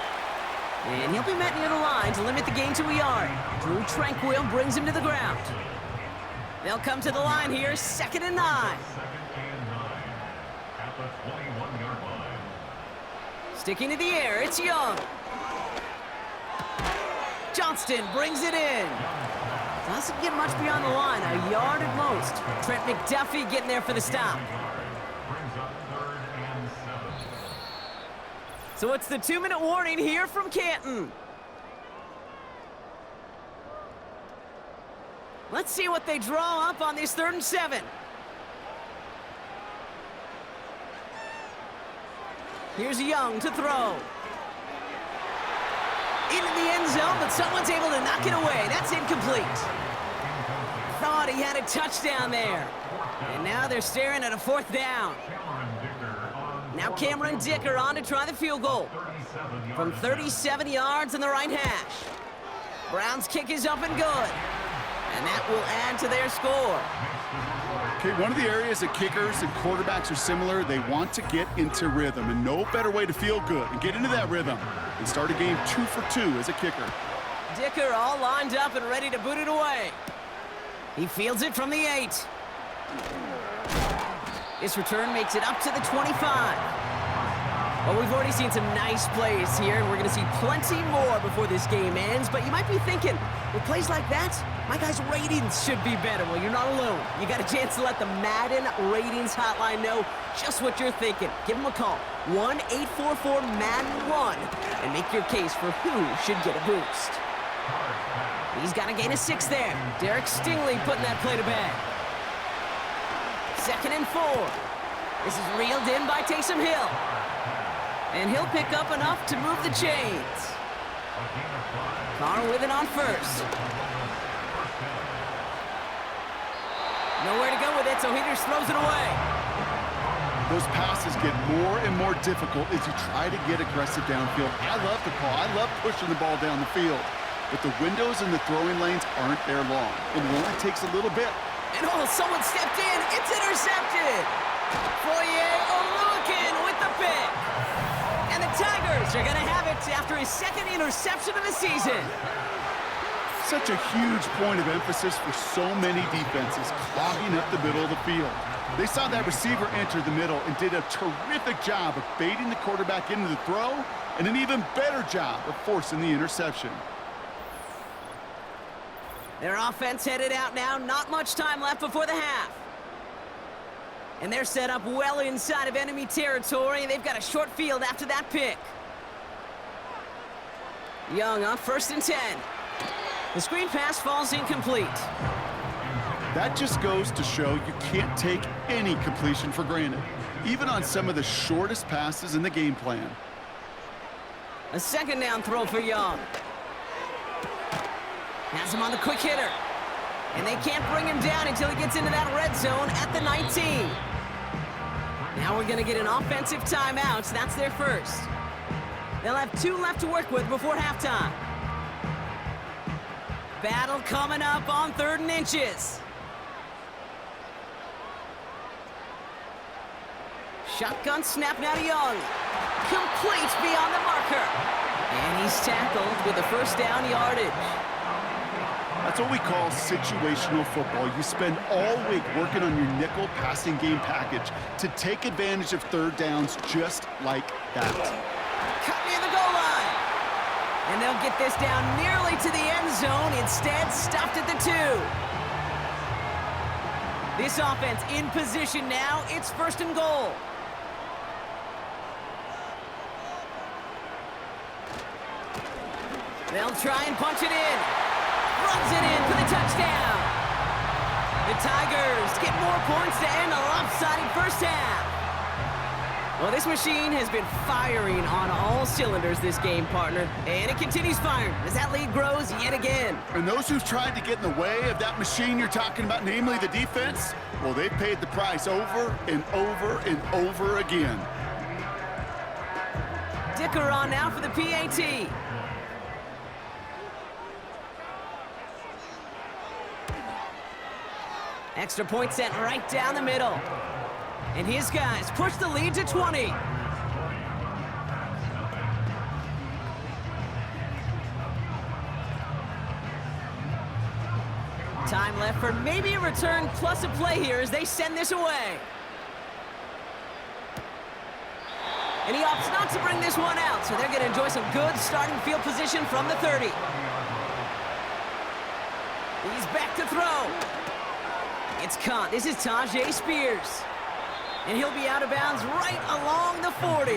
G: And he'll be met near the line to limit the gain to a yard. Drew Tranquil brings him to the ground. They'll come to the line here, 2nd and 9.
D: 2nd and 9 at the 21-yard line.
G: Sticking to the air, it's Young. Johnston brings it in. Doesn't get much beyond the line, a yard at most. Trent McDuffie getting there for the stop.
D: Brings up 3rd and 7.
G: So it's the 2-minute warning here from Canton. Let's see what they draw up on this 3rd and 7. Here's Young to throw. Into the end zone, but someone's able to knock it away. That's incomplete. Thought he had a touchdown there. And now they're staring at a 4th down. Now Cameron Dicker on to try the field goal. From 37 yards in the right hash. Brown's kick is up and good. And that will add to their score.
H: Okay, one of the areas that kickers and quarterbacks are similar, they want to get into rhythm, and no better way to feel good and get into that rhythm and start a game 2 for 2 as a kicker.
G: Dicker all lined up and ready to boot it away. He fields it from the 8. This return makes it up to the 25. Well, we've already seen some nice plays here, and we're going to see plenty more before this game ends. But you might be thinking, with plays like that, my guys' ratings should be better. Well, you're not alone. You got a chance to let the Madden ratings hotline know just what you're thinking. Give them a call, 1-844-MADDEN-1, and make your case for who should get a boost. He's got a gain of 6 there. Derek Stingley putting that play to bed. 2nd and 4. This is reeled in by Taysom Hill. And he'll pick up enough to move the chains. Carr with it on 1st. Nowhere to go with it, so he just throws it away.
H: Those passes get more and more difficult as you try to get aggressive downfield. I love the call. I love pushing the ball down the field. but the windows in the throwing lanes aren't there long, and it only takes a little bit.
G: And someone stepped in. It's intercepted. Relocated with the pick. And the Tigers are going to have it after his second interception of the season.
H: Such a huge point of emphasis for so many defenses, clogging up the middle of the field. They saw that receiver enter the middle and did a terrific job of baiting the quarterback into the throw, and an even better job of forcing the interception.
G: Their offense headed out now. Not much time left before the half. And they're set up well inside of enemy territory. They've got a short field after that pick. Young on 1st and 10. The screen pass falls incomplete.
H: That just goes to show you can't take any completion for granted, even on some of the shortest passes in the game plan.
G: A 2nd down throw for Young. Has him on the quick hitter. And they can't bring him down until he gets into that red zone at the 19. Now we're going to get an offensive timeout. That's their first. They'll have 2 left to work with before halftime. Battle coming up on 3rd and inches. Shotgun snap now to Young. Complete beyond the marker. And he's tackled with the 1st down yardage.
H: That's what we call situational football. You spend all week working on your nickel passing game package to take advantage of 3rd downs just like that.
G: Cut near the goal line. And they'll get this down nearly to the end zone. Instead, stopped at the 2. This offense in position now. It's 1st and goal. They'll try and punch it in. Runs it in for the touchdown. The Tigers get more points to end a lopsided 1st half. Well, this machine has been firing on all cylinders this game, partner. And it continues firing as that lead grows yet again.
H: And those who've tried to get in the way of that machine you're talking about, namely the defense, well, they've paid the price over and over and over again.
G: Dicker on now for the PAT. Extra point sent right down the middle. And his guys push the lead to 20. Time left for maybe a return plus a play here as they send this away. And he opts not to bring this one out, so they're going to enjoy some good starting field position from the 30. He's back to throw. It's caught. This is Tajay Spears. And he'll be out of bounds right along the 40.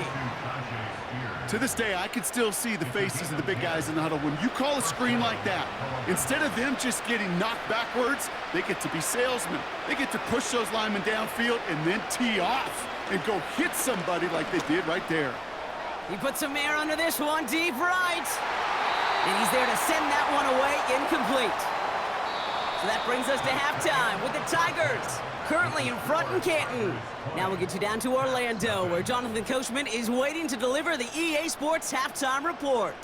H: To this day, I can still see the faces of the big guys in the huddle. When you call a screen like that, instead of them just getting knocked backwards, they get to be salesmen. They get to push those linemen downfield and then tee off and go hit somebody like they did right there.
G: He puts some air under this one, deep right. And he's there to send that one away, incomplete. So that brings us to halftime with the Tigers currently in front in Canton. Now we'll get you down to Orlando, where Jonathan Coachman is waiting to deliver the EA Sports halftime report.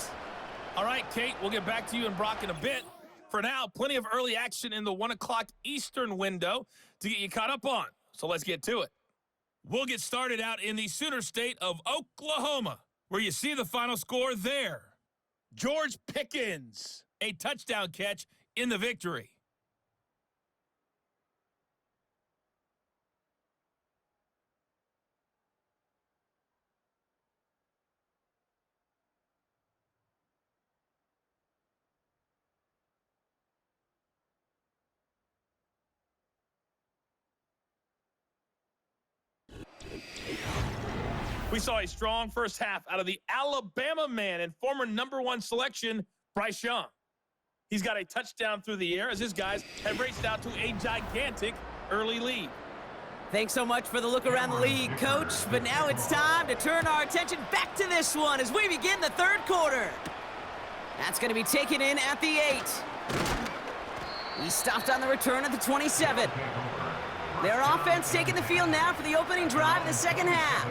E: All right, Kate, we'll get back to you and Brock in a bit. For now, plenty of early action in the 1 o'clock Eastern window to get you caught up on. So let's get to it. We'll get started out in the Sooner state of Oklahoma, where you see the final score there. George Pickens, a touchdown catch in the victory. We saw a strong first half out of the Alabama man and former #1 selection, Bryce Young. He's got a touchdown through the air as his guys have raced out to a gigantic early lead.
G: Thanks so much for the look around the league, Coach. But now it's time to turn our attention back to this one as we begin the 3rd quarter. That's going to be taken in at the 8. He stopped on the return at the 27. Their offense taking the field now for the opening drive of the 2nd half.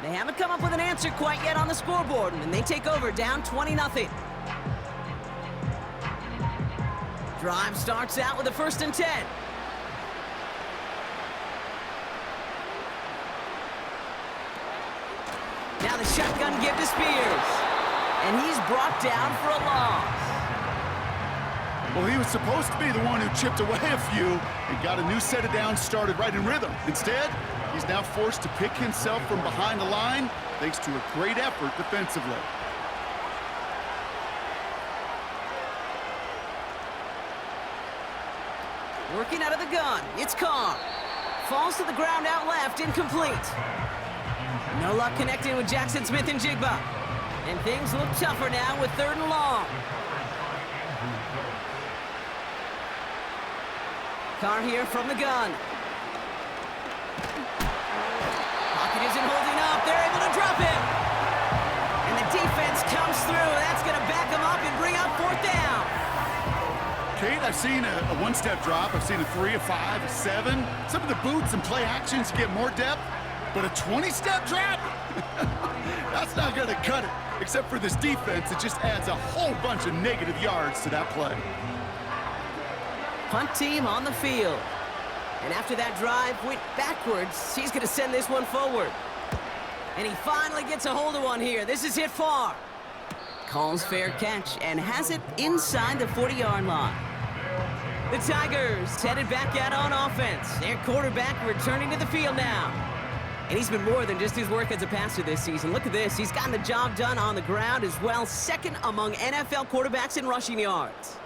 G: They haven't come up with an answer quite yet on the scoreboard, and they take over down 20-0. Drive starts out with a 1st and 10. Now the shotgun give to Spears. And he's brought down for a loss.
H: Well, he was supposed to be the one who chipped away a few and got a new set of downs started right in rhythm. Instead, he's now forced to pick himself from behind the line thanks to a great effort defensively.
G: Working out of the gun, it's Carr. Falls to the ground out left, incomplete. No luck connecting with Jackson Smith and Jigba. And things look tougher now with 3rd and long. Carr here from the gun. Pocket isn't holding up. They're able to drop him. And the defense comes through. That's going to back them up and bring up 4th down.
H: Kate, I've seen a one-step drop. I've seen a 3, a 5, a 7. Some of the boots and play actions get more depth, but a 20-step drop? That's not going to cut it. Except for this defense, it just adds a whole bunch of negative yards to that play.
G: Punt team on the field. And after that drive went backwards, he's going to send this one forward. And he finally gets a hold of one here. This is hit far. Calls fair catch and has it inside the 40-yard line. The Tigers headed back out on offense. Their quarterback returning to the field now. And he's been more than just his work as a passer this season. Look at this. He's gotten the job done on the ground as well. 2nd among NFL quarterbacks in rushing yards.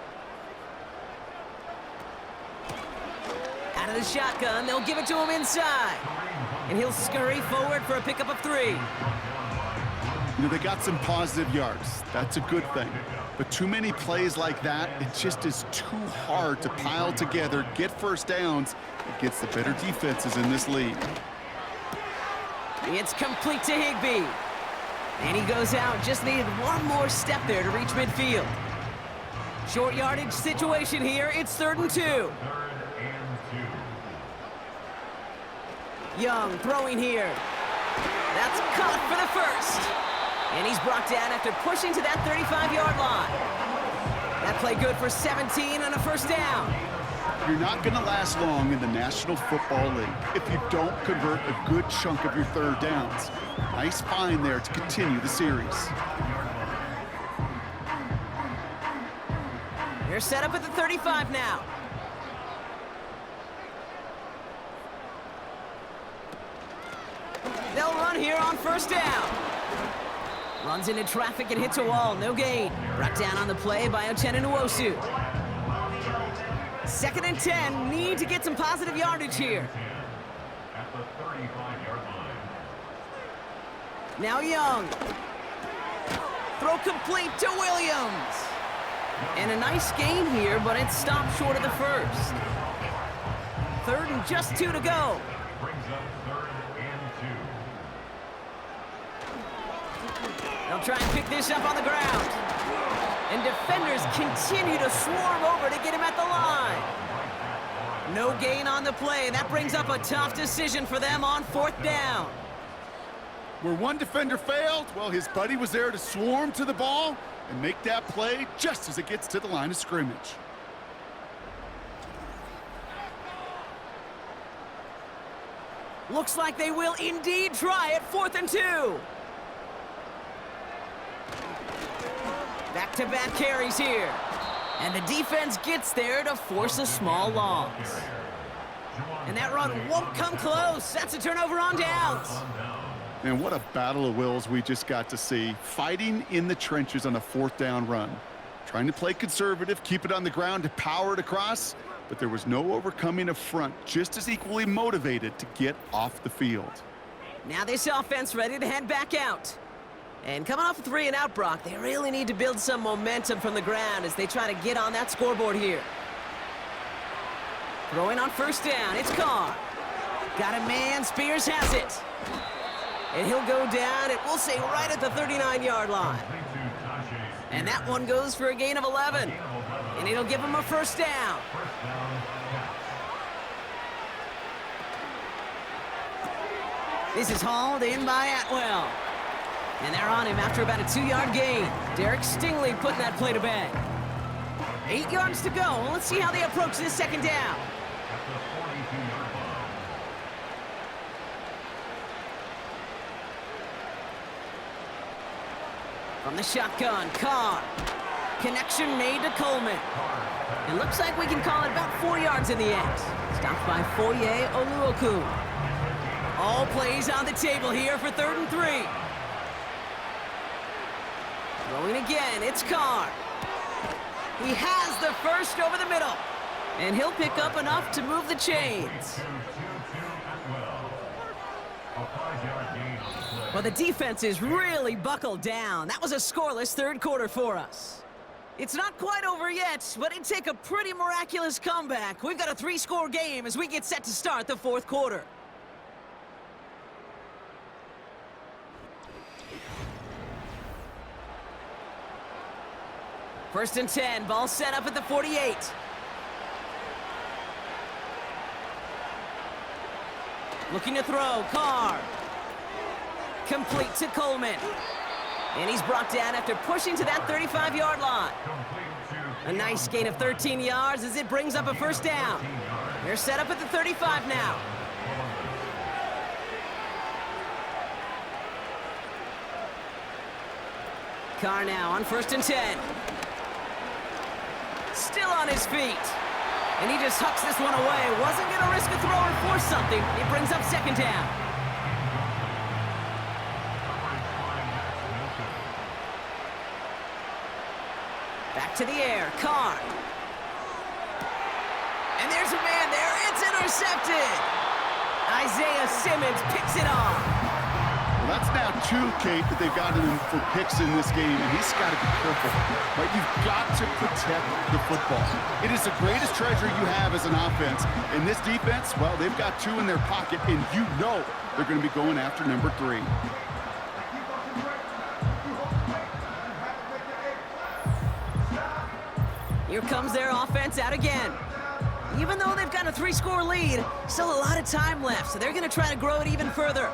G: Out of the shotgun, they'll give it to him inside. And he'll scurry forward for a pickup of 3.
H: You know, they got some positive yards. That's a good thing. But too many plays like that, it just is too hard to pile together, get 1st downs against the better defenses in this league.
G: It's complete to Higbee. And he goes out. Just needed one more step there to reach midfield. Short yardage situation here. It's 3rd and 2. Young throwing here. That's caught for the 1st. And he's brought down after pushing to that 35-yard line. That play good for 17 and a 1st down.
H: You're not going to last long in the National Football League if you don't convert a good chunk of your 3rd downs. Nice find there to continue the series.
G: They're set up at the 35 now. They'll run here on 1st down. Runs into traffic and hits a wall. No gain. Brought down on the play by Uchenna Nwosu. 2nd and 10. Need to get some positive yardage here.
D: At the 35-yard line.
G: Now Young. Throw complete to Williams. And a nice gain here, but it stopped short of the 1st. 3rd and just 2 to go.
D: Brings up 3rd and 2.
G: They'll try and pick this up on the ground. And defenders continue to swarm over to get him at the line. No gain on the play. That brings up a tough decision for them on 4th down.
H: Where one defender failed, well, his buddy was there to swarm to the ball and make that play just as it gets to the line of scrimmage.
G: Looks like they will indeed try it. 4th and 2. Back-to-back carries here. And the defense gets there to force a small loss. And that run won't come close. That's a turnover on downs.
H: And what a battle of wills we just got to see. Fighting in the trenches on a 4th down run. Trying to play conservative, keep it on the ground to power it across. But there was no overcoming a front just as equally motivated to get off the field.
G: Now this offense ready to head back out. And coming off a 3 and out, Brock, they really need to build some momentum from the ground as they try to get on that scoreboard here. Throwing on 1st down, it's Carr. Got a man, Spears has it. And he'll go down, it will say right at the 39-yard line. And that one goes for a gain of 11. And it'll give him a 1st down. This is hauled in by Atwell. And they're on him after about a 2-yard gain. Derek Stingley putting that play to bed. 8 yards to go. Let's see how they approach this second down.
D: At the 42-yard line.
G: From the shotgun, Carr. Connection made to Coleman. It looks like we can call it about 4 yards in the end. Stopped by Foye Oluokun. All plays on the table here for 3rd and 3. Throwing again, it's Carr. He has the first over the middle. And he'll pick up enough to move the chains. Well, the defense is really buckled down. That was a scoreless 3rd quarter for us. It's not quite over yet, but it'd take a pretty miraculous comeback. We've got a 3-score game as we get set to start the 4th quarter. First and 10, ball set up at the 48. Looking to throw, Carr. Complete to Coleman. And he's brought down after pushing to that 35-yard line. A nice gain of 13 yards as it brings up a first down. They're set up at the 35 now. Carr now on 1st and 10. Still on his feet. And he just hucks this one away. Wasn't going to risk a throw or force something. It brings up 2nd down. Back to the air, Carr. And there's a man there. It's intercepted. Isaiah Simmons picks it off.
H: Well, that's now 2, Kate, that they've gotten him for picks in this game, and he's got to be careful. Right? You've got to protect the football. It is the greatest treasure you have as an offense. In this defense, well, they've got 2 in their pocket, and you know they're going to be going after number 3.
G: Here comes their offense out again. Even though they've got a 3-score lead, still a lot of time left, so they're going to try to grow it even further.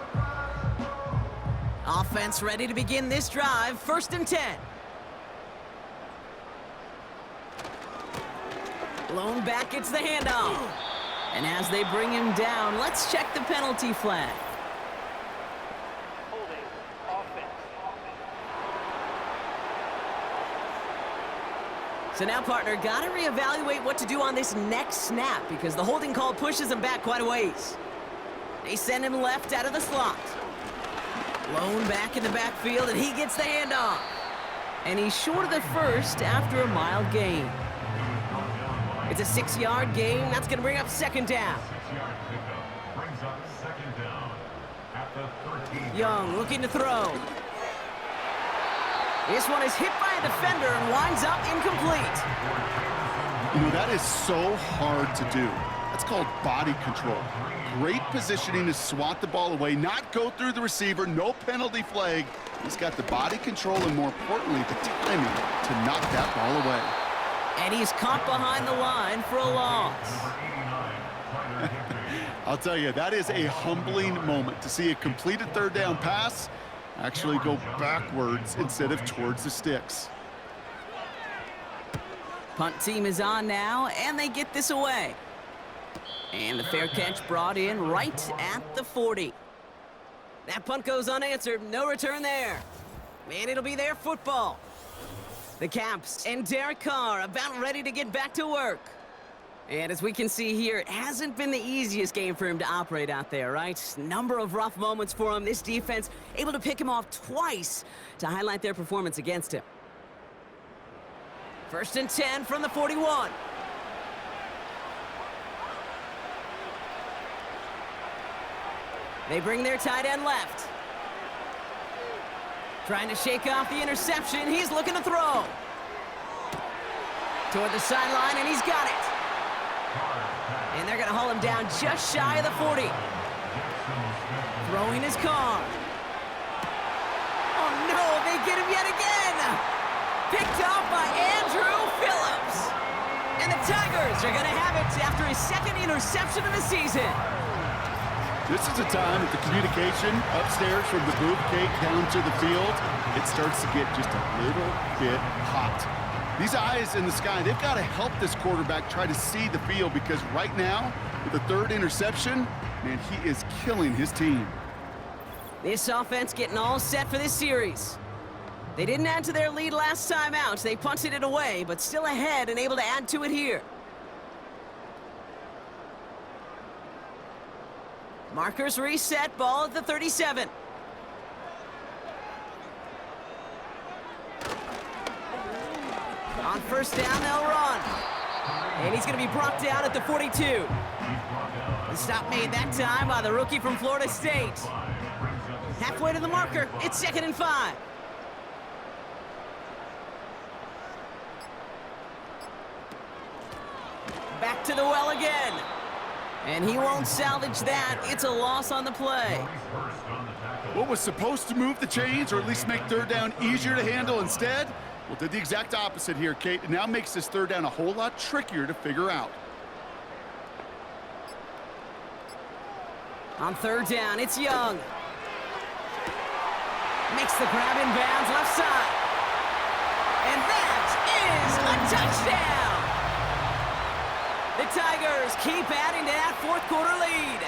G: Offense ready to begin this drive, 1st and 10. Blown back, it's the handoff. And as they bring him down, let's check the penalty flag.
F: Holding. Offense.
G: So now, partner, got to reevaluate what to do on this next snap because the holding call pushes him back quite a ways. They send him left out of the slot. Blown back in the backfield, and he gets the handoff. And he's short of the first after a mild gain. It's a 6-yard gain. That's going to bring up 2nd down.
D: 6-yard pickup brings up 2nd down at the 13.
G: Young looking to throw. This one is hit by a defender and winds up incomplete.
H: You know, that is so hard to do. That's called body control. Great positioning to swat the ball away, not go through the receiver, no penalty flag. He's got the body control and, more importantly, the timing to knock that ball away.
G: And he's caught behind the line for a loss.
H: I'll tell you, that is a humbling moment to see a completed 3rd down pass actually go backwards instead of towards the sticks.
G: Punt team is on now, and they get this away. And the fair catch brought in right at the 40. That punt goes unanswered. No return there. And it'll be their football. The Caps and Derek Carr about ready to get back to work. And as we can see here, it hasn't been the easiest game for him to operate out there, right? Number of rough moments for him. This defense able to pick him off twice to highlight their performance against him. 1st and 10 from the 41. They bring their tight end left. Trying to shake off the interception. He's looking to throw. Toward the sideline, and he's got it. And they're going to haul him down just shy of the 40. Throwing his Carr. Oh, no, they get him yet again. Picked off by Andrew Phillips. And the Tigers are going to have it after his 2nd interception of the season.
H: This is a time that the communication upstairs from the booth cake down to the field, it starts to get just a little bit hot. These eyes in the sky, they've got to help this quarterback try to see the field, because right now, with the third interception, man, he is killing his team.
G: This offense getting all set for this series. They didn't add to their lead last time out. They punted it away, but still ahead and able to add to it here. Markers reset, ball at the 37. On first down, they'll run. And he's going to be brought down at the 42. The stop made that time by the rookie from Florida State. Halfway to the marker, it's 2nd and 5. Back to the well again. And he won't salvage that. It's a loss on the play.
H: What was supposed to move the chains, or at least make third down easier to handle, instead, well, did the exact opposite here, Kate. It now makes this third down a whole lot trickier to figure out.
G: On third down, it's Young. Makes the grab in bounds left side. And that is a touchdown! The Tigers keep adding to that fourth quarter lead.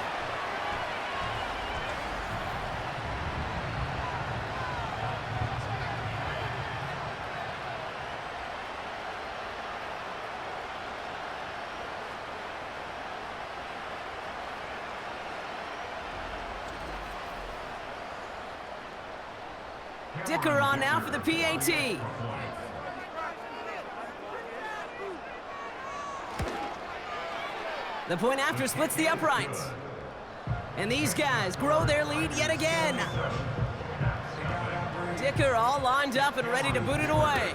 G: Dicker on now for the PAT. The point after splits the uprights. And these guys grow their lead yet again. Dicker all lined up and ready to boot it away.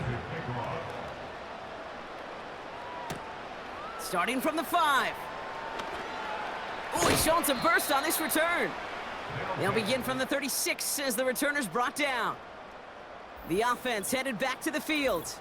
G: Starting from the 5. Oh, he's showing some burst on this return. They'll begin from the 36 as the returner's brought down. The offense headed back to the field.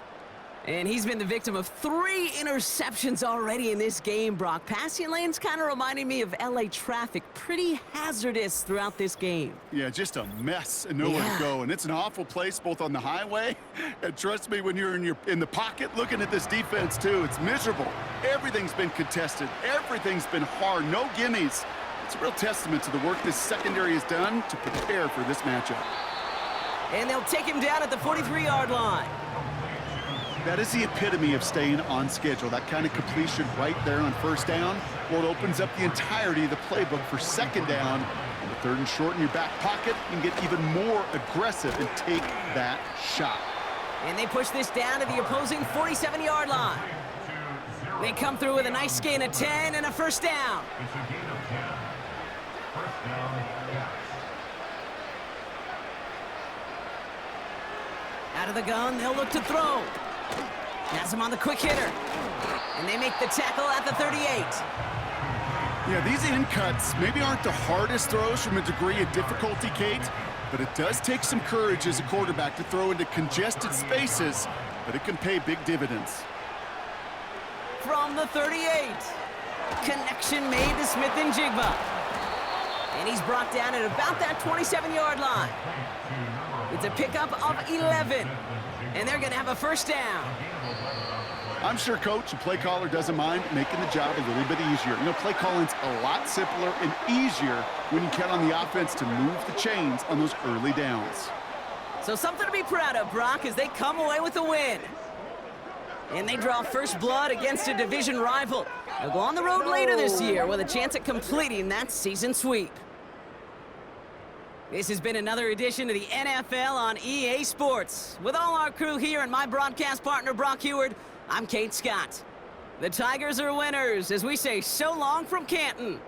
G: And he's been the victim of 3 interceptions already in this game, Brock. Passing lanes kind of reminding me of LA traffic. Pretty hazardous throughout this game.
H: Yeah, just a mess and nowhere to go. And it's an awful place both on the highway, and trust me, when you're in the pocket looking at this defense too, it's miserable. Everything's been contested. Everything's been hard. No gimmies. It's a real testament to the work this secondary has done to prepare for this matchup.
G: And they'll take him down at the 43-yard line.
H: That is the epitome of staying on schedule. That kind of completion right there on first down. Well, it opens up the entirety of the playbook for second down. And the third and short in your back pocket, you can get even more aggressive and take that shot.
G: And they push this down to the opposing 47-yard line. They come through with a nice gain of 10 and a first down.
D: It's a gain of 10. First down, Pats.
G: Out of the gun, they'll look to throw. Has him on the quick hitter. And they make the tackle at the 38.
H: Yeah, these in cuts maybe aren't the hardest throws from a degree of difficulty, Kate, but it does take some courage as a quarterback to throw into congested spaces, but it can pay big dividends.
G: From the 38. Connection made to Smith and Jigba. And he's brought down at about that 27-yard line. It's a pickup of 11. And they're going to have a first down.
H: I'm sure coach and play caller doesn't mind making the job a little bit easier. You know, play calling's a lot simpler and easier when you count on the offense to move the chains on those early downs.
G: So something to be proud of, Brock, as they come away with a win. And they draw first blood against a division rival. They'll go on the road later this year with a chance at completing that season sweep. This has been another edition of the NFL on EA Sports. With all our crew here and my broadcast partner, Brock Heward, I'm Kate Scott. The Tigers are winners as we say so long from Canton.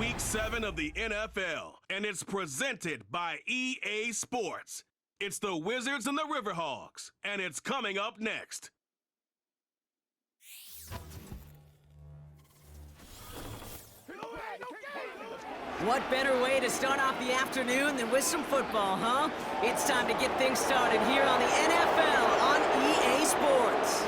A: Week 7 of the NFL, and it's presented by EA Sports. It's the Wizards and the Riverhawks, and it's coming up next.
G: What better way to start off the afternoon than with some football, huh? It's time to get things started here on the NFL on EA Sports.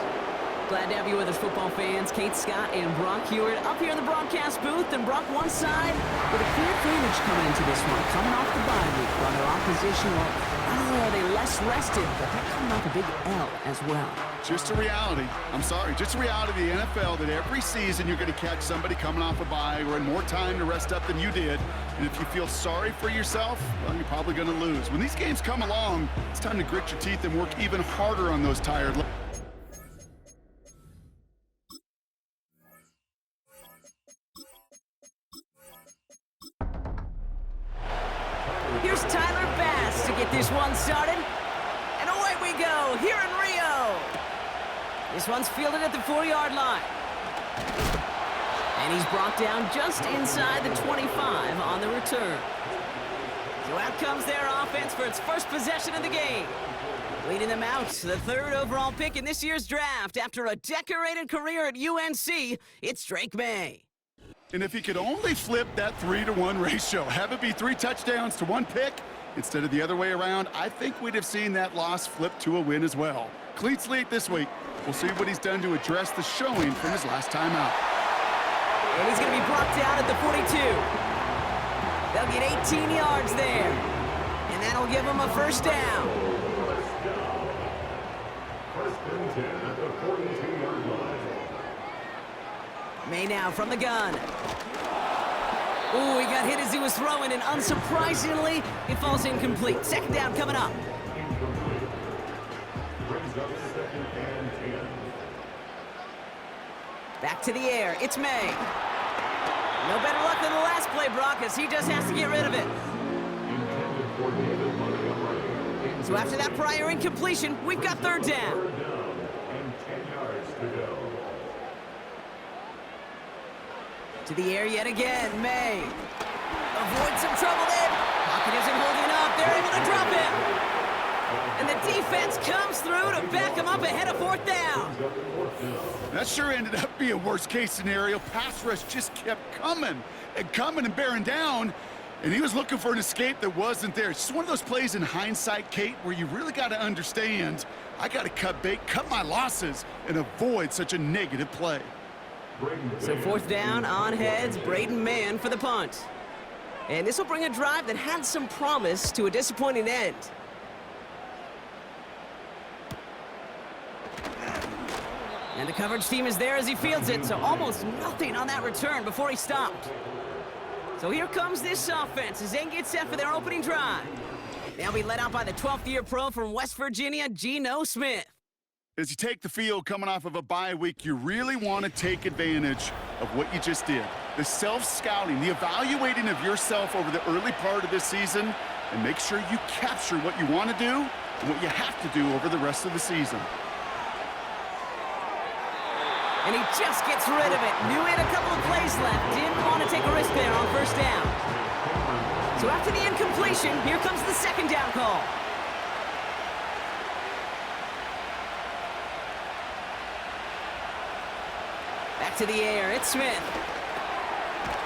G: Glad to have you with us, football fans. Kate Scott and Brock Hewitt up here in the broadcast booth, and Brock one side with a clear advantage coming into this one, coming off the bye week while their opposition, well, not only are they less rested, but they're coming off a big L as well.
H: Just a reality. Just a reality of the NFL that every season you're going to catch somebody coming off a bye or in more time to rest up than you did. And if you feel sorry for yourself, well, you're probably going to lose. When these games come along, it's time to grit your teeth and work even harder on those tired legs.
G: Here's Tyler Bass to get this one started. And away we go here in Rio. This one's fielded at the 4-yard line. And he's brought down just inside the 25 on the return. So out comes their offense for its first possession of the game. Leading them out, the 3rd overall pick in this year's draft after a decorated career at UNC, it's Drake May.
H: And if he could only flip that 3-to-1 ratio, have it be 3 touchdowns to 1 pick instead of the other way around, I think we'd have seen that loss flip to a win as well. Clean slate this week. We'll see what he's done to address the showing from his last time out.
G: And he's going to be brought down at the 42. They'll get 18 yards there. And that'll give him a first down.
D: First and 10 at the 42-yard line.
G: May now from the gun. Ooh, he got hit as he was throwing, and unsurprisingly, it falls incomplete. 2nd down coming up.
D: Brings up 2nd and 10.
G: Back to the air. It's May. No better luck than the last play, Brock, as he just has to get rid of it.
D: Intended for David Montgomery.
G: So after that prior incompletion, we've got 3rd down.
D: 3rd down and 10 yards to go.
G: To the air yet again, May. Avoids some trouble there. Pocket isn't holding up. They're able to drop him. And the defense comes through to back him up ahead of 4th down.
H: That sure ended up being a worst-case scenario. Pass rush just kept coming and bearing down, and he was looking for an escape that wasn't there. It's just one of those plays in hindsight, Kate, where you really got to understand, I got to cut bait, cut my losses, and avoid such a negative play.
G: So 4th down on heads, Braden Mann for the punt. And this will bring a drive that had some promise to a disappointing end. And the coverage team is there as he fields it, so almost nothing on that return before he stopped. So here comes this offense as they get set for their opening drive. They'll be led out by the 12th-year pro from West Virginia, Geno Smith.
H: As you take the field coming off of a bye week, you really want to take advantage of what you just did. The self-scouting, the evaluating of yourself over the early part of this season, and make sure you capture what you want to do and what you have to do over the rest of the season.
G: And he just gets rid of it. Knew he had a couple of plays left. Didn't want to take a risk there on 1st down. So after the incompletion, here comes the 2nd down call. Back to the air, it's Smith.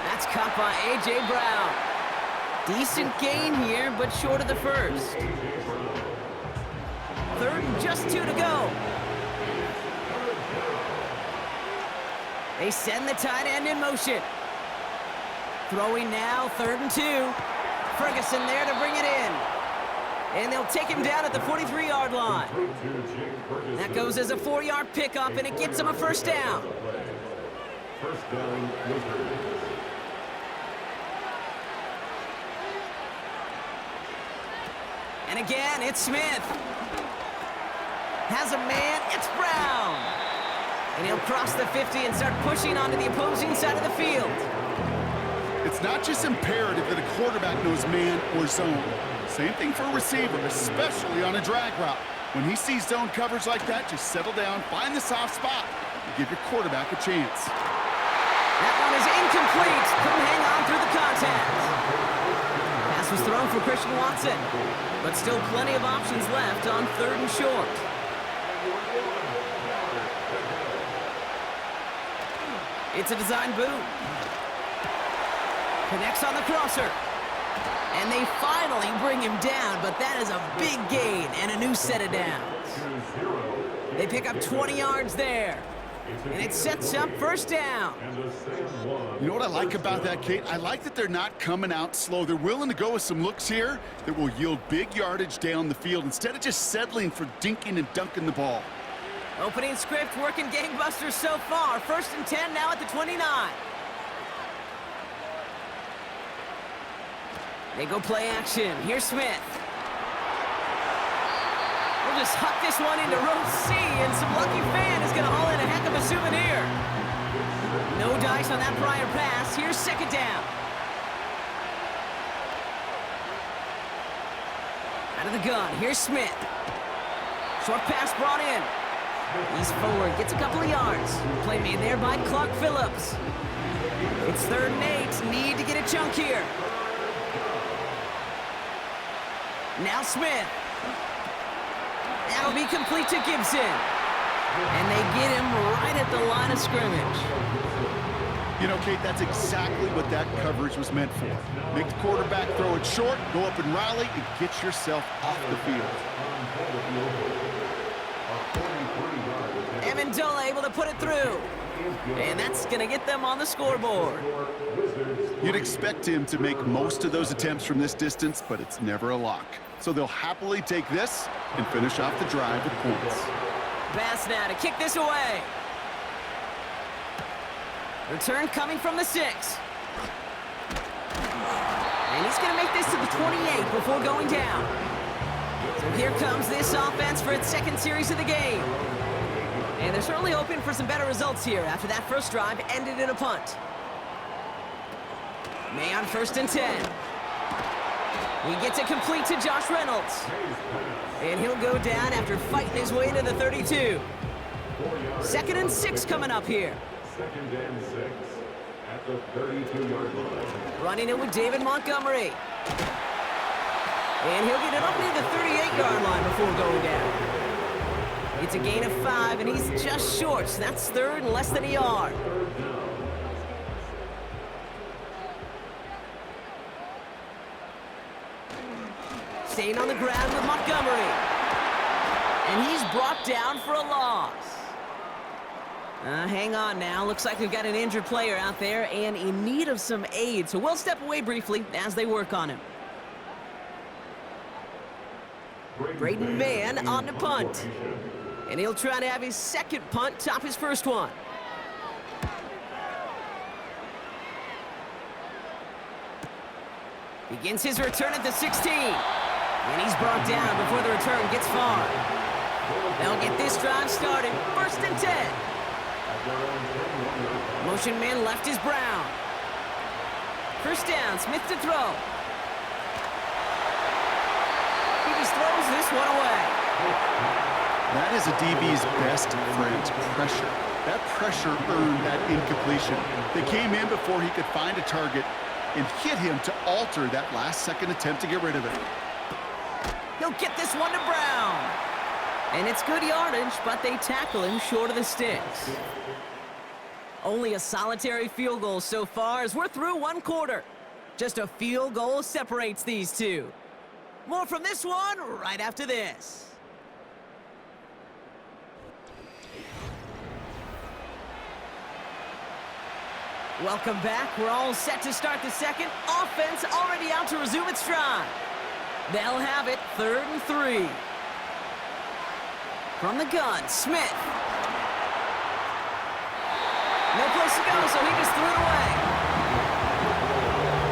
G: That's caught by A.J. Brown. Decent gain here, but short of the 1st. 3rd and just 2 to go. They send the tight end in motion. Throwing now, 3rd and 2. Ferguson there to bring it in. And they'll take him down at the 43-yard line. That goes as a 4-yard pickup, and it gets him a 1st down.
D: First down, Wizards.
G: And again, it's Smith. Has a man, it's Brown. And he'll cross the 50 and start pushing onto the opposing side of the field.
H: It's not just imperative that a quarterback knows man or zone. Same thing for a receiver, especially on a drag route. When he sees zone coverage like that, just settle down, find the soft spot, and give your quarterback a chance.
G: That one is incomplete. Couldn't hang on through the contact. Pass was thrown for Christian Watson, but still plenty of options left on 3rd and short. It's a design boot. Connects on the crosser. And they finally bring him down, but that is a big gain and a new set of downs. They pick up 20 yards there. And it sets up 1st down.
H: You know what I like about that, Kate? I like that they're not coming out slow. They're willing to go with some looks here that will yield big yardage down the field instead of just settling for dinking and dunking the ball.
G: Opening script working gangbusters so far. 1st and 10 now at the 29. They go play action. Here's Smith. We'll just huck this one into row C, and some lucky fan is going to haul in a heck of a souvenir. No dice on that prior pass. Here's 2nd down. Out of the gun. Here's Smith. Short pass brought in. He's forward. Gets a couple of yards. Play made there by Clark Phillips. It's 3rd and 8. Need to get a chunk here. Now Smith. That'll be complete to Gibson. And they get him right at the line of scrimmage.
H: You know, Kate, that's exactly what that coverage was meant for. Make the quarterback throw it short, go up and rally, and get yourself off the field.
G: Amendola able to put it through. And that's going to get them on the scoreboard.
H: You'd expect him to make most of those attempts from this distance, but it's never a lock. So they'll happily take this and finish off the drive with points.
G: Pass now to kick this away. Return coming from the 6. And he's going to make this to the 28 before going down. So here comes this offense for its 2nd series of the game. And they're certainly hoping for some better results here after that first drive ended in a punt. May on 1st and 10. He gets it complete to Josh Reynolds. And he'll go down after fighting his way to the 32. 2nd and 6 coming up here.
D: 2nd and 6 at the 32-yard line.
G: Running it with David Montgomery. And he'll get it up near the 38-yard line before going down. It's a gain of 5, and he's just short. So that's 3rd and less than a yard. Staying on the ground with Montgomery. And he's brought down for a loss. Hang on now. Looks like we've got an injured player out there and in need of some aid. So we'll step away briefly as they work on him. Braden Mann on the punt. And he'll try to have his 2nd punt top his 1st one. Begins his return at the 16. And he's brought down before the return gets far. They'll get this drive started. 1st and 10. Motion man left is Brown. 1st down, Smith to throw. He just throws this one away.
H: That is a DB's best friend, pressure. That pressure earned that incompletion. They came in before he could find a target and hit him to alter that last-second attempt to get rid of it.
G: He'll get this one to Brown. And it's good yardage, but they tackle him short of the sticks. Only a solitary field goal so far as we're through 1 quarter. Just a field goal separates these two. More from this one right after this. Welcome back. We're all set to start the 2nd. Offense already out to resume its stride. They'll have it 3rd and 3. From the gun, Smith. No place to go, so he just threw it away.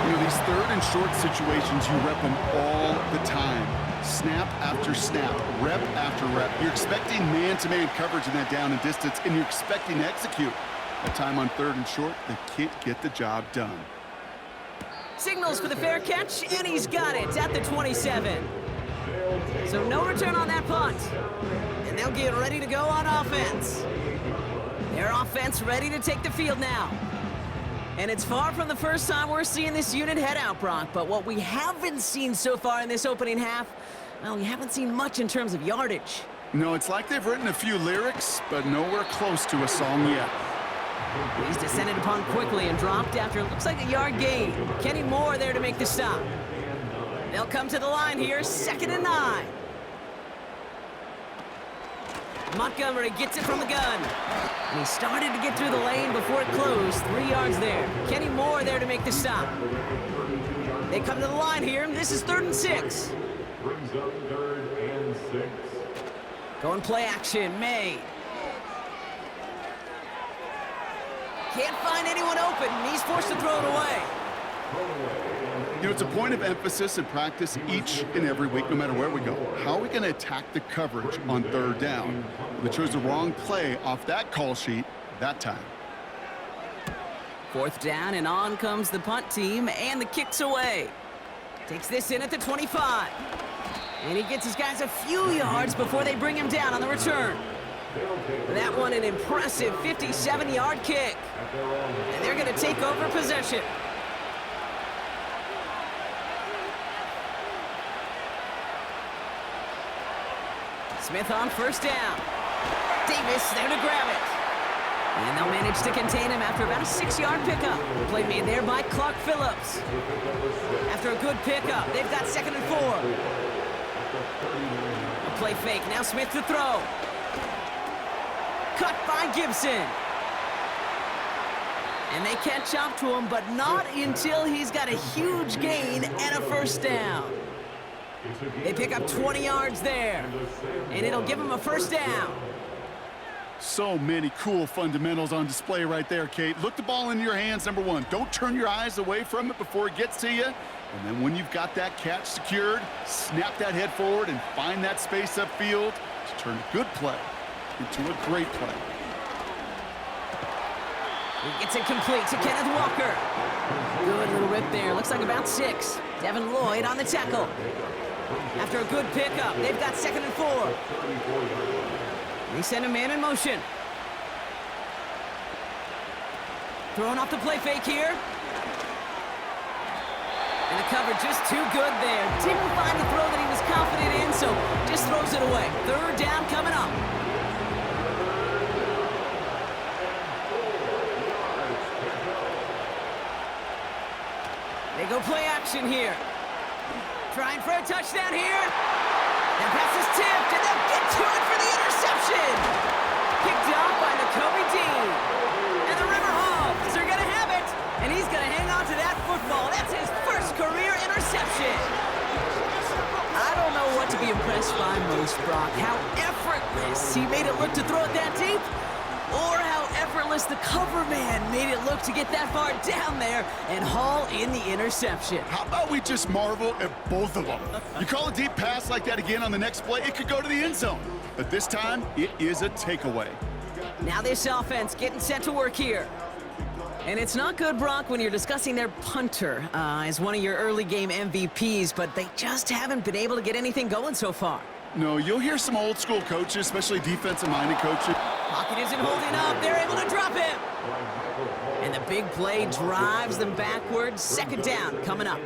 H: You know, these 3rd and short situations, you rep them all the time. Snap after snap, rep after rep. You're expecting man-to-man coverage in that down and distance, and you're expecting to execute. That time on 3rd and short, they can't get the job done.
G: Signals for the fair catch, and he's got it at the 27. So no return on that punt. And they'll get ready to go on offense. Their offense ready to take the field now. And it's far from the first time we're seeing this unit head out, Brock, but what we haven't seen so far in this opening half, well, we haven't seen much in terms of yardage.
H: No, it's like they've written a few lyrics, but nowhere close to a song yet.
G: He's descended upon quickly and dropped after it looks like a yard gain. Kenny Moore there to make the stop. They'll come to the line here, 2nd and 9. Montgomery gets it from the gun. And he started to get through the lane before it closed. 3 yards there. Kenny Moore there to make the stop. They come to the line here, and this is 3rd and 6.
D: Brings up 3rd and 6.
G: Going play action, May. Can't find anyone open, and he's forced to throw it away.
H: You know, it's a point of emphasis in practice each and every week, no matter where we go. How are we going to attack the coverage on 3rd down? We chose the wrong play off that call sheet that time.
G: 4th down, and on comes the punt team, and the kick's away. Takes this in at the 25. And he gets his guys a few yards before they bring him down on the return. That one an impressive 57-yard kick. And they're going to take over possession. Smith on 1st down. Davis there to grab it. And they'll manage to contain him after about a 6-yard pickup. Play made there by Clark Phillips. After a good pickup, they've got 2nd and 4. A play fake, now Smith to throw. Cut by Gibson. And they catch up to him, but not until he's got a huge gain and a 1st down. They pick up 20 yards there, and it'll give him a 1st down.
H: So many cool fundamentals on display right there, Kate. Look the ball in your hands, number 1. Don't turn your eyes away from it before it gets to you. And then when you've got that catch secured, snap that head forward and find that space upfield to turn a good play into a great play.
G: He gets it complete to Kenneth Walker. Good little rip there. Looks like about 6. Devin Lloyd on the tackle. After a good pickup, they've got 2nd and 4. They send a man in motion. Throwing off the play fake here. And the coverage just too good there. Didn't find the throw that he was confident in, so just throws it away. 3rd down coming up. They go play action here. Trying for a touchdown here. And pass is tipped, and they'll get to it for the interception. Picked off by Nakobe Dean. And the Riverhawks are going to have it. And he's going to hang on to that football. That's his first career interception. I don't know what to be impressed by most, Brock. How effortless he made it look to throw it that deep, or how effortless the cover man made it look to get that far down there and haul in the interception.
H: How about we just marvel at both of them? You call a deep pass like that again on the next play, it could go to the end zone. But this time, it is a takeaway.
G: Now this offense getting set to work here. And it's not good, Brock, when you're discussing their punter as one of your early game MVPs, but they just haven't been able to get anything going so far.
H: No, you'll hear some old school coaches, especially defensive-minded coaches.
G: Pocket isn't holding up. They're able to drop him. And the big play drives them backwards. 2nd down coming up.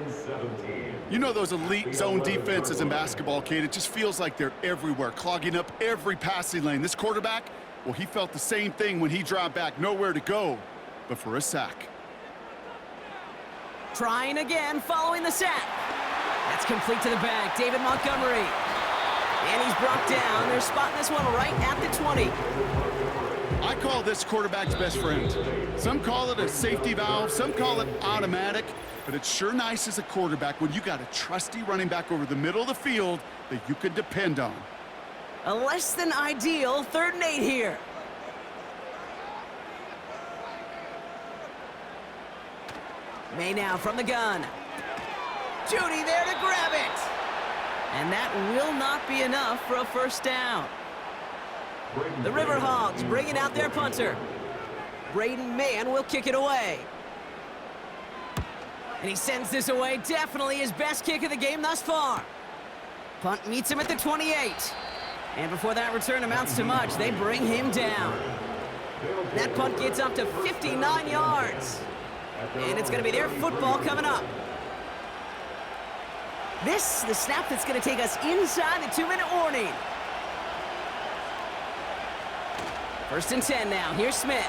H: You know those elite zone defenses in basketball, Kate. It just feels like they're everywhere, clogging up every passing lane. This quarterback, well, he felt the same thing when he dropped back. Nowhere to go but for a sack.
G: Trying again, following the sack. That's complete to the back. David Montgomery. And he's brought down. They're spotting this one right at the 20.
H: I call this quarterback's best friend. Some call it a safety valve, some call it automatic, but it's sure nice as a quarterback when you got a trusty running back over the middle of the field that you can depend on.
G: A less than ideal 3rd and 8 here. May now from the gun. Judy there to grab it. And that will not be enough for a 1st down. The Riverhawks bringing out their punter. Braden Mann will kick it away. And he sends this away. Definitely his best kick of the game thus far. Punt meets him at the 28. And before that return amounts to much, they bring him down. That punt gets up to 59 yards. And it's going to be their football coming up. This, the snap that's going to take us inside the 2-minute warning. 1st and 10 now. Here's Smith.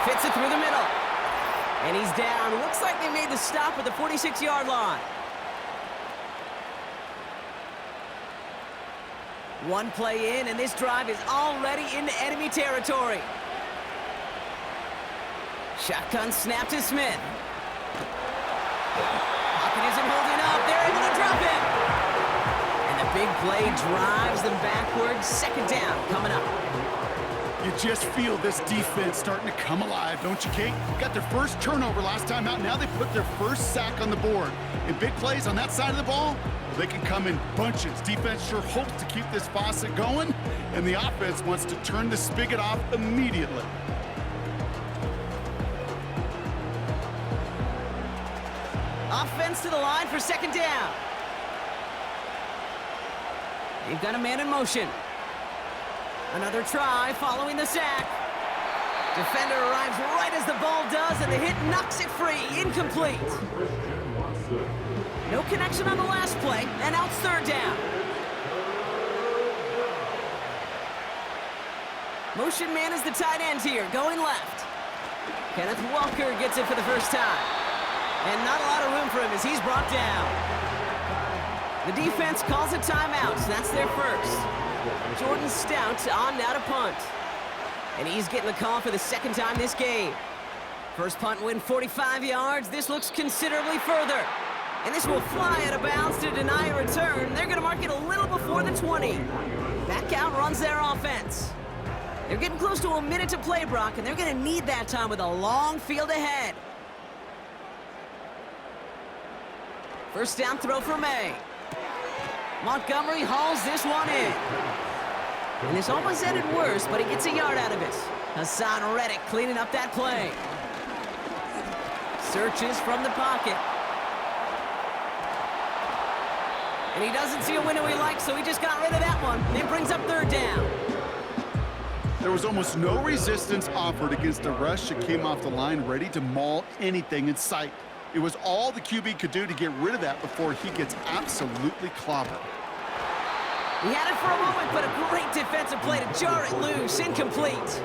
G: Fits it through the middle. And he's down. Looks like they made the stop at the 46-yard line. One play in, and this drive is already into enemy territory. Shotgun snap to Smith. Pocket isn't holding up. They're able to drop him. And the big play drives them backwards. 2nd down coming up.
H: You just feel this defense starting to come alive, don't you, Kate? Got their first turnover last time out. Now they put their first sack on the board. And big plays on that side of the ball, they can come in bunches. Defense sure hopes to keep this faucet going, and the offense wants to turn the spigot off immediately.
G: Offense to the line for 2nd down. They've got a man in motion. Another try following the sack. Defender arrives right as the ball does, and the hit knocks it free. Incomplete. No connection on the last play, and now it's 3rd down. Motion man is the tight end here, going left. Kenneth Walker gets it for the first time. And not a lot of room for him as he's brought down. The defense calls a timeout, so that's their first. Jordan Stout on now to punt. And he's getting the call for the 2nd time this game. First punt win 45 yards. This looks considerably further. And this will fly out of bounds to deny a return. They're going to mark it a little before the 20. Back out runs their offense. They're getting close to a minute to play, Brock, and they're going to need that time with a long field ahead. First down throw for May. Montgomery hauls this one in. And this almost ended worse, but he gets a yard out of it. Hassan Reddick cleaning up that play. Searches from the pocket. And he doesn't see a window he likes, so he just got rid of that one. And it brings up 3rd down.
H: There was almost no resistance offered against a rush that came off the line ready to maul anything in sight. It was all the QB could do to get rid of that before he gets absolutely clobbered.
G: He had it for a moment, but a great defensive play to jar it loose. Incomplete.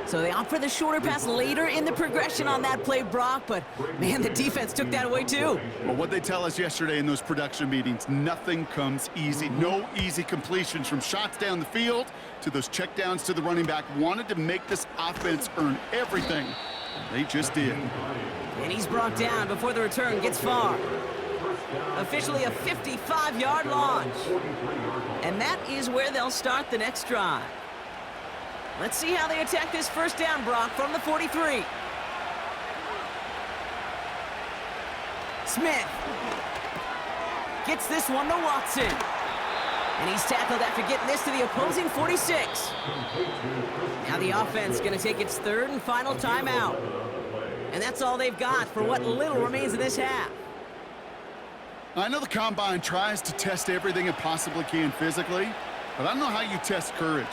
G: So they opt for the shorter pass later in the progression on that play, Brock, but man, the defense took that away too.
H: Well, what they tell us yesterday in those production meetings, nothing comes easy. No easy completions from shots down the field to those checkdowns to the running back. Wanted to make this offense earn everything. They just did.
G: And he's brought down before the return gets far. Officially a 55-yard launch. And that is where they'll start the next drive. Let's see how they attack this first down, Brock, from the 43. Smith gets this one to Watson. And he's tackled after getting this to the opposing 46. Now the offense going to take its 3rd and final timeout. And that's all they've got for what little remains of this half.
H: I know the Combine tries to test everything it possibly can physically, but I don't know how you test courage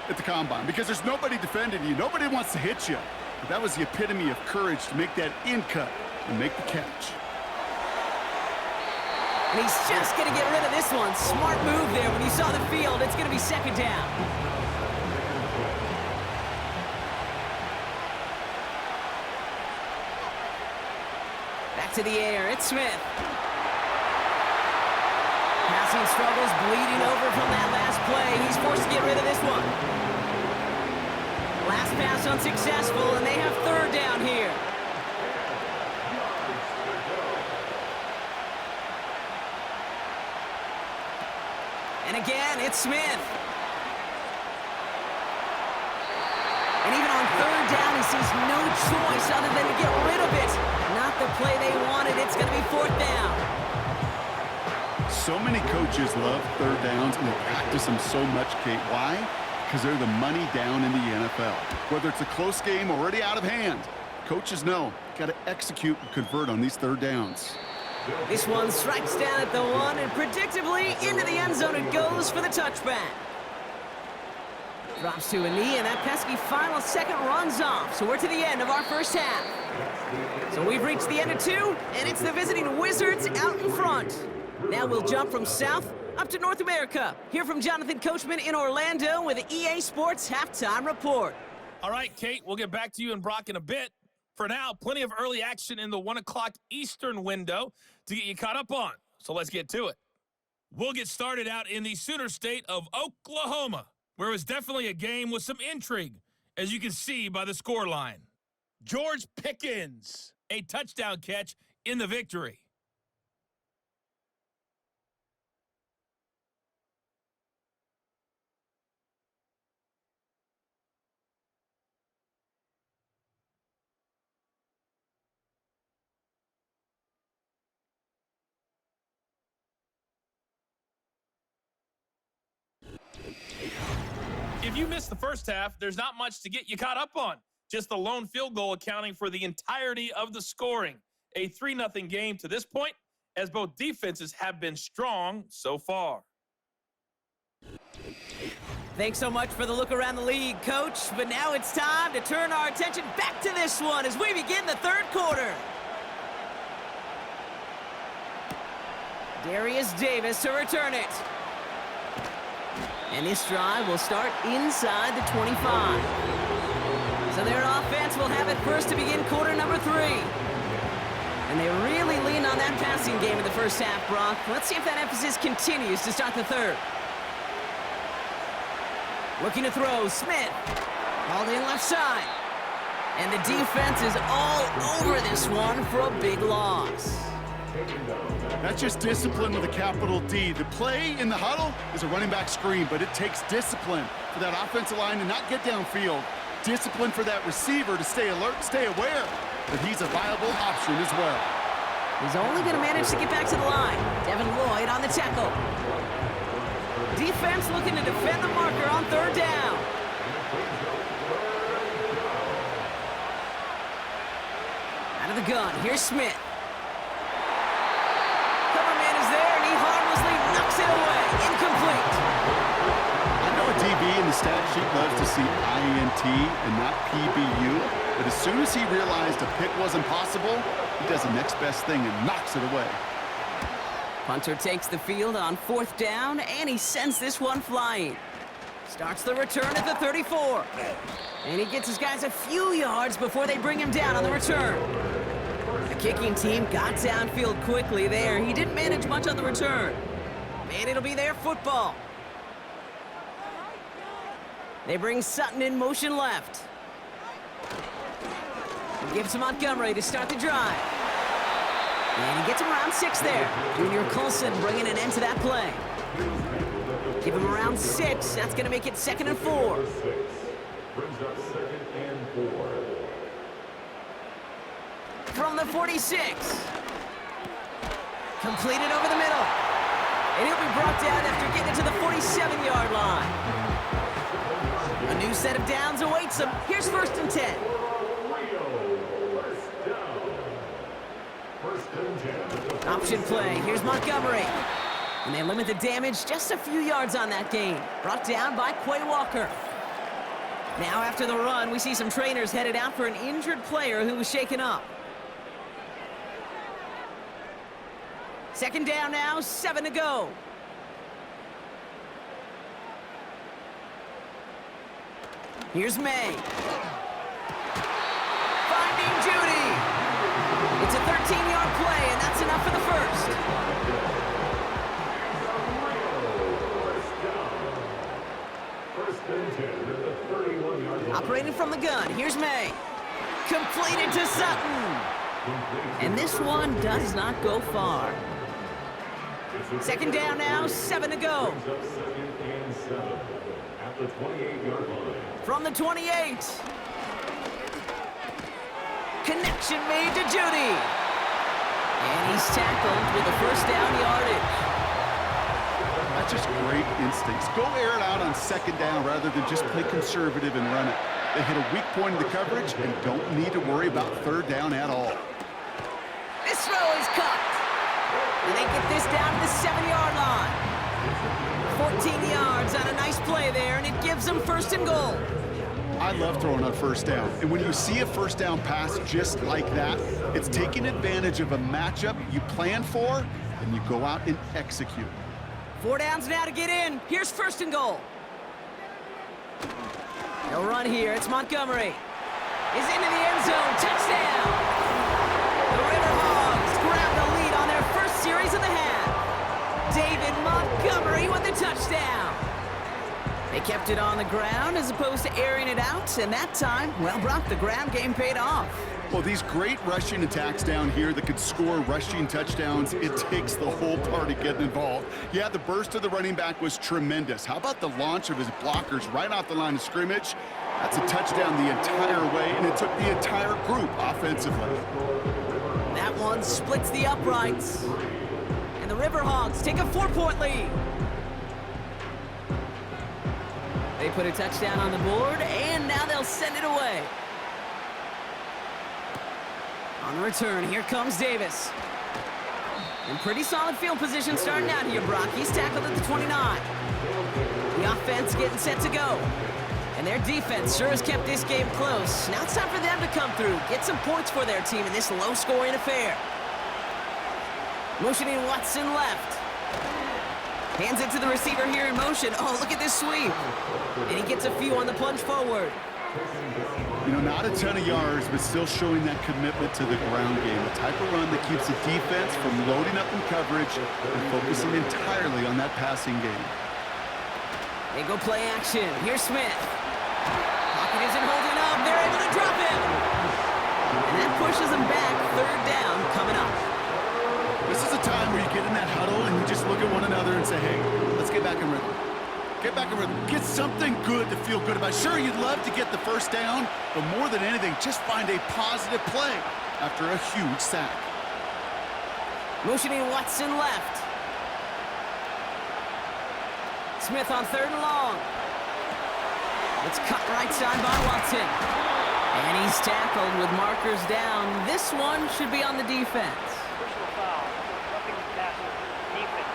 H: at the Combine because there's nobody defending you. Nobody wants to hit you. But that was the epitome of courage to make that in cut and make the catch.
G: And he's just going to get rid of this one. Smart move there when he saw the field. It's going to be 2nd down. Back to the air. It's Smith. Passing struggles, bleeding over from that last play. He's forced to get rid of this one. Last pass unsuccessful, and they have 3rd down here. And again, it's Smith. And even on 3rd down, he sees no choice other than to get rid of it. Not the play they wanted. It's going to be 4th down.
H: So many coaches love 3rd downs and they practice them so much, Kate. Why? Because they're the money down in the NFL. Whether it's a close game already out of hand, coaches know got to execute and convert on these 3rd downs.
G: This one strikes down at the 1, and predictably into the end zone it goes for the touchback. Drops to a knee, and that pesky final second runs off. So we're to the end of our first half. So we've reached the end of 2, and it's the visiting Wizards out in front. Now we'll jump from South up to North America. Hear from Jonathan Coachman in Orlando with the EA Sports Halftime Report.
E: All right, Kate, we'll get back to you and Brock in a bit. For now, plenty of early action in the 1 o'clock Eastern window to get you caught up on. So let's get to it. We'll get started out in the Sooner state of Oklahoma, where it was definitely a game with some intrigue, as you can see by the scoreline. George Pickens, a touchdown catch in the victory. If you missed the first half, there's not much to get you caught up on. Just the lone field goal accounting for the entirety of the scoring. A 3-0 game to this point, as both defenses have been strong so far.
G: Thanks so much for the look around the league, Coach. But now it's time to turn our attention back to this one as we begin the third quarter. Darius Davis to return it. And this drive will start inside the 25. So their offense will have it first to begin quarter number 3. And they really leaned on that passing game in the first half, Brock. Let's see if that emphasis continues to start the third. Looking to throw, Smith. Hauled in left side. And the defense is all over this one for a big loss.
H: That's just discipline with a capital D. The play in the huddle is a running back screen, but it takes discipline for that offensive line to not get downfield. Discipline for that receiver to stay alert, stay aware that he's a viable option as well.
G: He's only going to manage to get back to the line. Devin Lloyd on the tackle. Defense looking to defend the marker on third down. Out of the gun, here's Smith. Coverman is there, and he harmlessly knocks it away. Incomplete.
H: I know a DB in the stat sheet loves to see INT and not PBU, but as soon as he realized a pick wasn't possible, he does the next best thing and knocks it away.
G: Punter takes the field on fourth down, and he sends this one flying. Starts the return at the 34. And he gets his guys a few yards before they bring him down on the return. The kicking team got downfield quickly there. He didn't manage much on the return. And it'll be their football. They bring Sutton in motion left. He gives to Montgomery to start the drive. And he gets him around 6 there. Junior Colson bringing an end to that play. Give him around 6. That's going to make it 2nd and 4.
D: Brings up 2nd and 4.
G: From the 46. Completed over the middle. And he'll be brought down after getting it to the 47-yard line. A new set of downs awaits him. Here's 1st and 10. Option play. Here's Montgomery. And they limit the damage just a few yards on that gain. Brought down by Quay Walker. Now after the run, we see some trainers headed out for an injured player who was shaken up. 2nd down now, 7 to go. Here's May. Finding Judy. It's a 13-yard play, and that's enough for the first. Operating from the gun, here's May. Completed to Sutton. And this one does not go far. 2nd down now, 7 to go. From the 28. Connection made to Judy. And he's tackled with the 1st down yardage.
H: That's just great instincts. Go air it out on 2nd down rather than just play conservative and run it. They hit a weak point in the coverage and don't need to worry about 3rd down at all.
G: This throw is cut. And they get this down to the 7-yard line. 14 yards on a nice play there, and it gives them first and goal.
H: I love throwing on first down. And when you see a first down pass just like that, it's taking advantage of a matchup you plan for, and you go out and execute.
G: 4 downs now to get in. Here's first and goal. They'll run here. It's Montgomery. Is into the end zone. Touchdown! The Riverhawks grab the lead on their first series of the half. David Montgomery with the touchdown. They kept it on the ground as opposed to airing it out, and that time, well, Brock, the ground game paid off.
H: Well, these great rushing attacks down here that could score rushing touchdowns, it takes the whole party getting involved. Yeah, the burst of the running back was tremendous. How about the launch of his blockers right off the line of scrimmage? That's a touchdown the entire way, and it took the entire group offensively.
G: That one splits the uprights. And the Riverhawks take a 4-point lead. They put a touchdown on the board, and now they'll send it away. On the return, here comes Davis. In pretty solid field position starting out here, Brock. He's tackled at the 29. The offense getting set to go. And their defense sure has kept this game close. Now it's time for them to come through, get some points for their team in this low-scoring affair. Motioning Watson left. Hands it to the receiver here in motion. Oh, look at this sweep. And he gets a few on the plunge forward.
H: You know, not a ton of yards, but still showing that commitment to the ground game. The type of run that keeps the defense from loading up in coverage and focusing entirely on that passing game.
G: They go play action. Here's Smith. Pocket isn't holding up. They're able to drop him. And that pushes them back. 3rd down coming up.
H: This is a time where you get in that huddle and you just look at one another and say, hey, let's get back in rhythm. Get back in rhythm. Get something good to feel good about. Sure, you'd love to get the first down, but more than anything, just find a positive play after a huge sack.
G: Motioning Watson left. Smith on 3rd and long. It's cut right side by Watson. And he's tackled with markers down. This one should be on the defense.
F: Personal foul. Roughing the passer. Defense.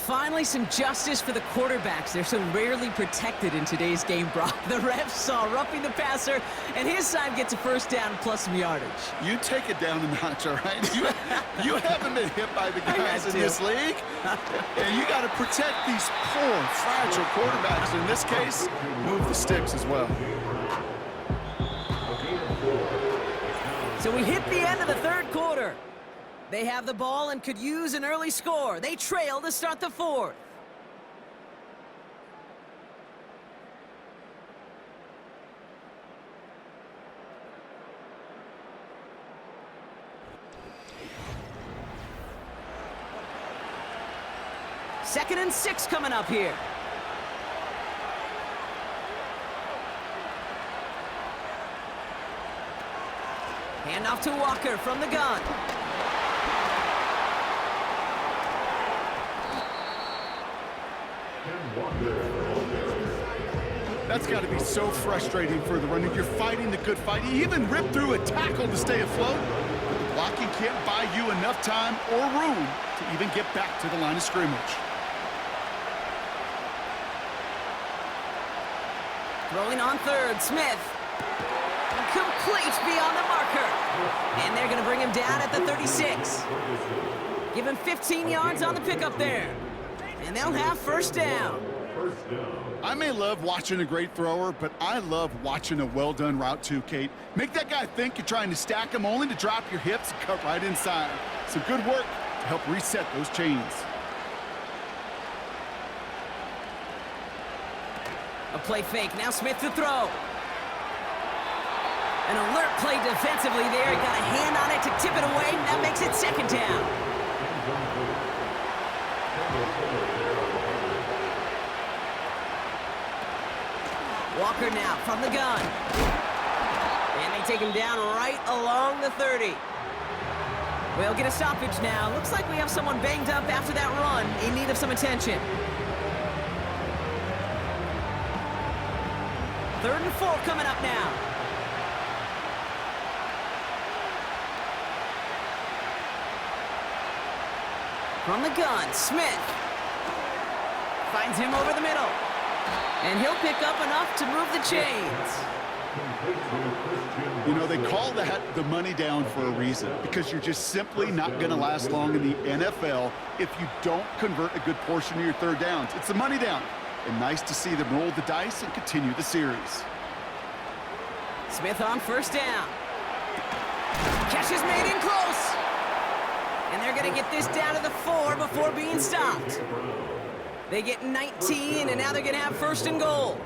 G: Finally some justice for the quarterbacks. They're so rarely protected in today's game, Brock. The refs saw roughing the passer, and his side gets a first down plus some yardage.
H: You take it down a notch, all right? You haven't been hit by the guys in this league. And you got to protect these poor, fragile quarterbacks. In this case, move the sticks as well.
G: So we hit the end of the 3rd quarter. They have the ball and could use an early score. They trail to start the 4th. Second and 6 coming up here. Handoff to Walker from the gun.
H: That's got to be so frustrating for the runner. You're fighting the good fight. You even rip through a tackle to stay afloat. But the blocking can't buy you enough time or room to even get back to the line of scrimmage.
G: Throwing on 3rd, Smith. Complete beyond the marker. And they're going to bring him down at the 36. Give him 15 yards on the pickup there. And they'll have first down.
H: I may love watching a great thrower, but I love watching a well-done route too, Kate. Make that guy think you're trying to stack him only to drop your hips and cut right inside. Some good work to help reset those chains.
G: A play fake. Now Smith to throw. An alert play defensively there. He got a hand on it to tip it away. That makes it 2nd down. Walker now from the gun. And they take him down right along the 30. We'll get a stoppage now. Looks like we have someone banged up after that run, in need of some attention. 3rd and 4 coming up now. From the gun, Smith. Finds him over the middle. And he'll pick up enough to move the chains.
H: You know, they call that the money down for a reason, because you're just simply not going to last long in the NFL if you don't convert a good portion of your third downs. It's the money down. And nice to see them roll the dice and continue the series.
G: Smith on first down. Catch is made in close. And they're going to get this down to the 4 before being stopped. They get 19, and now they're going to have first and goal.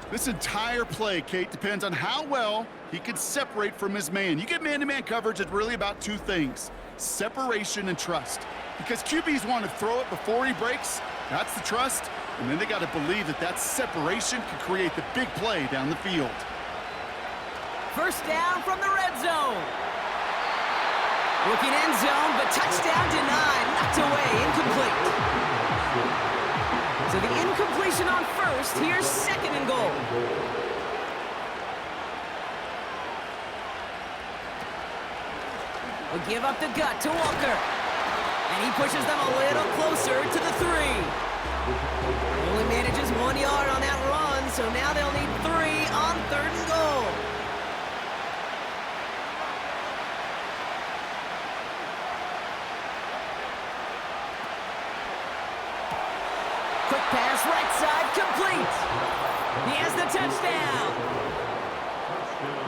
H: This entire play, Kate, depends on how well he can separate from his man. You get man-to-man coverage, it's really about two things: separation and trust. Because QBs want to throw it before he breaks. That's the trust. And then they got to believe that that separation can create the big play down the field.
G: First down from the red zone. Looking end zone, but touchdown denied. Knocked away, incomplete. So the incompletion on first. Here's second and goal. Will give up the gut to Walker. And he pushes them a little closer to the 3. Only manages 1 yard on that run, so now they'll need 3 on third and goal. Quick pass, right side, complete. He has the touchdown.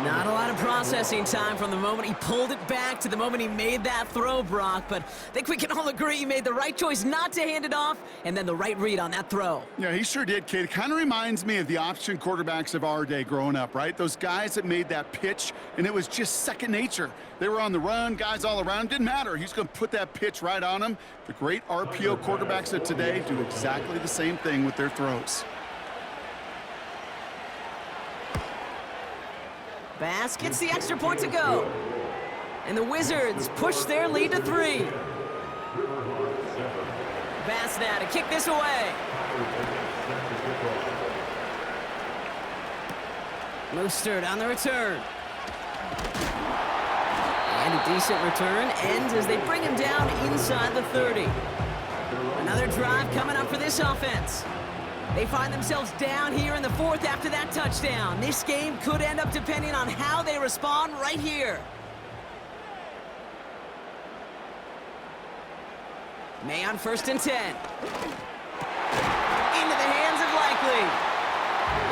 G: Not a lot of processing time from the moment he pulled it back to the moment he made that throw, Brock, but I think we can all agree he made the right choice not to hand it off, and then the right read on that throw.
H: Yeah, he sure did, Kate. It kind of reminds me of the option quarterbacks of our day growing up, right? Those guys that made that pitch, and it was just second nature. They were on the run, guys all around. Didn't matter. He's going to put that pitch right on him. The great RPO quarterbacks of today do exactly the same thing with their throws.
G: Bass gets the extra point to go. And the Wizards push their lead to 3. Bass now to kick this away. Mostert on the return. And a decent return ends as they bring him down inside the 30. Another drive coming up for this offense. They find themselves down here in the 4th after that touchdown. This game could end up depending on how they respond right here. May on first and 10. Into the hands of Likely.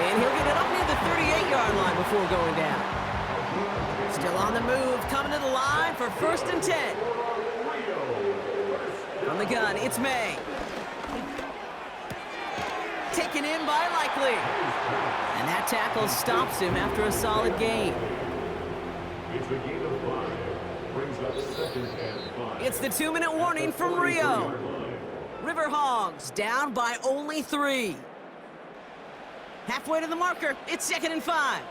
G: And he'll get it up near the 38-yard line before going down. Still on the move, coming to the line for first and 10. From the gun, it's May. Taken in by Likely. And that tackle stops him after a solid gain.
D: It's a gain of 5. Brings up second and 5.
G: It's the 2-minute warning from Rio. River Hogs down by only 3. Halfway to the marker, it's second and 5.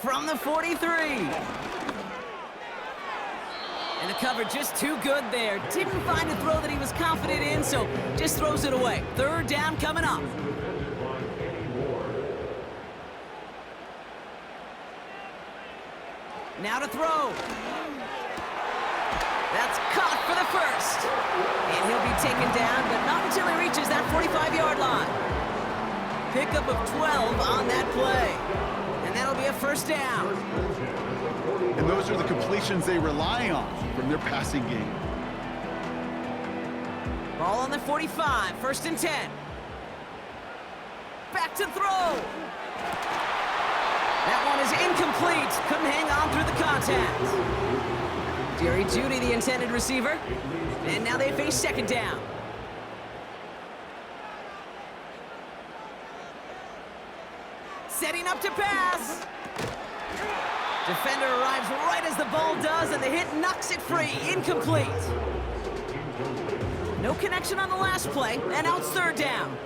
G: From the 43. And the cover just too good there. Didn't find a throw that he was confident in, so just throws it away. Third down coming up. Now to throw. That's caught for the first. And he'll be taken down, but not until he reaches that 45-yard line. Pickup of 12 on that play. And that'll be a first down.
H: And those are the completions they rely on from their passing game.
G: Ball on the 45, first and 10. Back to throw. That one is incomplete. Couldn't hang on through the contact. Jerry Jeudy, the intended receiver. And now they face second down. Setting up to pass. Defender arrives right as the ball does, and the hit knocks it free. Incomplete. No connection on the last play, and now it's third down.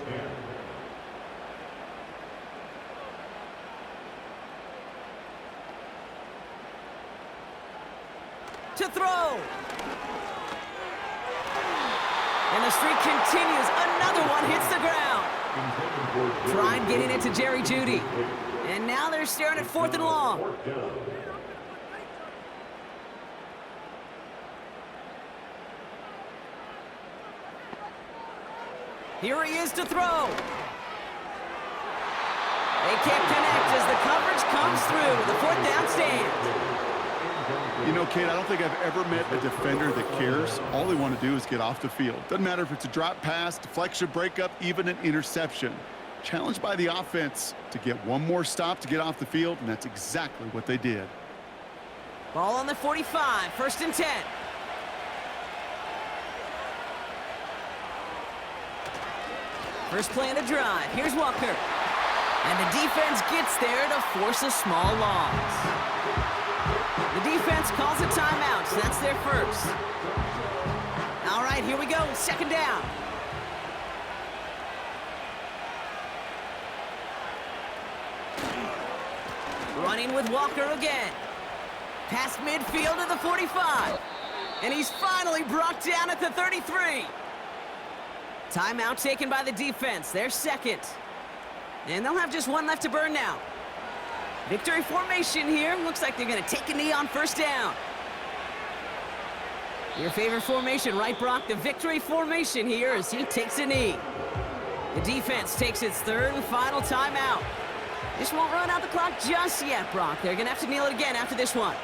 G: To throw. And the streak continues. Another one hits the ground. Tried getting it to Jerry Jeudy. And now they're staring at 4th and long. Here he is to throw. They can't connect as the coverage comes through with a 4th down stand.
H: You know, Kate, I don't think I've ever met a defender that cares. All they want to do is get off the field. Doesn't matter if it's a drop pass, deflection, breakup, even an interception. Challenged by the offense to get one more stop to get off the field, and that's exactly what they did.
G: Ball on the 45, 1st and 10. First play of the drive. Here's Walker. And the defense gets there to force a small loss. The defense calls a timeout, so that's their first. All right, here we go, 2nd down. Running with Walker again. Past midfield to the 45. And he's finally brought down at the 33. Timeout taken by the defense, their 2nd. And they'll have just one left to burn now. Victory formation here. Looks like they're going to take a knee on 1st down. Your favorite formation, right, Brock? The victory formation here as he takes a knee. The defense takes its 3rd and final timeout. This won't run out the clock just yet, Brock. They're going to have to kneel it again after this one.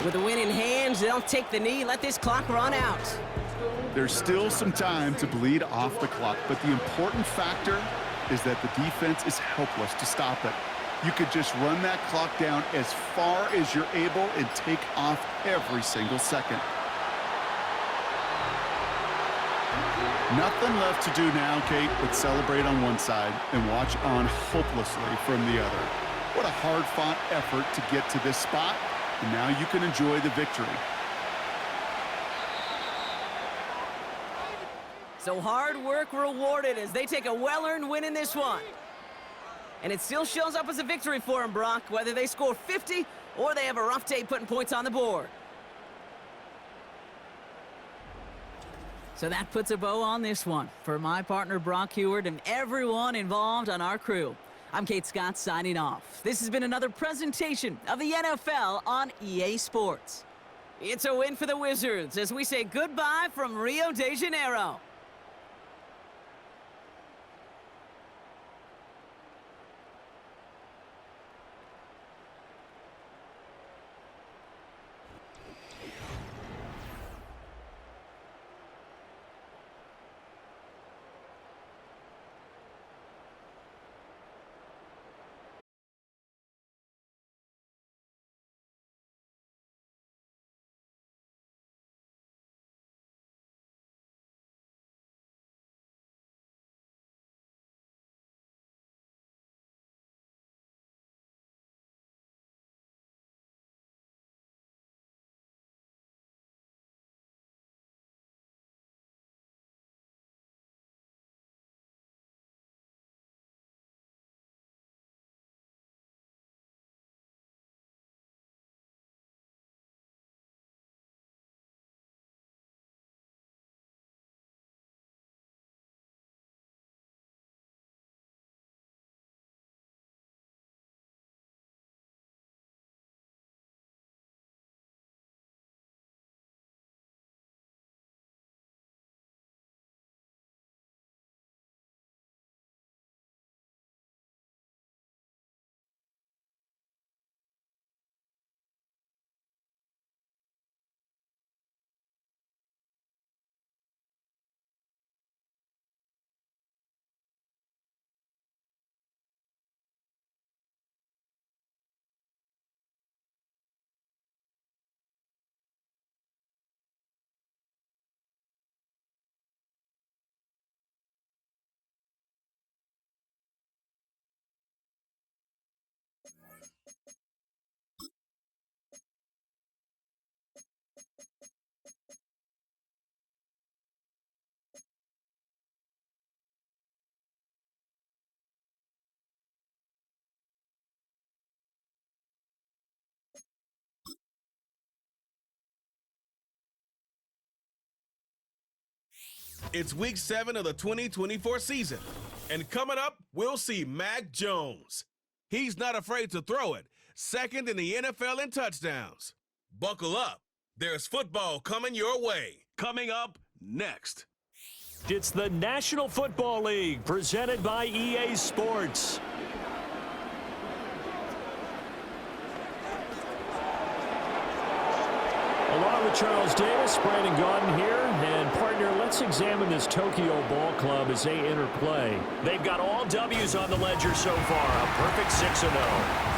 G: With the win in hands, they'll take the knee, let this clock run out.
H: There's still some time to bleed off the clock, but the important factor is that the defense is helpless to stop it. You could just run that clock down as far as you're able and take off every single second. Nothing left to do now, Kate, but celebrate on one side and watch on hopelessly from the other. What a hard-fought effort to get to this spot, and now you can enjoy the victory.
G: So hard work rewarded as they take a well-earned win in this one. And it still shows up as a victory for them, Brock, whether they score 50 or they have a rough day putting points on the board. So that puts a bow on this one. For my partner, Brock Heward, and everyone involved on our crew, I'm Kate Scott signing off. This has been another presentation of the NFL on EA Sports. It's a win for the Wizards as we say goodbye from Rio de Janeiro.
A: It's week 7 of the 2024 season. And coming up, we'll see Mac Jones. He's not afraid to throw it, 2nd in the NFL in touchdowns. Buckle up. There's football coming your way. Coming up next.
B: It's the National Football League presented by EA Sports. Along with Charles Davis, Brandon Gaudin here. And partner, let's examine this Tokyo Ball Club as they enter play. They've got all W's on the ledger so far. A perfect 6-0.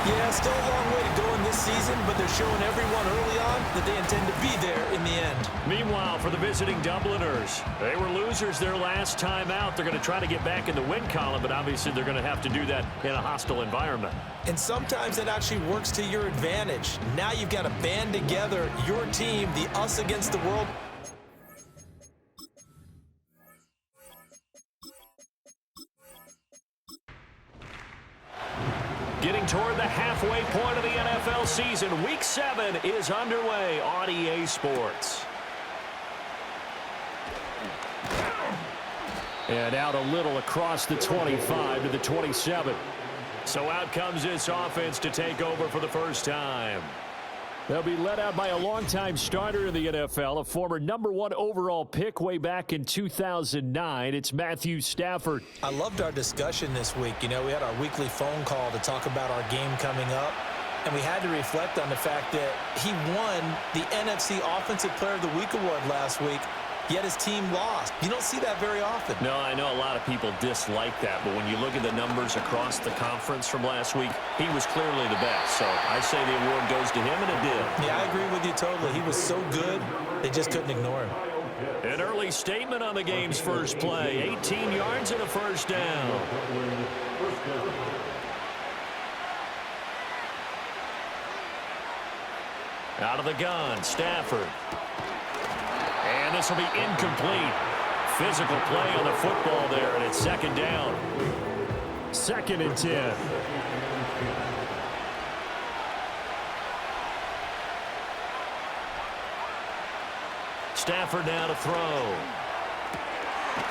C: Yeah, still a long way to go in this season, but they're showing everyone early on that they intend to be there in the end.
B: Meanwhile, for the visiting Dubliners, they were losers their last time out. They're going to try to get back in the win column, but obviously they're going to have to do that in a hostile environment.
C: And sometimes that actually works to your advantage. Now you've got to band together your team, the us against the world.
B: Getting toward the halfway point of the NFL season, Week 7 is underway on EA Sports. And out a little across the 25 to the 27. So out comes this offense to take over for the first time. They'll be led out by a longtime starter in the NFL, a former #1 overall pick way back in 2009. It's Matthew Stafford.
C: I loved our discussion this week. You know, we had our weekly phone call to talk about our game coming up, and we had to reflect on the fact that he won the NFC Offensive Player of the Week award last week, yet his team lost. You don't see that very often.
B: No, I know a lot of people dislike that, but when you look at the numbers across the conference from last week, he was clearly the best. So I say the award goes to him, and it did.
C: Yeah, I agree with you totally. He was so good, they just couldn't ignore him.
B: An early statement on the game's first play. 18 yards and a first down. Out of the gun, Stafford. And this will be incomplete. Physical play on the football there, and it's second down. 2nd and 10. Stafford now to throw.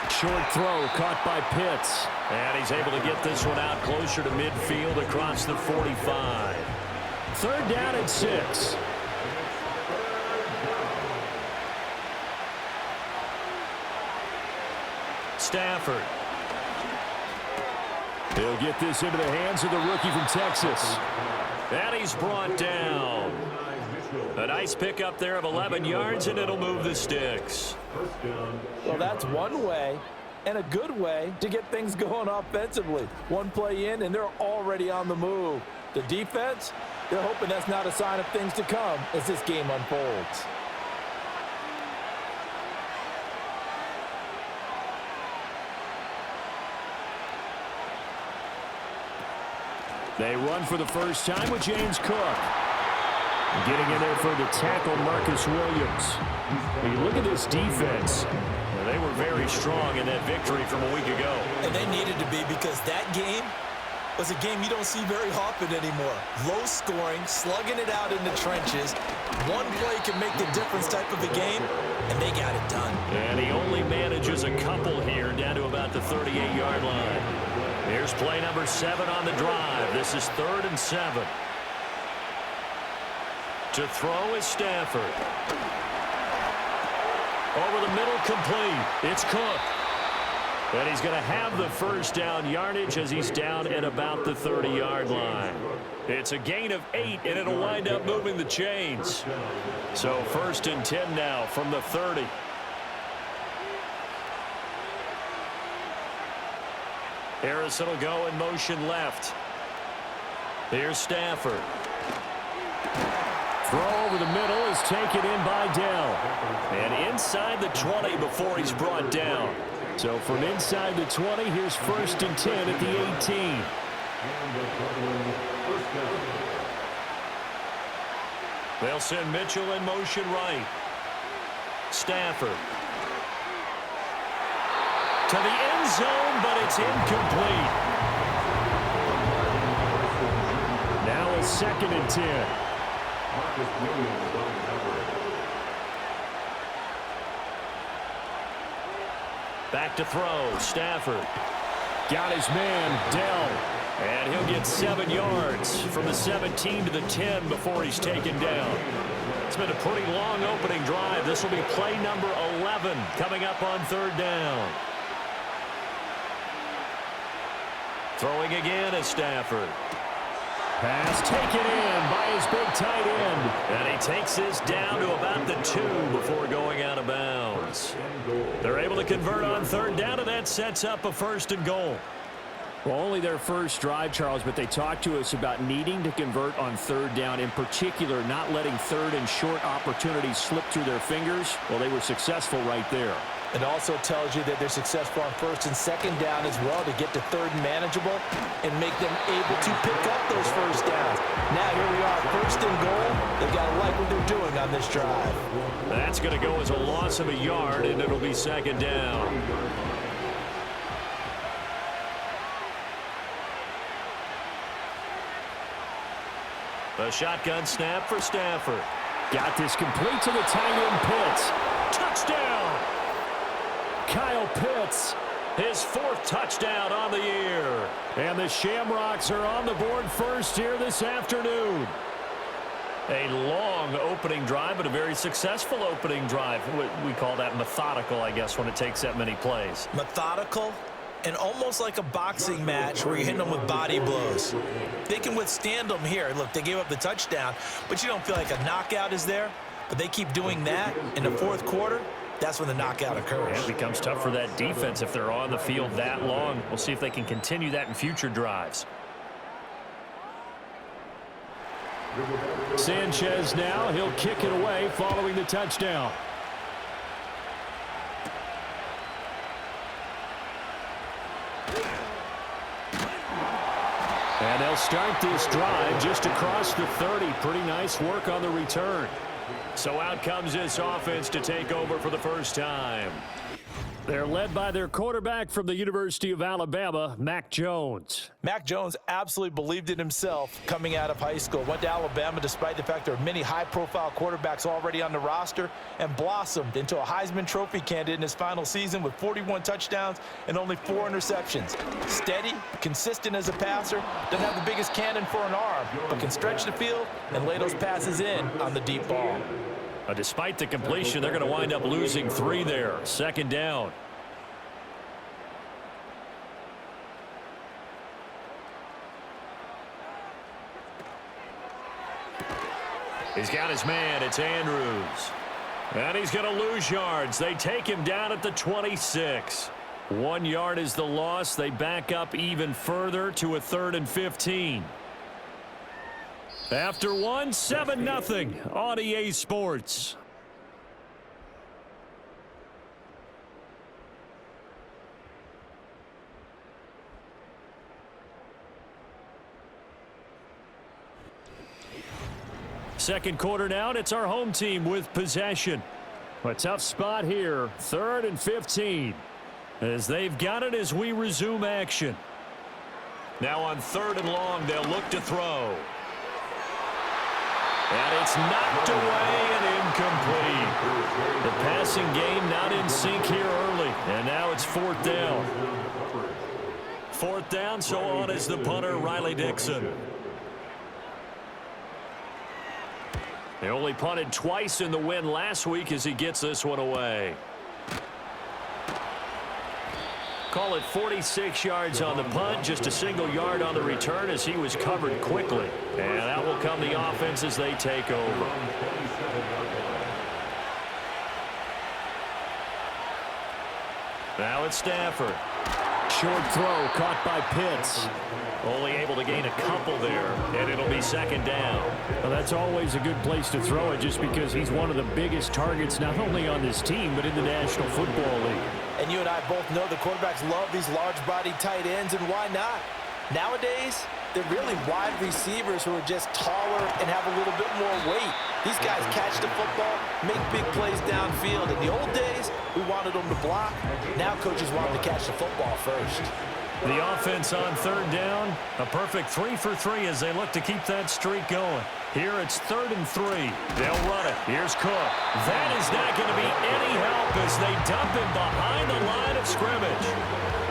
B: Short throw caught by Pitts. And he's able to get this one out closer to midfield across the 45. 3rd down and 6. Stafford. He'll get this into the hands of the rookie from Texas. And he's brought down. A nice pickup there of 11 yards, and it'll move the sticks.
C: Well, that's one way, and a good way, to get things going offensively. One play in, and they're already on the move. The defense, they're hoping that's not a sign of things to come as this game unfolds.
B: They run for the first time with James Cook. Getting in there for the tackle, Marcus Williams. When you look at this defense, they were very strong in that victory from a week ago.
C: And they needed to be, because that game was a game you don't see very often anymore. Low scoring, slugging it out in the trenches. One play can make the difference type of a game, and they got it done.
B: And he only manages a couple here down to about the 38-yard line. Here's play number 7 on the drive. This is 3rd and 7. To throw is Stafford. Over the middle, complete. It's Cook. And he's going to have the first down yardage as he's down at about the 30-yard line. It's a gain of 8, and it'll wind up moving the chains. So 1st and 10 now from the 30. Harrison will go in motion left. Here's Stafford. Throw over the middle is taken in by Dell. And inside the 20 before he's brought down. So from inside the 20, here's 1st and 10 at the 18. They'll send Mitchell in motion right. Stafford. To the end zone, but it's incomplete. Now a 2nd and 10. Back to throw, Stafford. Got his man, Dell. And he'll get 7 yards from the 17 to the 10 before he's taken down. It's been a pretty long opening drive. This will be play number 11 coming up on 3rd down. Throwing again is Stafford. Pass taken in by his big tight end. And he takes this down to about the 2 before going out of bounds. They're able to convert on 3rd down, and that sets up a 1st and goal.
I: Well, only their first drive, Charles, but they talked to us about needing to convert on 3rd down, in particular not letting 3rd and short opportunities slip through their fingers. Well, they were successful right there.
C: It also tells you that they're successful on 1st and 2nd down as well to get to 3rd and manageable and make them able to pick up those 1st downs. Now here we are, 1st and goal. They've got to like what they're doing on this drive.
B: That's going to go as a loss of a yard, and it'll be 2nd down. A shotgun snap for Stafford.
I: Got this complete to the tight end, Pitts.
B: Touchdown! Kyle Pitts, his 4th touchdown on the year.
I: And the Shamrocks are on the board first here this afternoon.
B: A long opening drive, but a very successful opening drive. We call that methodical, I guess, when it takes that many plays.
C: Methodical and almost like a boxing match where you're hitting them with body blows. They can withstand them here. Look, they gave up the touchdown, but you don't feel like a knockout is there. But they keep doing that in the 4th quarter. That's when the knockout occurs.
B: It becomes tough for that defense if they're on the field that long. We'll see if they can continue that in future drives.
I: Sanchez now, he'll kick it away following the touchdown. And they'll start this drive just across the 30. Pretty nice work on the return.
B: So out comes this offense to take over for the first time.
I: They're led by their quarterback from the University of Alabama, Mac Jones.
C: Mac Jones absolutely believed in himself coming out of high school. Went to Alabama despite the fact there are many high-profile quarterbacks already on the roster and blossomed into a Heisman Trophy candidate in his final season with 41 touchdowns and only 4 interceptions. Steady, consistent as a passer, doesn't have the biggest cannon for an arm, but can stretch the field and lay those passes in on the deep ball.
B: Despite the completion, they're going to wind up losing 3 there. 2nd down. He's got his man. It's Andrews. And he's going to lose yards. They take him down at the 26. 1 yard is the loss. They back up even further to a 3rd and 15. After 1, 7-0 on EA Sports. Second quarter now, and it's our home team with possession. A tough spot here, 3rd and 15. As they've got it as we resume action. Now on 3rd and long, they'll look to throw. And it's knocked away and incomplete. The passing game not in sync here early. And now it's 4th down. 4th down, so on is the punter, Riley Dixon. They only punted twice in the win last week as he gets this one away. Call it 46 yards on the punt, just a single yard on the return as he was covered quickly. And that will come the offense as they take over. Now it's Stafford.
I: Short throw caught by Pitts.
B: Only able to gain a couple there, and it'll be 2nd down.
I: Well, that's always a good place to throw it just because he's one of the biggest targets not only on this team but in the National Football League.
C: And you and I both know the quarterbacks love these large-bodied tight ends, and why not? Nowadays, they're really wide receivers who are just taller and have a little bit more weight. These guys catch the football, make big plays downfield. In the old days, we wanted them to block. Now coaches want them to catch the football first.
B: The offense on 3rd down, a perfect 3 for 3 as they look to keep that streak going. Here it's 3rd and 3. They'll run it. Here's Cook. That is not going to be any help as they dump him behind the line of scrimmage.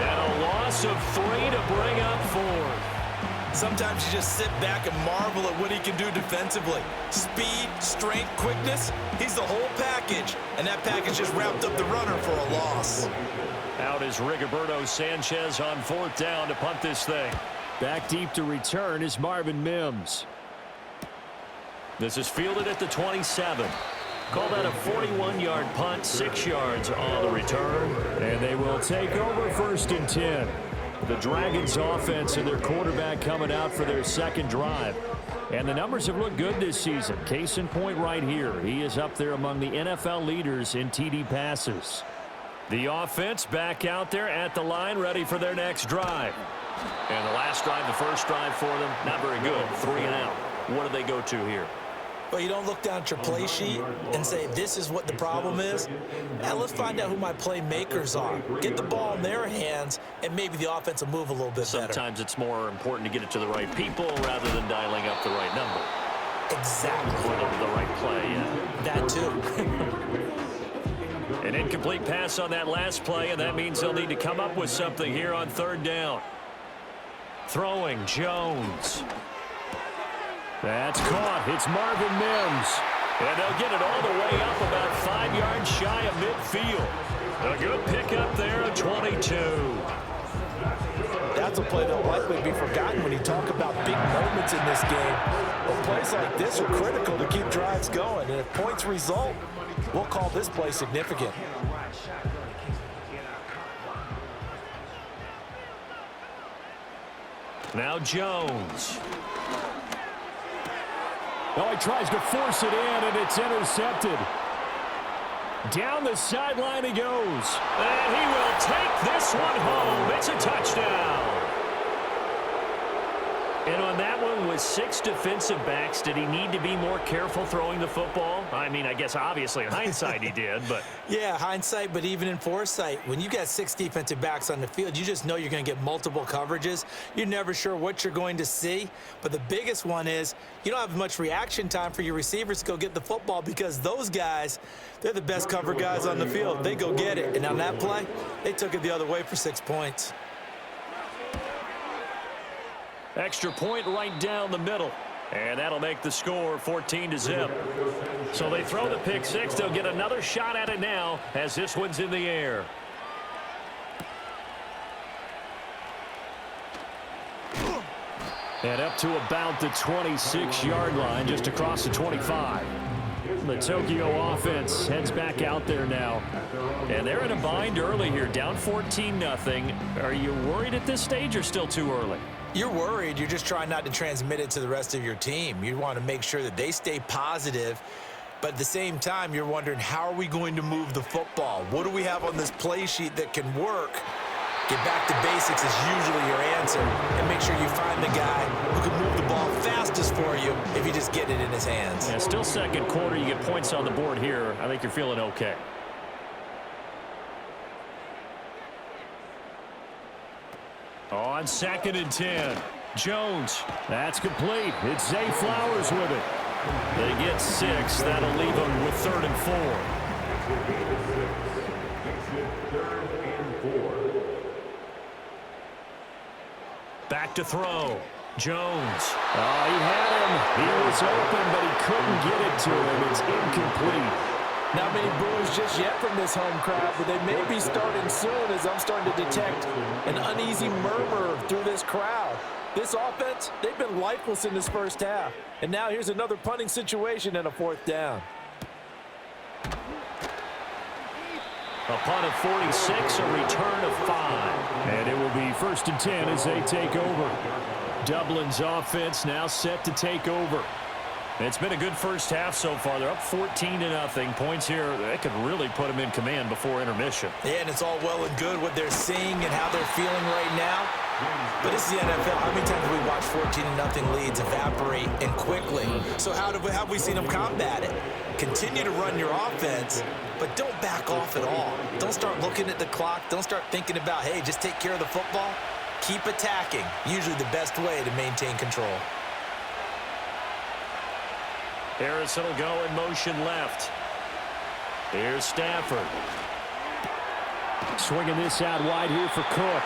B: And a long loss of 3 to bring up 4.
C: Sometimes you just sit back and marvel at what he can do defensively. Speed, strength, quickness, he's the whole package. And that package just wrapped up the runner for a loss.
B: Out is Rigoberto Sanchez on 4th down to punt this thing.
I: Back deep to return is Marvin Mims.
B: This is fielded at the 27. Call that a 41-yard punt, 6 yards on the return.
I: And they will take over 1st and 10. The Dragons offense and their quarterback coming out for their second drive. And the numbers have looked good this season. Case in point right here. He is up there among the NFL leaders in TD passes.
B: The offense back out there at the line, ready for their next drive. And the last drive, the first drive for them, not very good. 3 and out. What do they go to here?
C: Well, you don't look down at your play sheet and say, this is what the problem is. Now, let's find out who my playmakers are. Get the ball in their hands, and maybe the offense will move a little bit better.
B: Sometimes it's more important to get it to the right people rather than dialing up the right number.
C: Exactly.
B: Or the right play, yeah.
C: That, too.
B: An incomplete pass on that last play, and that means they'll need to come up with something here on 3rd down. Throwing, Jones.
I: That's caught. It's Marvin Mims.
B: And they'll get it all the way up about 5 yards shy of midfield. A good pickup there at 22.
C: That's a play that'll likely be forgotten when you talk about big moments in this game. But plays like this are critical to keep drives going. And if points result, we'll call this play significant.
B: Now Jones.
I: Oh, he tries to force it in, and it's intercepted. Down the sideline he goes.
B: And he will take this one home. It's a touchdown. And on that one, with 6 defensive backs, did he need to be more careful throwing the football? I mean, I guess obviously in hindsight he did, but...
C: Yeah, hindsight, but even in foresight, when you got 6 defensive backs on the field, you just know you're going to get multiple coverages. You're never sure what you're going to see. But the biggest one is you don't have much reaction time for your receivers to go get the football because those guys, they're the best cover guys on the field. They go get it. And on that play, they took it the other way for 6 points.
B: Extra point right down the middle. And that'll make the score 14-0. So they throw the pick 6. They'll get another shot at it now as this one's in the air.
I: And up to about the 26-yard line, just across the 25. The Tokyo offense heads back out there now. And they're in a bind early here, down 14-0. Are you worried at this stage or still too early?
C: You're worried. You're just trying not to transmit it to the rest of your team. You want to make sure that they stay positive. But at the same time, you're wondering, how are we going to move the football? What do we have on this play sheet that can work? Get back to basics is usually your answer. And make sure you find the guy who can move the ball fastest for you if you just get it in his hands.
B: Yeah, still second quarter. You get points on the board here. I think you're feeling okay. On 2nd and 10. Jones.
I: That's complete. It's Zay Flowers with it.
B: They get 6. That'll leave them with 3rd and 4. Back to throw. Jones.
I: Oh, he had him. He was open, but he couldn't get it to him. It's incomplete.
C: Not many boos just yet from this home crowd, but they may be starting soon as I'm starting to detect an uneasy murmur through this crowd. This offense, they've been lifeless in this first half. And now here's another punting situation and a 4th down.
B: A punt of 46, a return of 5.
I: And it will be 1st and 10 as they take over.
B: Dublin's offense now set to take over. It's been a good first half so far. They're up 14-0. Points here, that could really put them in command before intermission.
C: Yeah, and it's all well and good what they're seeing and how they're feeling right now. But this is the NFL. How many times have we watched 14-0 leads evaporate and quickly? So how have we seen them combat it? Continue to run your offense, but don't back off at all. Don't start looking at the clock. Don't start thinking about, hey, just take care of the football. Keep attacking. Usually the best way to maintain control.
B: Harrison will go in motion left. Here's Stafford. Swinging this out wide here for Cook.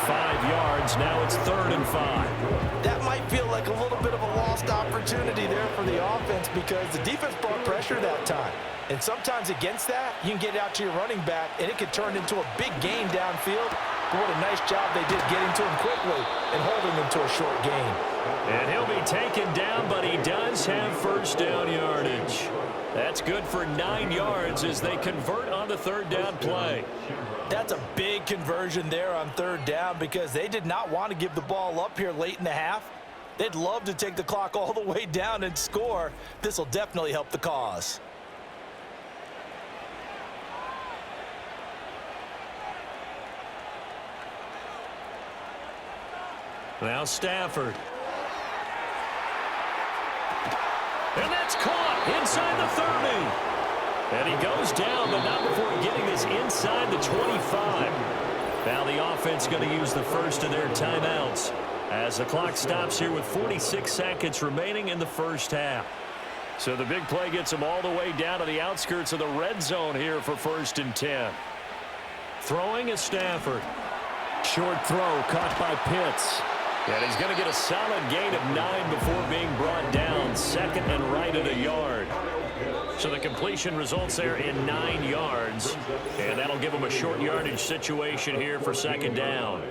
B: 5 yards. Now it's 3rd and 5.
C: That might feel like a little bit of a lost opportunity there for the offense because the defense brought pressure that time. And sometimes against that, you can get out to your running back, and it could turn into a big gain downfield. But what a nice job they did getting to him quickly and holding him to a short gain.
B: And he'll be taken down, but he does have first down yardage. That's good for 9 yards as they convert on the 3rd down play.
C: That's a big conversion there on 3rd down because they did not want to give the ball up here late in the half. They'd love to take the clock all the way down and score. This will definitely help the cause.
B: Now Stafford. And that's caught inside the 30. And he goes down, but not before getting this inside the 25. Now the offense going to use the first of their timeouts as the clock stops here with 46 seconds remaining in the first half. So the big play gets them all the way down to the outskirts of the red zone here for 1st and 10. Throwing is Stafford. Short throw caught by Pitts. And he's going to get a solid gain of 9 before being brought down. 2nd and right at a yard. So the completion results there in 9 yards. And that'll give him a short yardage situation here for 2nd down.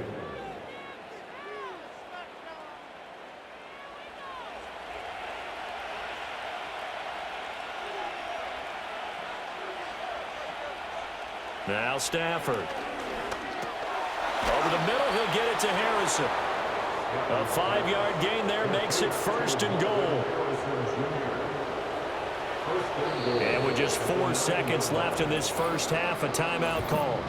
B: Now Stafford. Over the middle, he'll get it to Harrison. A 5-yard gain there makes it 1st and goal. And with just 4 seconds left in this first half, a timeout call.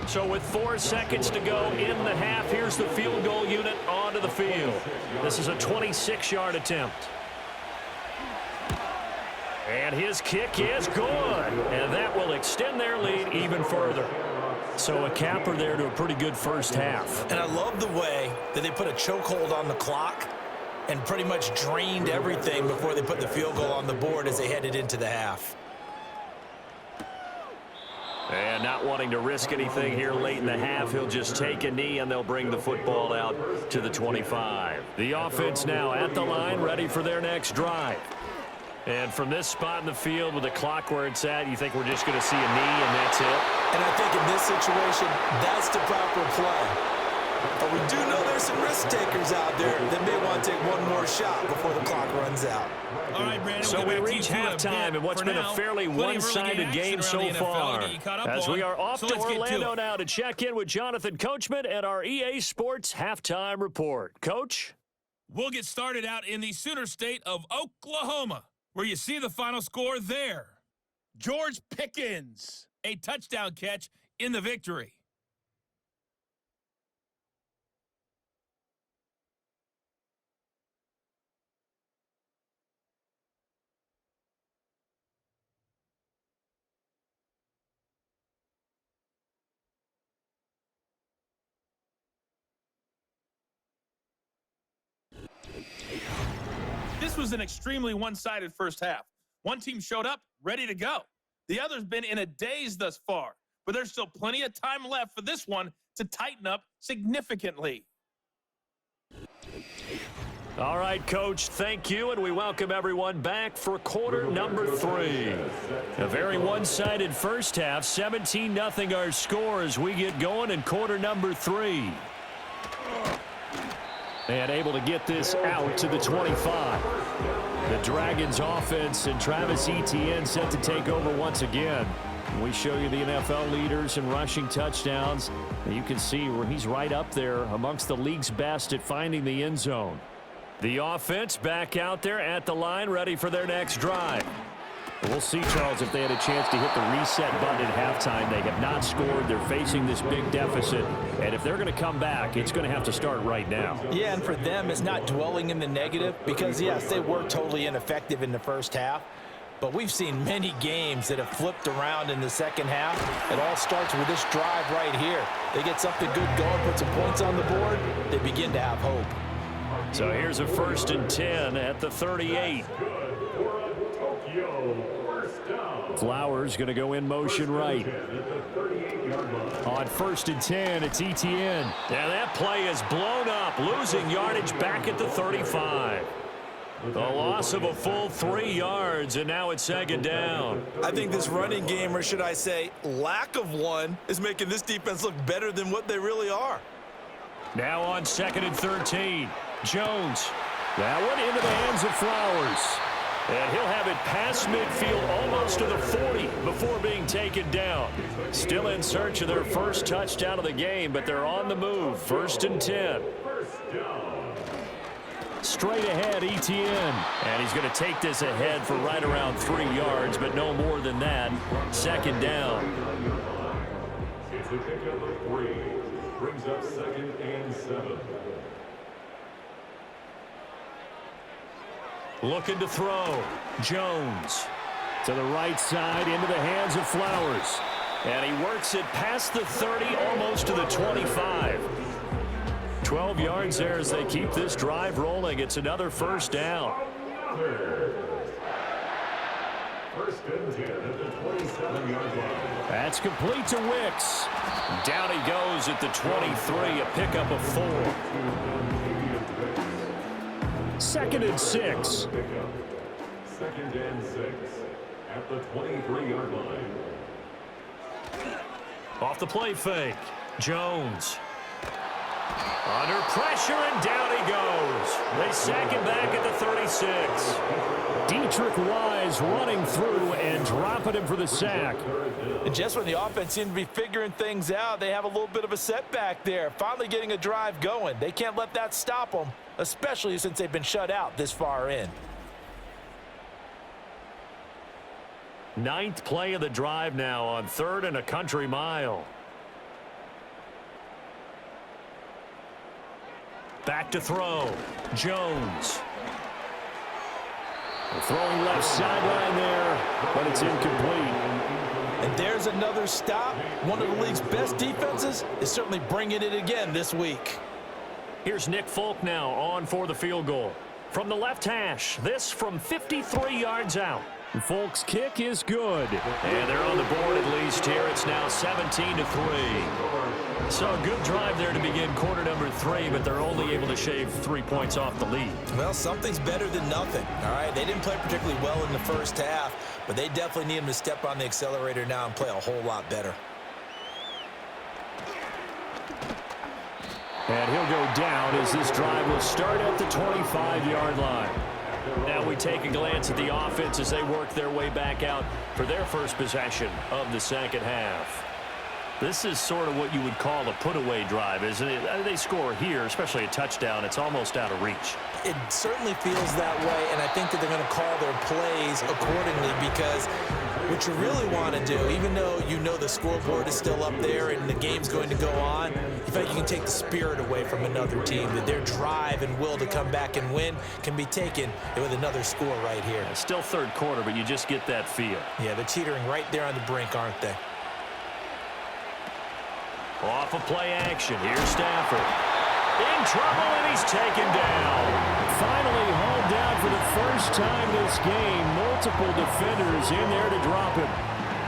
B: So with 4 seconds to go in the half, here's the field goal unit onto the field. This is a 26-yard attempt. And his kick is good. And that will extend their lead even further. So a capper there to a pretty good first half.
C: And I love the way that they put a chokehold on the clock and pretty much drained everything before they put the field goal on the board as they headed into the half.
B: And not wanting to risk anything here late in the half, he'll just take a knee and they'll bring the football out to the 25. The offense now at the line, ready for their next drive. And from this spot in the field with the clock where it's at, you think we're just going to see a knee and that's it?
C: And I think in this situation, that's the proper play. But we do know there's some risk takers out there that may want to take one more shot before the clock runs out.
E: All right, Brandon.
B: So we reach halftime in what's been a fairly one-sided game so far. As we are off to Orlando now to check in with Jonathan Coachman at our EA Sports Halftime Report. Coach?
E: We'll get started out in the Sooner state of Oklahoma, where you see the final score there. George Pickens, a touchdown catch in the victory. This was an extremely one-sided first half. One team showed up ready to go. The other's been in a daze thus far, but there's still plenty of time left for this one to tighten up significantly.
B: All right, Coach, thank you, and we welcome everyone back for quarter number 3. A very one-sided first half, 17-0 our score as we get going in quarter number 3. And able to get this out to the 25. The Dragons offense and Travis Etienne set to take over once again. We show you the NFL leaders in rushing touchdowns. And you can see where he's right up there amongst the league's best at finding the end zone. The offense back out there at the line, ready for their next drive. We'll see, Charles, if they had a chance to hit the reset button at halftime. They have not scored. They're facing this big deficit. And if they're going to come back, it's going to have to start right now.
C: Yeah, and for them, it's not dwelling in the negative because, yes, they were totally ineffective in the first half. But we've seen many games that have flipped around in the second half. It all starts with this drive right here. They get something good going, put some points on the board, they begin to have hope.
B: So here's a 1st and 10 at the 38.
I: Flowers going to go in motion right. On 1st and 10, it's Etienne.
B: Yeah, that play is blown up, losing yardage back at the 35. The loss of a full 3 yards, and now it's 2nd down.
C: I think this running game, or should I say lack of one, is making this defense look better than what they really are.
B: Now on 2nd and 13, Jones. That one into the hands of Flowers. And he'll have it past midfield almost to the 40 before being taken down. Still in search of their first touchdown of the game, but they're on the move. 1st and 10. Straight ahead, Etienne. And he's going to take this ahead for right around 3 yards, but no more than that. 2nd down.
D: It's a pickup of 3. Brings up 2nd and 7.
B: Looking to throw. Jones.
I: To the right side, into the hands of Flowers.
B: And he works it past the 30, almost to the 25. 12 yards there as they keep this drive rolling. It's another 1st down.
D: 1st and 10 at the 27-yard line.
B: That's complete to Wicks. Down he goes at the 23, a pickup of 4.
I: 2nd and 6.
D: 2nd and 6 at the 23-yard line.
B: Off the play fake. Jones. Under pressure, and down he goes. They sack him back at the 36.
I: Dietrich Wise running through and dropping him for the sack.
C: And just when the offense seemed to be figuring things out, they have a little bit of a setback there. Finally getting a drive going. They can't let that stop them, especially since they've been shut out this far in.
B: 9th play of the drive now on 3rd and a country mile. Back to throw. Jones.
I: Throwing left sideline there, but it's incomplete.
C: And there's another stop. One of the league's best defenses is certainly bringing it again this week.
B: Here's Nick Folk now on for the field goal. From the left hash, this from 53 yards out.
I: Folk's kick is good.
B: And they're on the board at least here. It's now 17-3. So a good drive there to begin quarter number 3, but they're only able to shave 3 points off the lead.
C: Well, something's better than nothing, all right? They didn't play particularly well in the first half, but they definitely need them to step on the accelerator now and play a whole lot better.
I: And he'll go down as this drive will start at the 25-yard line.
B: Now we take a glance at the offense as they work their way back out for their first possession of the 2nd half. This is sort of what you would call a put-away drive, isn't it? They score here, especially a touchdown. It's almost out of reach.
C: It certainly feels that way, and I think that they're going to call their plays accordingly because what you really want to do, even though you know the scoreboard is still up there and the game's going to go on, in fact, you can take the spirit away from another team, that their drive and will to come back and win can be taken with another score right here.
B: It's still 3rd quarter, but you just get that feel.
C: Yeah, they're teetering right there on the brink, aren't they?
B: Off of play action. Here's Stafford. In trouble, and he's taken down.
I: Finally hauled down for the first time this game. Multiple defenders in there to drop him.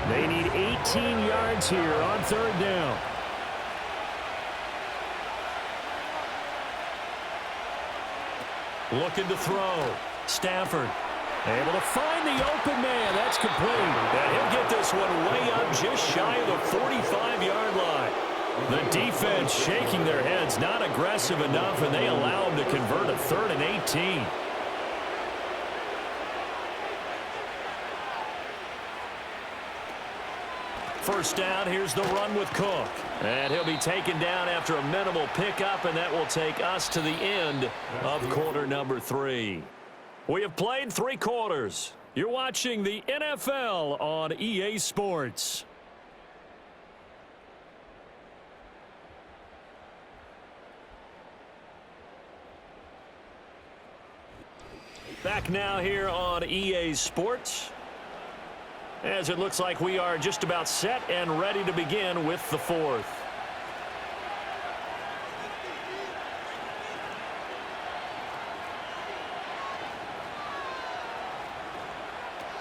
I: They need 18 yards here on 3rd down.
B: Looking to throw. Stafford. Able to find the open man. That's complete. And he'll get this one way up just shy of the 45-yard line. The defense shaking their heads, not aggressive enough, and they allow him to convert a 3rd and 18. First down, here's the run with Cook. And he'll be taken down after a minimal pickup, and that will take us to the end of quarter number 3. We have played 3 quarters. You're watching the NFL on EA Sports. Back now here on EA Sports, as it looks like we are just about set and ready to begin with the 4th.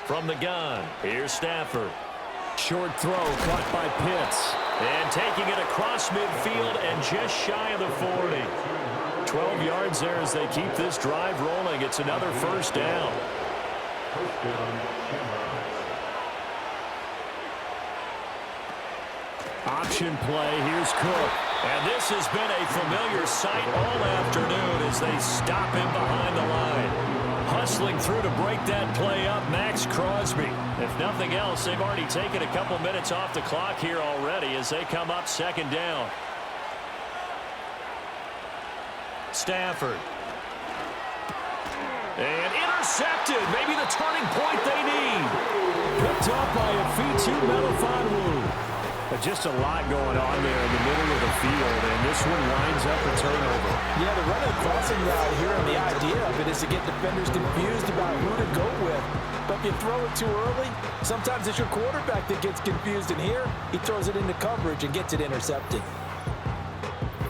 B: From the gun, here's Stafford. Short throw caught by Pitts. And taking it across midfield and just shy of the 40. 12 yards there as they keep this drive rolling. It's another first down. Option play. Here's Cook. And this has been a familiar sight all afternoon as they stop him behind the line. Hustling through to break that play up, Max Crosby. If nothing else, they've already taken a couple minutes off the clock here already as they come up second down. Stafford. And intercepted. Maybe the turning point they need. Picked up by a Fitu Melifonwu. But just a lot going on there in the middle of the field, and this one winds up a turnover.
C: Yeah, the running crossing route here, and the idea of it is to get defenders confused about who to go with. But if you throw it too early, sometimes it's your quarterback that gets confused, and here he throws it into coverage and gets it intercepted.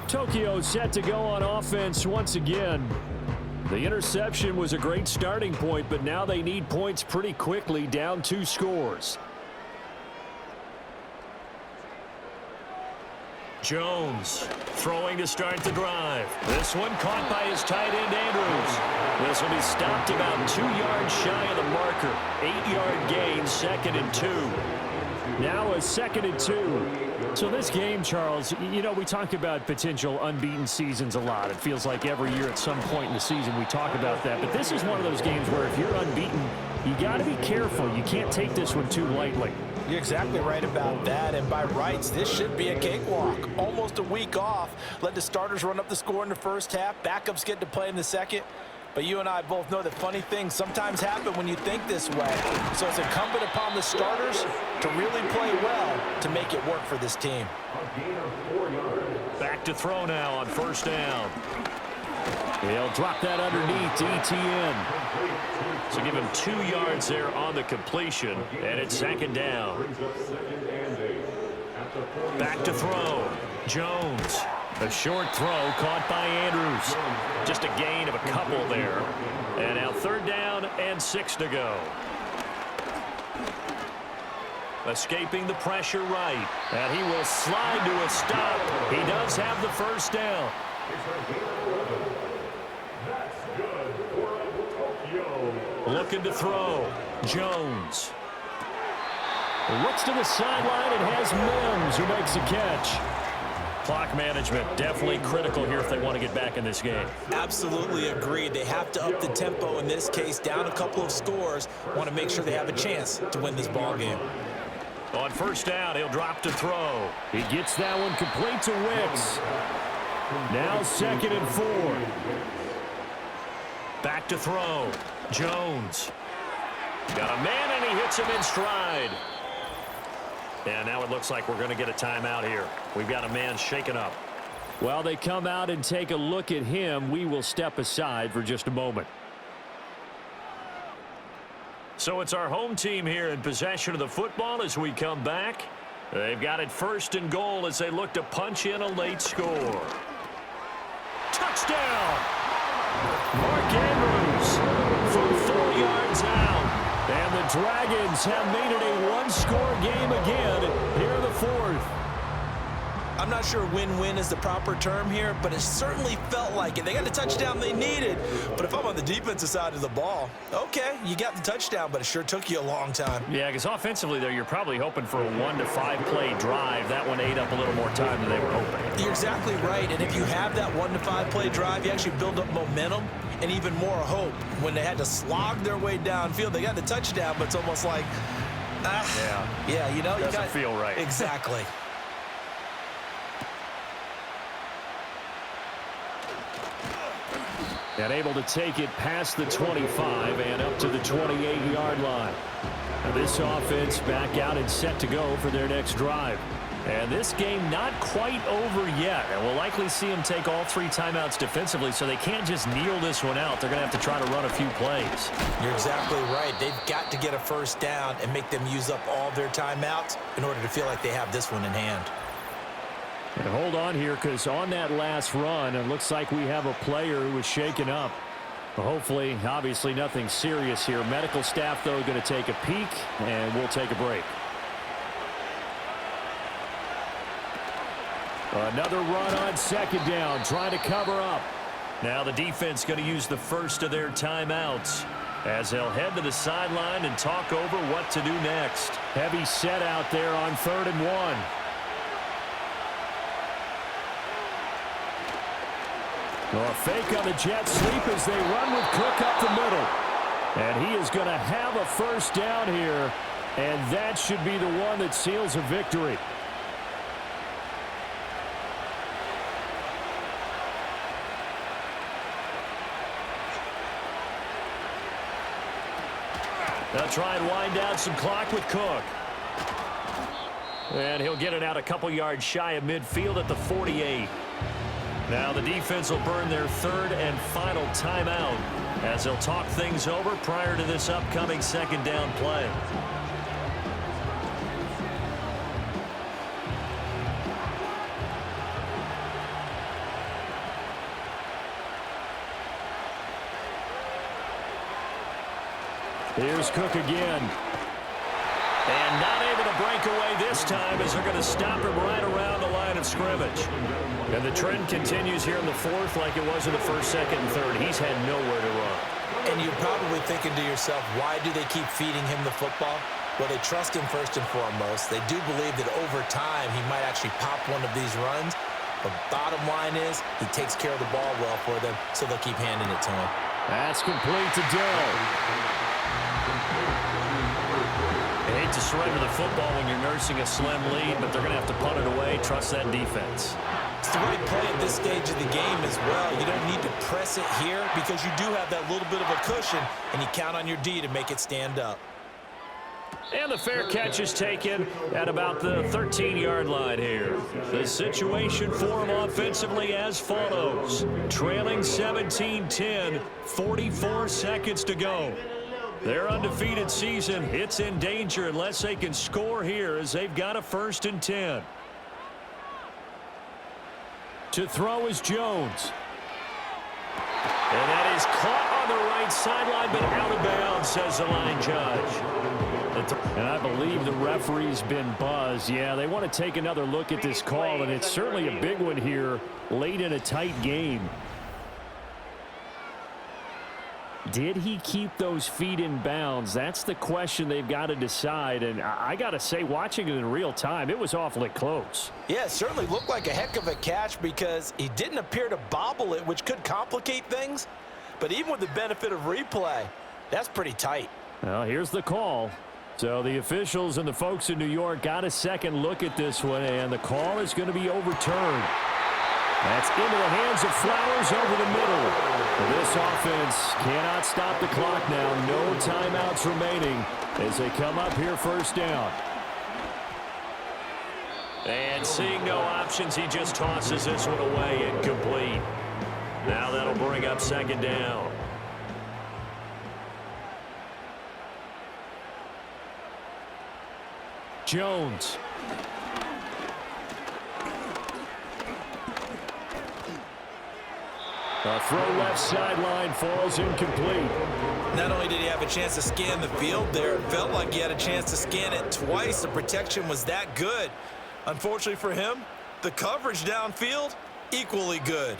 I: Tokyo set to go on offense once again. The interception was a great starting point, but now they need points pretty quickly, down 2 scores.
B: Jones throwing to start the drive. This one caught by his tight end, Andrews. This will be stopped about 2 yards shy of the marker. 8-yard gain, 2nd and 2.
I: Now a 2nd and 2. So this game, Charles, you know, we talk about potential unbeaten seasons a lot. It feels like every year at some point in the season we talk about that. But this is one of those games where if you're unbeaten, you got to be careful. You can't take this one too lightly.
C: You're exactly right about that, and by rights, this should be a cakewalk. Almost a week off. Let the starters run up the score in the first half. Backups get to play in the second. But you and I both know that funny things sometimes happen when you think this way. So it's incumbent upon the starters to really play well to make it work for this team.
B: Back to throw now on first down.
I: He'll drop that underneath to ETN.
B: So give him 2 yards there on the completion, and it's 2nd down. Back to throw. Jones. A short throw caught by Andrews. Just a gain of a couple there. And now 3rd down and 6 to go. Escaping the pressure right. And he will slide to a stop. He does have the first down. Looking to throw. Jones.
I: Looks to the sideline and has Mims who makes a catch.
B: Clock management definitely critical here if they want to get back in this game.
C: Absolutely agreed. They have to up the tempo in this case, down a couple of scores. Want to make sure they have a chance to win this ball game.
B: On first down, he'll drop to throw.
I: He gets that one complete to Wicks. Now 2nd and 4.
B: Back to throw. Jones. Got a man, and he hits him in stride. And now it looks like we're going to get a timeout here. We've got a man shaken up.
I: While they come out and take a look at him, we will step aside for just a moment.
B: So it's our home team here in possession of the football as we come back. They've got it 1st and goal as they look to punch in a late score. Touchdown! Mark Andrews for 4 yards out. And the Dragons have made it a one-score game again here in the 4th.
C: I'm not sure win-win is the proper term here, but it certainly felt like it. They got the touchdown they needed. But if I'm on the defensive side of the ball, okay, you got the touchdown, but it sure took you a long time.
B: Yeah, because offensively, though, you're probably hoping for a 1 to 5 play drive. That one ate up a little more time than they were hoping.
C: You're exactly right, and if you have that 1 to 5 play drive, you actually build up momentum and even more hope. When they had to slog their way downfield, they got the touchdown, but it's almost like, yeah, you know,
B: doesn't feel right.
C: Exactly.
I: And able to take it past the 25 and up to the 28-yard line. Now this offense back out and set to go for their next drive. And this game not quite over yet. And we'll likely see them take all 3 timeouts defensively, so they can't just kneel this one out. They're going to have to try to run a few plays.
C: You're exactly right. They've got to get a first down and make them use up all their timeouts in order to feel like they have this one in hand.
I: And hold on here, because on that last run, it looks like we have a player who was shaken up. Hopefully, obviously nothing serious here. Medical staff, though, going to take a peek, and we'll take a break. Another run on second down, trying to cover up.
B: Now the defense going to use the first of their timeouts as they'll head to the sideline and talk over what to do next.
I: Heavy set out there on 3rd and 1. A fake on the jet sweep as they run with Cook up the middle. And he is going to have a first down here, and that should be the one that seals a victory.
B: They'll try and wind down some clock with Cook. And he'll get it out a couple yards shy of midfield at the 48. Now the defense will burn their 3rd and final timeout as they'll talk things over prior to this upcoming 2nd down play.
I: Here's Cook again.
B: And not able to break away this time as they're going to stop him right around the line of scrimmage. And the trend continues here in the 4th like it was in the 1st, 2nd, and 3rd. He's had nowhere to run.
C: And you're probably thinking to yourself, why do they keep feeding him the football? Well, they trust him first and foremost. They do believe that over time he might actually pop one of these runs. But bottom line is he takes care of the ball well for them, so they'll keep handing it to him.
I: That's complete to Dill.
B: They hate to surrender the football when you're nursing a slim lead, but they're going to have to punt it away, trust that defense.
C: It's the right play at this stage of the game as well. You don't need to press it here because you do have that little bit of a cushion, and you count on your D to make it stand up.
B: And the fair catch is taken at about the 13-yard line here. The situation for them offensively as follows. Trailing 17-10, 44 seconds to go. Their undefeated season, it's in danger unless they can score here as they've got a 1st and 10.
I: To throw is Jones.
B: And that is caught on the right sideline, but out of bounds, says the line judge.
I: And I believe the referee's been buzzed. Yeah, they want to take another look at this call, and it's certainly a big one here late in a tight game. Did he keep those feet in bounds? That's the question they've got to decide. And I got to say, watching it in real time, it was awfully close.
C: Yeah, it certainly looked like a heck of a catch because he didn't appear to bobble it, which could complicate things. But even with the benefit of replay, that's pretty tight.
I: Well, here's the call. So the officials and the folks in New York got a second look at this one, and the call is going to be overturned. That's into the hands of Flowers over the middle. This offense cannot stop the clock now. No timeouts remaining as they come up here 1st down.
B: And seeing no options, he just tosses this one away incomplete. Now that'll bring up 2nd down.
I: Jones. A throw left sideline falls incomplete.
C: Not only did he have a chance to scan the field there, it felt like he had a chance to scan it twice. The protection was that good. Unfortunately for him, the coverage downfield, equally good.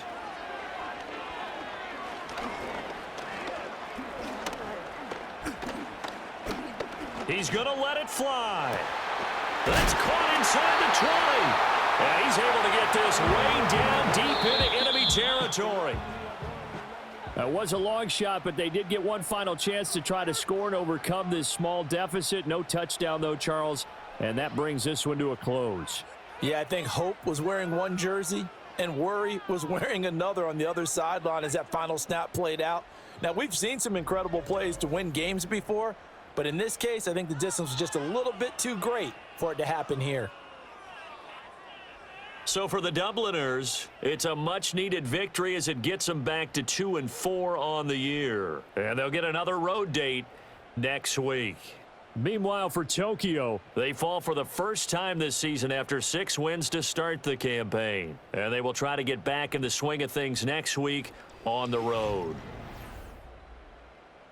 B: He's going to let it fly. That's caught inside the 20. And he's able to get this way down deep into enemy territory.
I: It was a long shot, but they did get one final chance to try to score and overcome this small deficit. No touchdown, though, Charles, and that brings this one to a close.
C: Yeah, I think Hope was wearing one jersey, and Worry was wearing another on the other sideline as that final snap played out. Now, we've seen some incredible plays to win games before, but in this case, I think the distance was just a little bit too great for it to happen here.
B: So for the Dubliners, it's a much-needed victory as it gets them back to 2-4 on the year. And they'll get another road date next week.
I: Meanwhile, for Tokyo,
B: they fall for the first time this season after 6 wins to start the campaign. And they will try to get back in the swing of things next week on the road.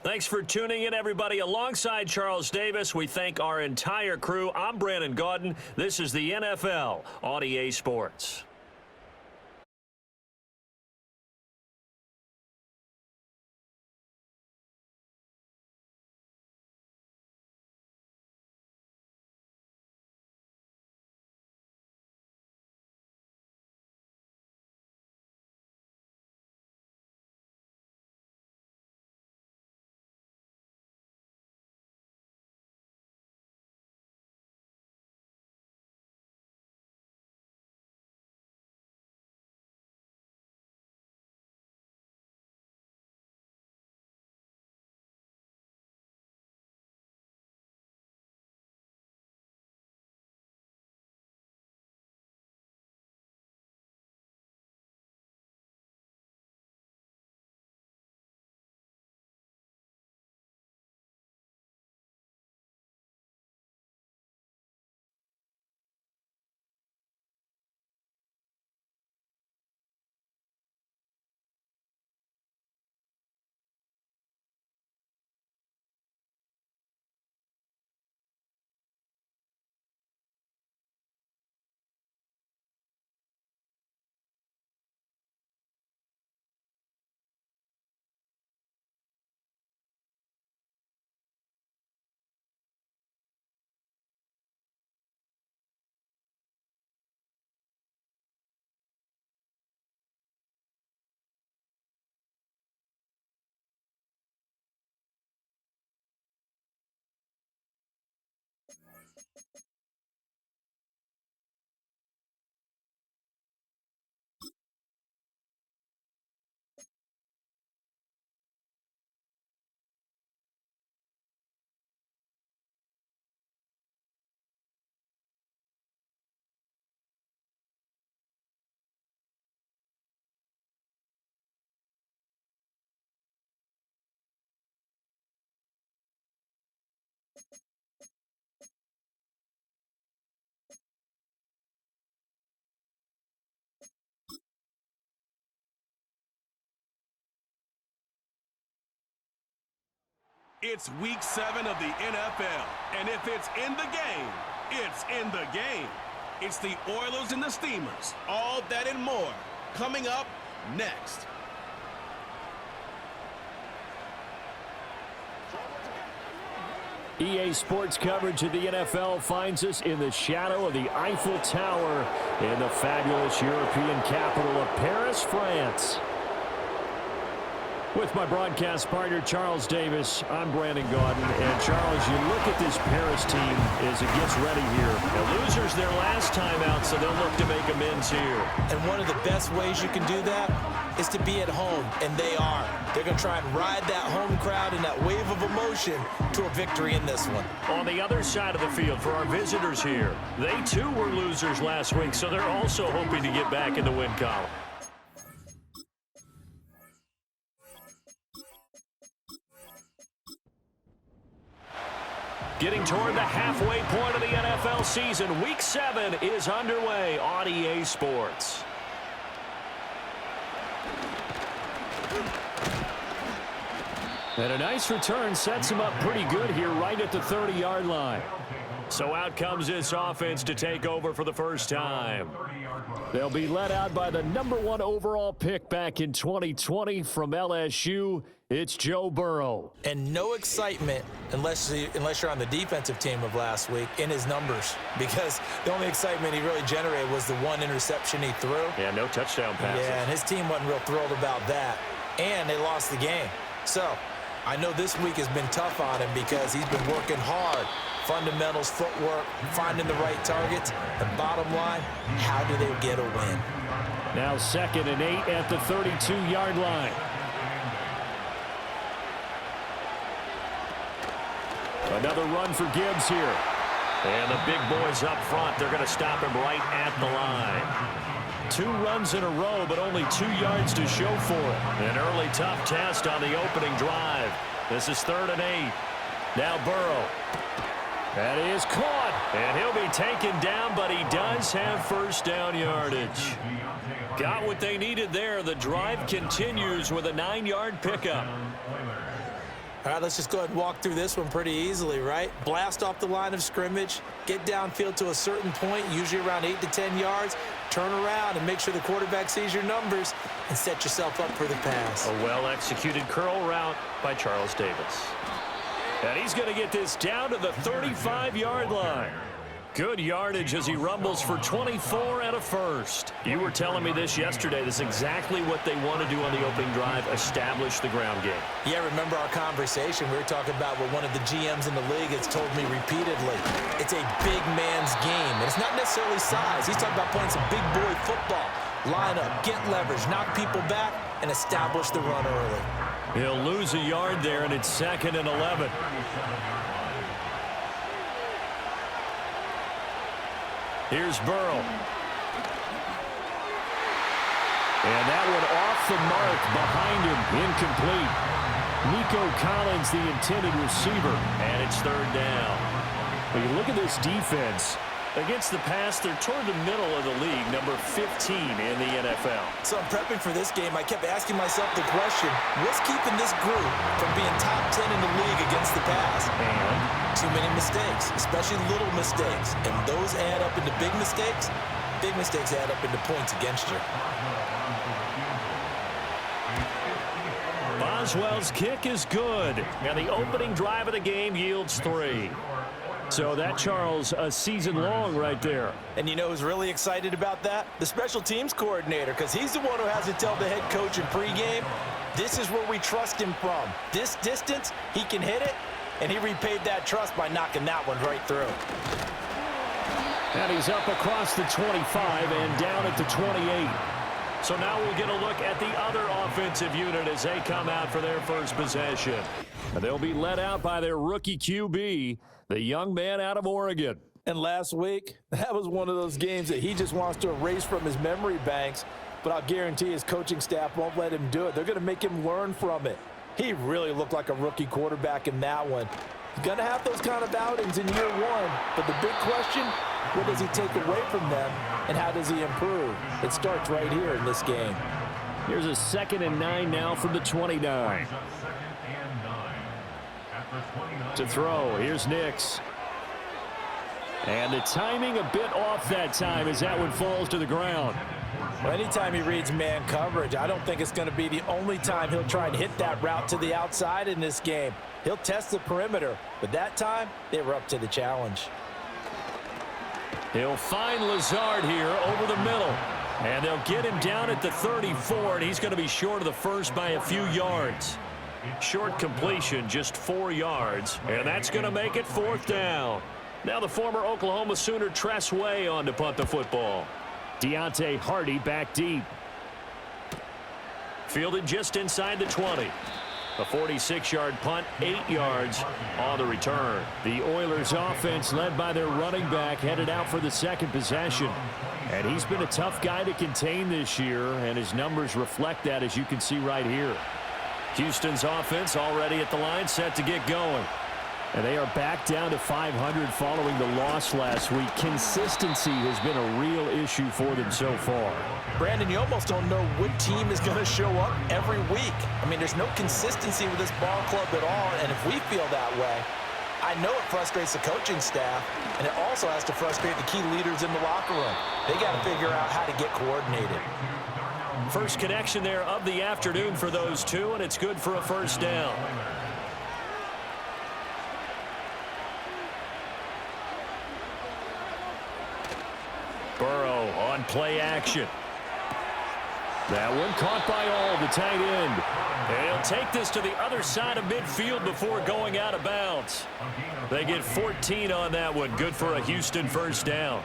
B: Thanks for tuning in, everybody. Alongside Charles Davis, we thank our entire crew. I'm Brandon Gaudin. This is the NFL on EA Sports.
A: It's week 7 of the NFL, and if it's in the game, it's in the game. It's the Oilers and the Steamers, all that and more, coming up next.
I: EA Sports coverage of the NFL finds us in the shadow of the Eiffel Tower in the fabulous European capital of Paris, France. With my broadcast partner, Charles Davis, I'm Brandon Gaudin. And, Charles, you look at this Paris team as it gets ready here.
B: The losers their last time out, so they'll look to make amends here.
C: And one of the best ways you can do that is to be at home, and they are. They're going to try and ride that home crowd and that wave of emotion to a victory in this one.
B: On the other side of the field for our visitors here, they too were losers last week, so they're also hoping to get back in the win column. Getting toward the halfway point of the NFL season, Week 7 is underway on EA Sports. And a nice return sets him up pretty good here right at the 30-yard line. So out comes this offense to take over for the first time.
I: They'll be led out by the #1 overall pick back in 2020 from LSU. It's Joe Burrow.
C: And no excitement unless you're on the defensive team of last week in his numbers, because the only excitement he really generated was the one interception he threw.
B: Yeah, no touchdown passes.
C: Yeah, and his team wasn't real thrilled about that. And they lost the game. So I know this week has been tough on him because he's been working hard. Fundamentals, footwork, finding the right targets. The bottom line, how do they get a win?
I: Now 2nd and 8 at the 32-yard line. Another run for Gibbs here.
B: And the big boys up front, they're going to stop him right at the line.
I: 2 runs in a row, but only 2 yards to show for it.
B: An early tough test on the opening drive. This is 3rd and 8. Now Burrow. That is caught. And he'll be taken down, but he does have first down yardage. Got what they needed there. The drive continues with a 9-yard pickup.
C: All right, let's just go ahead and walk through this one pretty easily, right? Blast off the line of scrimmage, get downfield to a certain point, usually around 8 to 10 yards, turn around and make sure the quarterback sees your numbers and set yourself up for the pass.
B: A well-executed curl route by Charles Davis. And he's going to get this down to the 35-yard line. Good yardage as he rumbles for 24 and a first. You were telling me this yesterday. This is exactly what they want to do on the opening drive, establish the ground game.
C: Yeah, remember our conversation? We were talking about what one of the GMs in the league has told me repeatedly. It's a big man's game. And it's not necessarily size. He's talking about playing some big boy football. Line up, get leverage, knock people back, and establish the run early.
B: He'll lose a yard there, and it's 2nd and 11. Here's Burrow. And that one off the mark behind him, incomplete. Nico Collins, the intended receiver, and it's 3rd down. When you look at this defense, against the pass, they're toward the middle of the league, number 15 in the NFL.
C: So I'm prepping for this game. I kept asking myself the question, what's keeping this group from being top 10 in the league against the pass?
B: And
C: too many mistakes, especially little mistakes. And those add up into big mistakes. Big mistakes add up into points against you.
B: Boswell's kick is good. And the opening drive of the game yields 3. So that, Charles, a season long right there.
C: And you know who's really excited about that? The special teams coordinator, because he's the one who has to tell the head coach in pregame, this is where we trust him from. This distance, he can hit it, and he repaid that trust by knocking that one right through.
B: And he's up across the 25 and down at the 28. So now we'll get a look at the other offensive unit as they come out for their first possession. And they'll be led out by their rookie QB, the young man out of Oregon.
C: And last week, that was one of those games that he just wants to erase from his memory banks, but I'll guarantee his coaching staff won't let him do it. They're going to make him learn from it. He really looked like a rookie quarterback in that one. He's going to have those kind of outings in year one, but the big question, what does he take away from them, and how does he improve? It starts right here in this game.
B: Here's a 2nd and 9 now from the 29. To throw, here's Nix. And the timing a bit off that time as that one falls to the ground.
C: Well, anytime he reads man coverage, I don't think it's going to be the only time he'll try and hit that route to the outside in this game. He'll test the perimeter, but that time, they were up to the challenge.
B: He'll find Lazard here over the middle. And they'll get him down at the 34, and he's going to be short of the first by a few yards. Short completion, just 4 yards, and that's going to make it 4th down. Now the former Oklahoma Sooner Tress Way on to punt the football. Deontay Hardy back deep. Fielded just inside the 20. A 46-yard punt, 8 yards on the return. The Oilers offense led by their running back headed out for the second possession. And he's been a tough guy to contain this year, and his numbers reflect that, as you can see right here. Houston's offense already at the line, set to get going. And they are back down to 500 following the loss last week. Consistency has been a real issue for them so far.
C: Brandon, you almost don't know what team is going to show up every week. I mean, there's no consistency with this ball club at all, and if we feel that way, I know it frustrates the coaching staff, and it also has to frustrate the key leaders in the locker room. They got to figure out how to get coordinated.
B: First connection there of the afternoon for those two, and it's good for a first down. Burrow on play action. That one caught by all, the tight end. And he'll take this to the other side of midfield before going out of bounds. They get 14 on that one. Good for a Houston first down.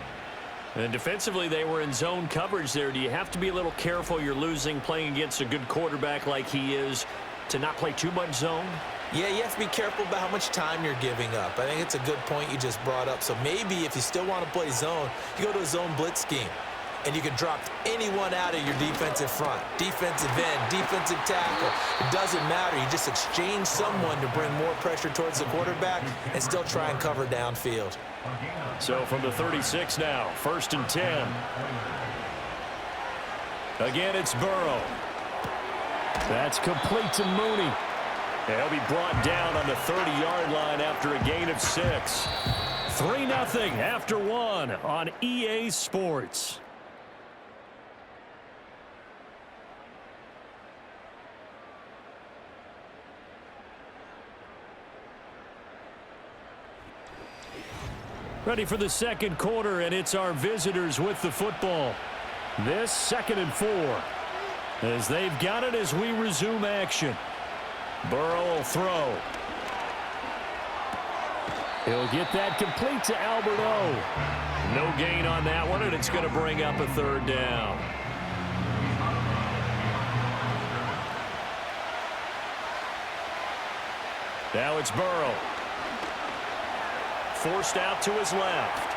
B: And defensively, they were in zone coverage there. Do you have to be a little careful? You're losing playing against a good quarterback like he is to not play too much zone?
C: Yeah, you have to be careful about how much time you're giving up. I think it's a good point you just brought up. So maybe if you still want to play zone, you go to a zone blitz scheme. And you can drop anyone out of your defensive front. Defensive end, defensive tackle. It doesn't matter. You just exchange someone to bring more pressure towards the quarterback and still try and cover downfield.
B: So from the 36 now, 1st and 10. Again, it's Burrow. That's complete to Mooney. He'll be brought down on the 30-yard line after a gain of 6. 3-0 after 1 on EA Sports. Ready for the second quarter, and it's our visitors with the football. This 2nd and 4. As they've got it as we resume action. Burrow will throw. He'll get that complete to Albert O. No gain on that one, and it's going to bring up a 3rd down. Now it's Burrow. Forced out to his left.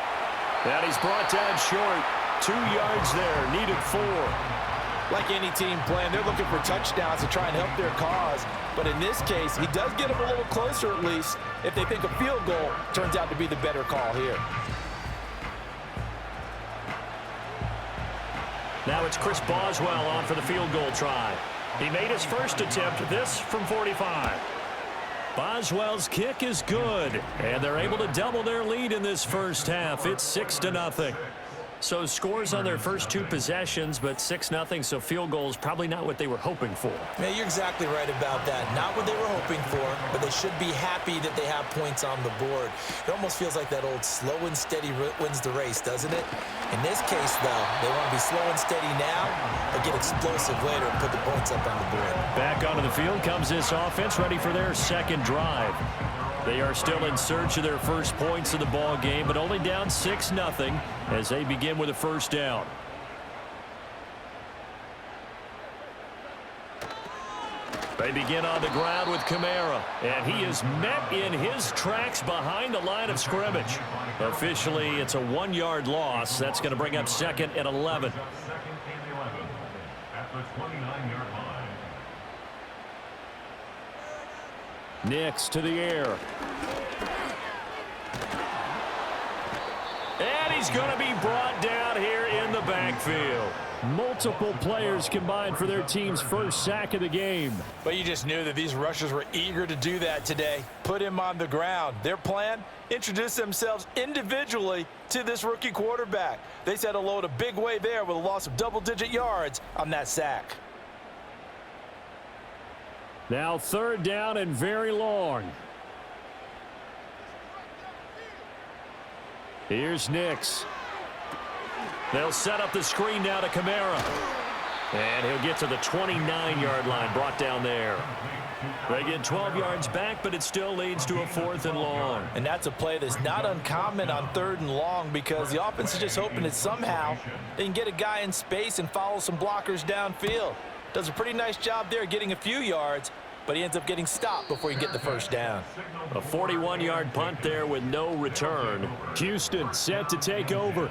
B: And he's brought down short. 2 yards there, needed 4.
C: Like any team playing, they're looking for touchdowns to try and help their cause. But in this case, he does get them a little closer at least if they think a field goal turns out to be the better call here.
B: Now it's Chris Boswell on for the field goal try. He made his first attempt, this from 45. Boswell's kick is good, and they're able to double their lead in this first half. It's 6-0. So scores on their first 2 possessions, but 6-0, so field goals probably not what they were hoping for.
C: Yeah, you're exactly right about that. Not what they were hoping for, but they should be happy that they have points on the board. It almost feels like that old slow and steady wins the race, doesn't it? In this case, though, they want to be slow and steady now, but get explosive later and put the points up on the board.
B: Back onto the field comes this offense, ready for their second drive. They are still in search of their first points of the ball game, but only down 6-0 as they begin with a first down. They begin on the ground with Kamara, and he is met in his tracks behind the line of scrimmage. Officially, it's a 1-yard loss. That's going to bring up 2nd and 11. Nix to the air. And he's going to be brought down here in the backfield. Multiple players combined for their team's first sack of the game.
C: But you just knew that these rushers were eager to do that today. Put him on the ground. Their plan? Introduce themselves individually to this rookie quarterback. They set a load a big way there with a loss of double-digit yards on that sack.
B: Now 3rd down and very long. Here's Nix. They'll set up the screen now to Kamara. And he'll get to the 29-yard line, brought down there. They get 12 yards back, but it still leads to a 4th and long.
C: And that's a play that's not uncommon on 3rd and long because the offense is just hoping that somehow they can get a guy in space and follow some blockers downfield. Does a pretty nice job there getting a few yards, but he ends up getting stopped before he can get the first down.
B: A 41-yard punt there with no return. Houston set to take over.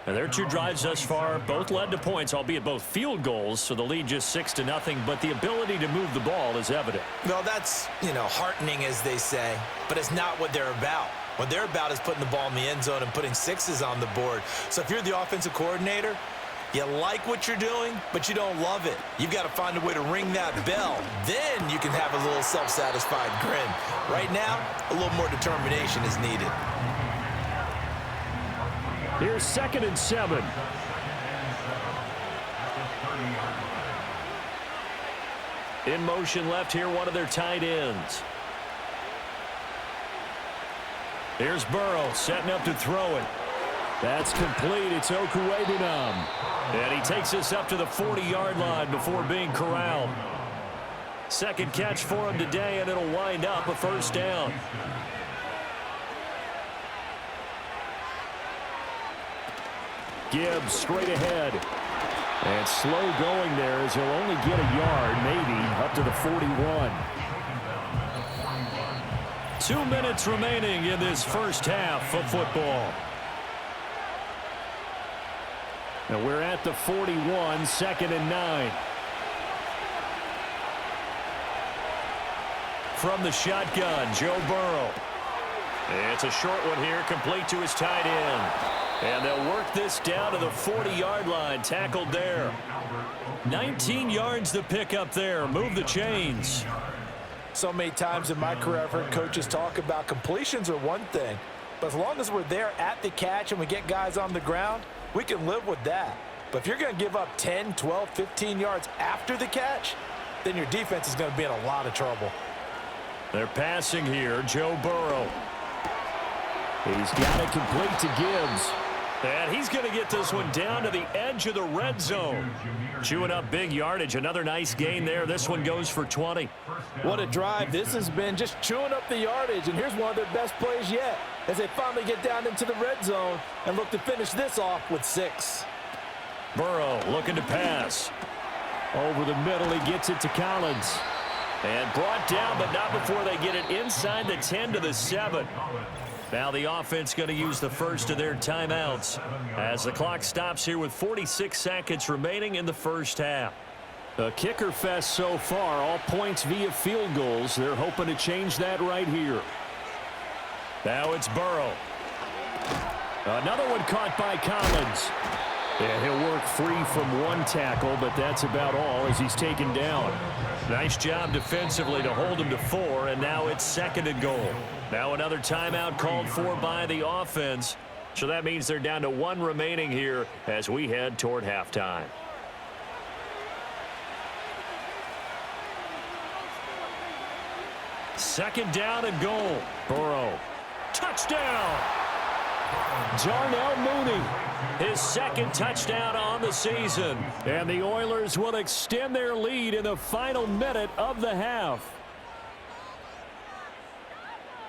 B: And their 2 drives thus far both led to points, albeit both field goals, so the lead just 6-0, but the ability to move the ball is evident.
C: Well, that's, heartening, as they say, but it's not what they're about. What they're about is putting the ball in the end zone and putting 6s on the board. So if you're the offensive coordinator, you like what you're doing, but you don't love it. You've got to find a way to ring that bell. Then you can have a little self-satisfied grin. Right now, a little more determination is needed.
B: Here's 2nd and 7. In motion left here, one of their tight ends. Here's Burrow setting up to throw it. That's complete. It's Okuwebunam. And he takes us up to the 40-yard line before being corralled. Second catch for him today, and it'll wind up a first down. Gibbs straight ahead. And slow going there as he'll only get a yard, maybe, up to the 41. 2 minutes remaining in this first half of football. And we're at the 41, 2nd and 9. From the shotgun, Joe Burrow. It's a short one here, complete to his tight end. And they'll work this down to the 40-yard line, tackled there. 19 yards to pick up there, move the chains.
C: So many times in my career, I've heard coaches talk about completions are one thing, but as long as we're there at the catch and we get guys on the ground, we can live with that. But if you're going to give up 10, 12, 15 yards after the catch, then your defense is going to be in a lot of trouble.
B: They're passing here. Joe Burrow. He's got it complete to Gibbs. And he's going to get this one down to the edge of the red zone. Chewing up big yardage. Another nice gain there. This one goes for 20.
C: What a drive this has been, just chewing up the yardage. And here's one of their best plays yet as they finally get down into the red zone and look to finish this off with 6.
B: Burrow looking to pass. Over the middle, he gets it to Collins. And brought down, but not before they get it inside the 10 to the 7. Now the offense going to use the first of their timeouts as the clock stops here with 46 seconds remaining in the first half.
I: A kicker fest so far, all points via field goals. They're hoping to change that right here.
B: Now it's Burrow. Another one caught by Collins.
I: And he'll work free from one tackle, but that's about all as he's taken down.
B: Nice job defensively to hold him to 4, and now it's 2nd and goal. Now another timeout called for by the offense. So that means they're down to 1 remaining here as we head toward halftime. Second down and goal. Burrow. Touchdown! Darnell Mooney. His 2nd touchdown on the season. And the Oilers will extend their lead in the final minute of the half.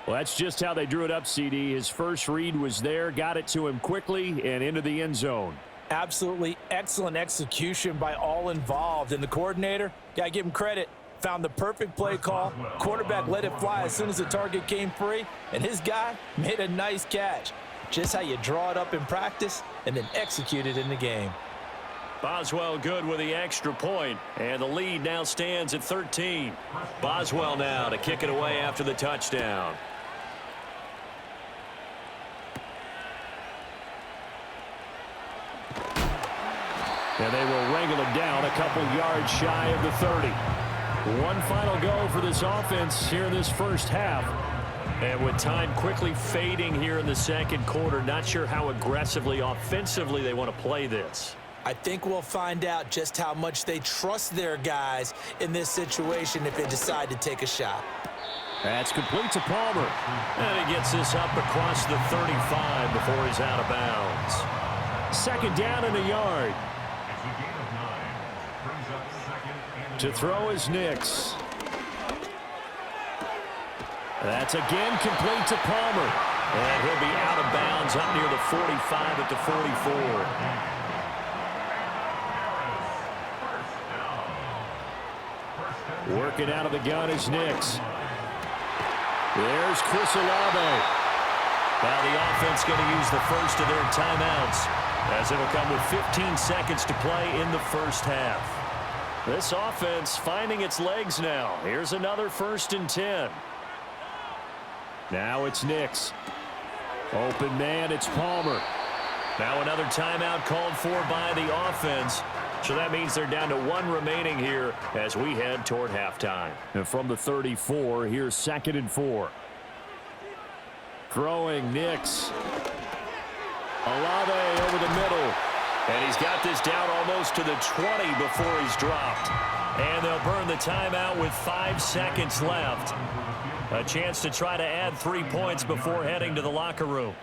I: Well, that's just how they drew it up, CD. His first read was there, got it to him quickly and into the end zone.
C: Absolutely excellent execution by all involved. And the coordinator, got to give him credit, found the perfect play call. Quarterback let it fly as soon as the target came free, and his guy made a nice catch. Just how you draw it up in practice and then execute it in the game.
B: Boswell good with the extra point, and the lead now stands at 13. Boswell now to kick it away after the touchdown.
I: And they will wrangle it down a couple yards shy of the 30. One final go for this offense here in this first half.
B: And with time quickly fading here in the second quarter, not sure how aggressively, offensively they want to play this.
C: I think we'll find out just how much they trust their guys in this situation if they decide to take a shot.
I: That's complete to Palmer.
B: And he gets this up across the 35 before he's out of bounds.
I: 2nd down and a yard. To throw is Nix.
B: That's again complete to Palmer. And he'll be out of bounds up near the 45 at the 44.
I: Working out of the gun is Nix. There's Chris Olave.
B: Now the offense going to use the first of their timeouts as it'll come with 15 seconds to play in the first half. This offense finding its legs now. Here's another 1st and 10.
I: Now it's Nix. Open man, it's Palmer.
B: Now another timeout called for by the offense. So that means they're down to 1 remaining here as we head toward halftime.
I: And from the 34, here's 2nd and 4. Throwing Nix. Olave over the middle.
B: And he's got this down almost to the 20 before he's dropped. And they'll burn the timeout with 5 seconds left. A chance to try to add 3 points before heading to the locker room.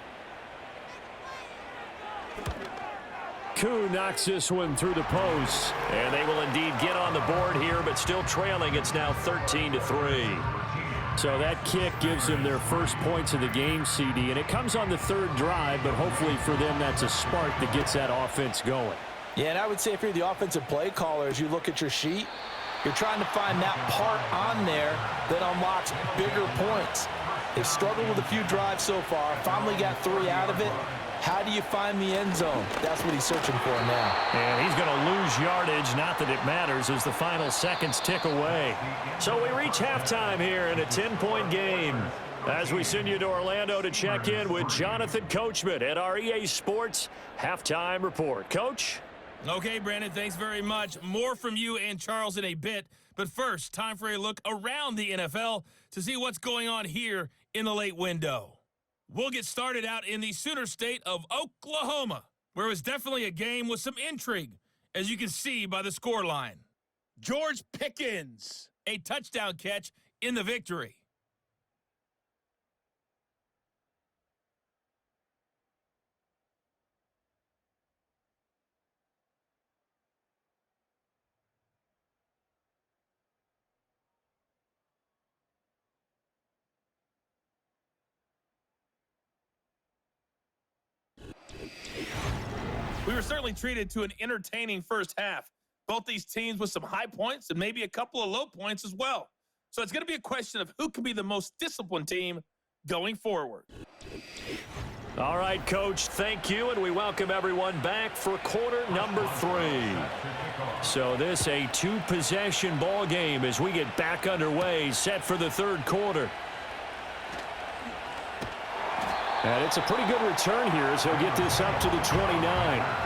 I: Koo knocks this one through the post.
B: And they will indeed get on the board here, but still trailing. It's now 13-3.
I: So that kick gives them their first points of the game, CD. And it comes on the 3rd drive, but hopefully for them that's a spark that gets that offense going.
C: Yeah, and I would say if you're the offensive play caller, as you look at your sheet, you're trying to find that part on there that unlocks bigger points. They've struggled with a few drives so far, finally got 3 out of it. How do you find the end zone? That's what he's searching for now.
B: And he's going to lose yardage, not that it matters, as the final seconds tick away. So we reach halftime here in a 10-point game. As we send you to Orlando to check in with Jonathan Coachman at our EA Sports Halftime Report. Coach?
E: Okay, Brandon, thanks very much. More from you and Charles in a bit. But first, time for a look around the NFL to see what's going on here in the late window. We'll get started out in the Sooner state of Oklahoma, where it was definitely a game with some intrigue, as you can see by the scoreline. George Pickens, a touchdown catch in the victory. We were certainly treated to an entertaining first half. Both these teams with some high points and maybe a couple of low points as well. So it's going to be a question of who can be the most disciplined team going forward.
B: All right, Coach, thank you, and we welcome everyone back for quarter number 3. So this a 2-possession ball game as we get back underway, set for the third quarter. And it's a pretty good return here as he'll get this up to the 29.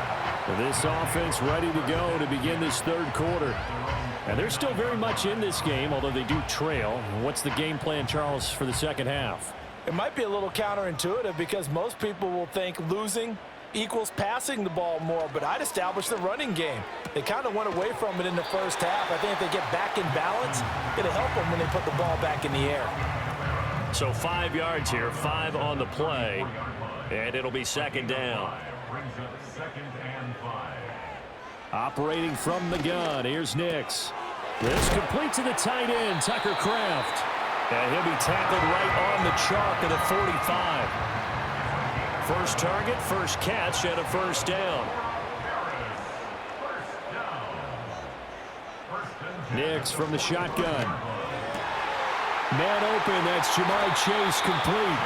B: This offense ready to go to begin this third quarter. And they're still very much in this game, although they do trail. What's the game plan, Charles, for the second half?
C: It might be a little counterintuitive because most people will think losing equals passing the ball more, but I'd establish the running game. They kind of went away from it in the first half. I think if they get back in balance, it'll help them when they put the ball back in the air.
B: So 5 yards here, 5 on the play, and it'll be second down. Operating from the gun, here's Nix. This complete to the tight end, Tucker Kraft. And he'll be tackled right on the chalk at the 45. First target, first catch, and a first down. Nix from the shotgun. Man open, that's Jamar Chase complete.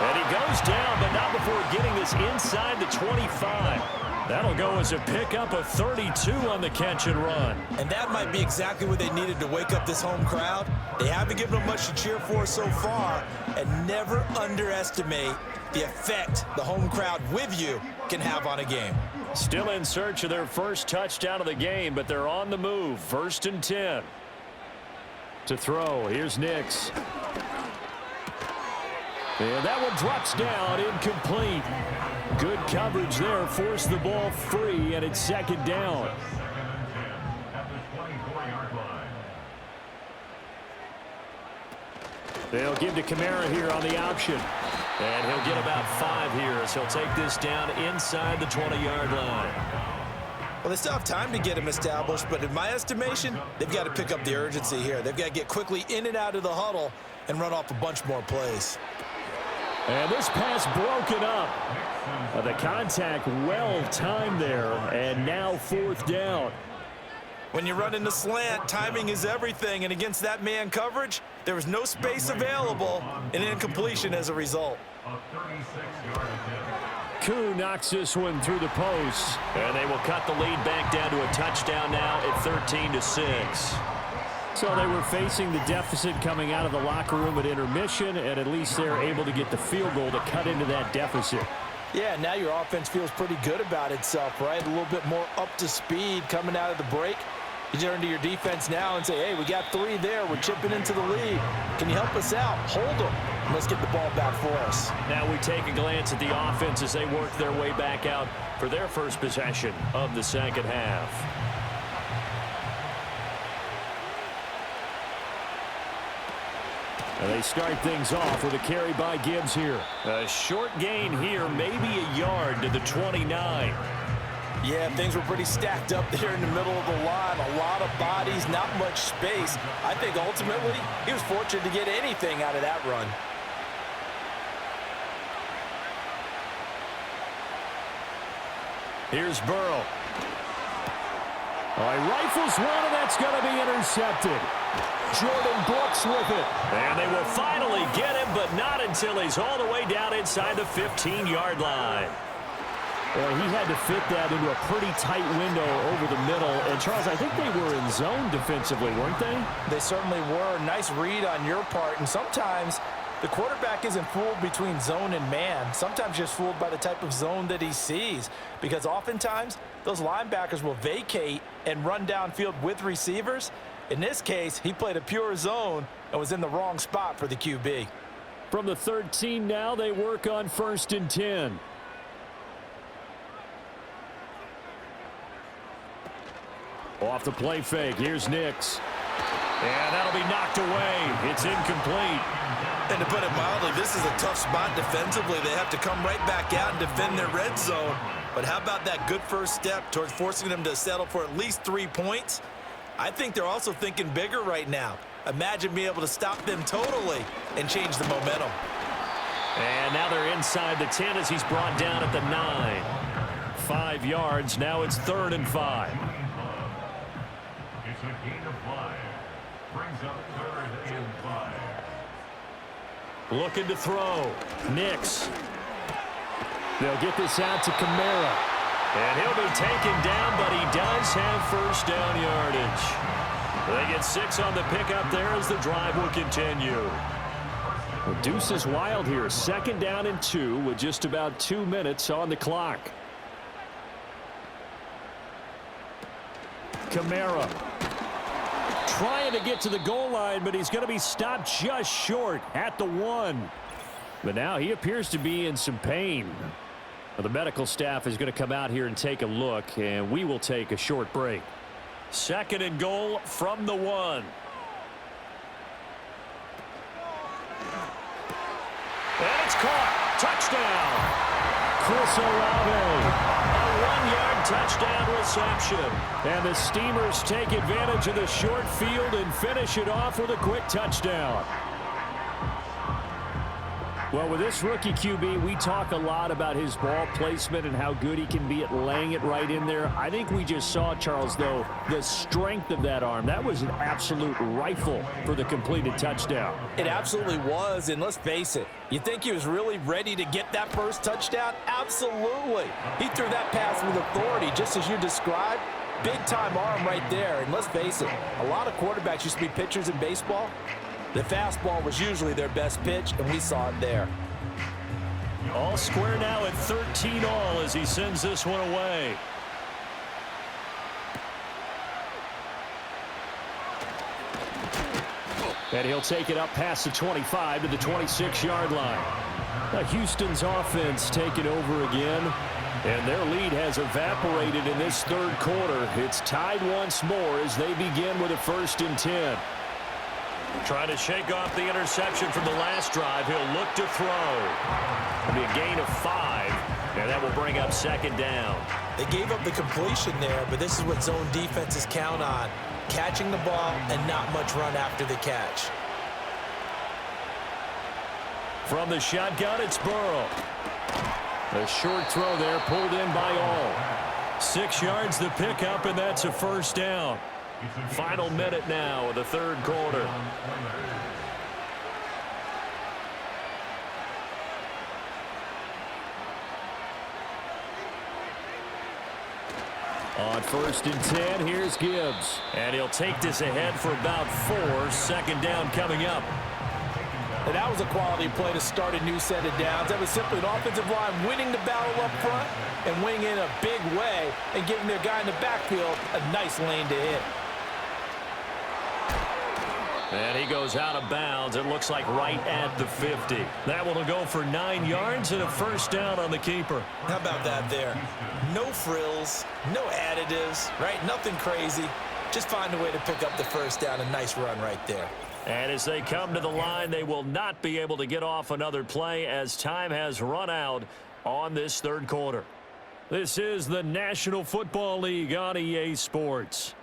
B: And he goes down, but not before getting this inside the 25. That'll go as a pickup of 32 on the catch and run.
C: And that might be exactly what they needed to wake up this home crowd. They haven't given them much to cheer for so far, and never underestimate the effect the home crowd with you can have on a game.
B: Still in search of their first touchdown of the game, but they're on the move. 1st and 10. To throw, here's Nix. And that one drops down, incomplete. Good coverage there, forced the ball free, and it's second down. They'll give to Kamara here on the option. And he'll get about 5 here as he'll take this down inside the 20-yard line.
C: Well, they still have time to get him established, but in my estimation, they've got to pick up the urgency here. They've got to get quickly in and out of the huddle and run off a bunch more plays.
B: And this pass broken up. The contact well timed there, and now 4th down.
C: When you run in the slant, timing is everything, and against that man coverage, there was no space available, and incompletion as a result.
B: Koo knocks this one through the post, and they will cut the lead back down to a touchdown now at 13-6. So they were facing the deficit coming out of the locker room at intermission, and at least they're able to get the field goal to cut into that deficit.
C: Yeah, now your offense feels pretty good about itself, right? A little bit more up to speed coming out of the break. You turn to your defense now and say, hey, we got 3 there. We're chipping into the lead. Can you help us out? Hold them. And let's get the ball back for us.
B: Now we take a glance at the offense as they work their way back out for their first possession of the second half. And they start things off with a carry by Gibbs here. A short gain here, maybe a yard to the 29.
C: Yeah, things were pretty stacked up there in the middle of the line. A lot of bodies, not much space. I think ultimately he was fortunate to get anything out of that run.
B: Here's Burrow. He rifles one, and that's going to be intercepted. Jordan Brooks with it. And they will finally get him, but not until he's all the way down inside the 15-yard line.
I: Well, he had to fit that into a pretty tight window over the middle. And, Charles, I think they were in zone defensively, weren't they?
C: They certainly were. Nice read on your part. And sometimes the quarterback isn't fooled between zone and man. Sometimes just fooled by the type of zone that he sees. Because oftentimes those linebackers will vacate and run downfield with receivers. In this case, he played a pure zone and was in the wrong spot for the QB.
I: From the 13 now, they work on 1st and 10. Off the play fake, here's Nix. And that'll be knocked away. It's incomplete.
C: And to put it mildly, this is a tough spot defensively. They have to come right back out and defend their red zone. But how about that good first step towards forcing them to settle for at least 3 points? I think they're also thinking bigger right now. Imagine being able to stop them totally and change the momentum.
I: And now they're inside the 10 as he's brought down at the 9. 5 yards. Now it's 3rd and 5.
D: It's a gain of 5. Brings up 3rd and 5.
I: Looking to throw. Nix. They'll get this out to Kamara.
B: And he'll be taken down, but he does have first down yardage. They get 6 on the pickup there as the drive will continue.
I: Well, Deuce is wild here. 2nd down and 2 with just about 2 minutes on the clock. Kamara trying to get to the goal line, but he's going to be stopped just short at the 1. But now he appears to be in some pain. Well, the medical staff is going to come out here and take a look, and we will take a short break.
B: 2nd and goal from the 1. And it's caught. Touchdown.
I: Chris Olave.
B: A 1-yard touchdown reception.
I: And the Steamers take advantage of the short field and finish it off with a quick touchdown. Well, with this rookie QB, we talk a lot about his ball placement and how good he can be at laying it right in there. I think we just saw, Charles, though, the strength of that arm. That was an absolute rifle for the completed touchdown.
C: It absolutely was, and let's face it, you think he was really ready to get that first touchdown? Absolutely. He threw that pass with authority, just as you described. Big-time arm right there, and let's face it, a lot of quarterbacks used to be pitchers in baseball. The fastball was usually their best pitch, and we saw it there.
B: All square now at 13 all as he sends this one away.
I: And he'll take it up past the 25 to the 26-yard line. Now Houston's offense taking over again, and their lead has evaporated in this 3rd quarter. It's tied once more as they begin with a 1st and 10.
B: Trying to shake off the interception from the last drive. He'll look to throw. It'll be a gain of 5, and that will bring up 2nd down.
C: They gave up the completion there, but this is what zone defenses count on. Catching the ball and not much run after the catch.
B: From the shotgun, it's Burrow.
I: A short throw there pulled in by all.
B: 6 yards the pickup, and that's a 1st down. Final minute now of the 3rd quarter.
I: On 1st and 10, here's Gibbs.
B: And he'll take this ahead for about 4. 2nd down coming up.
C: And that was a quality play to start a new set of downs. That was simply an offensive line winning the battle up front and winning in a big way and giving their guy in the backfield a nice lane to hit.
B: And he goes out of bounds. It looks like right at the 50. That one will go for 9 yards and a 1st down on the keeper.
C: How about that there? No frills, no additives, right? Nothing crazy. Just find a way to pick up the 1st down. A nice run right there.
B: And as they come to the line, they will not be able to get off another play as time has run out on this 3rd quarter. This is the National Football League on EA Sports.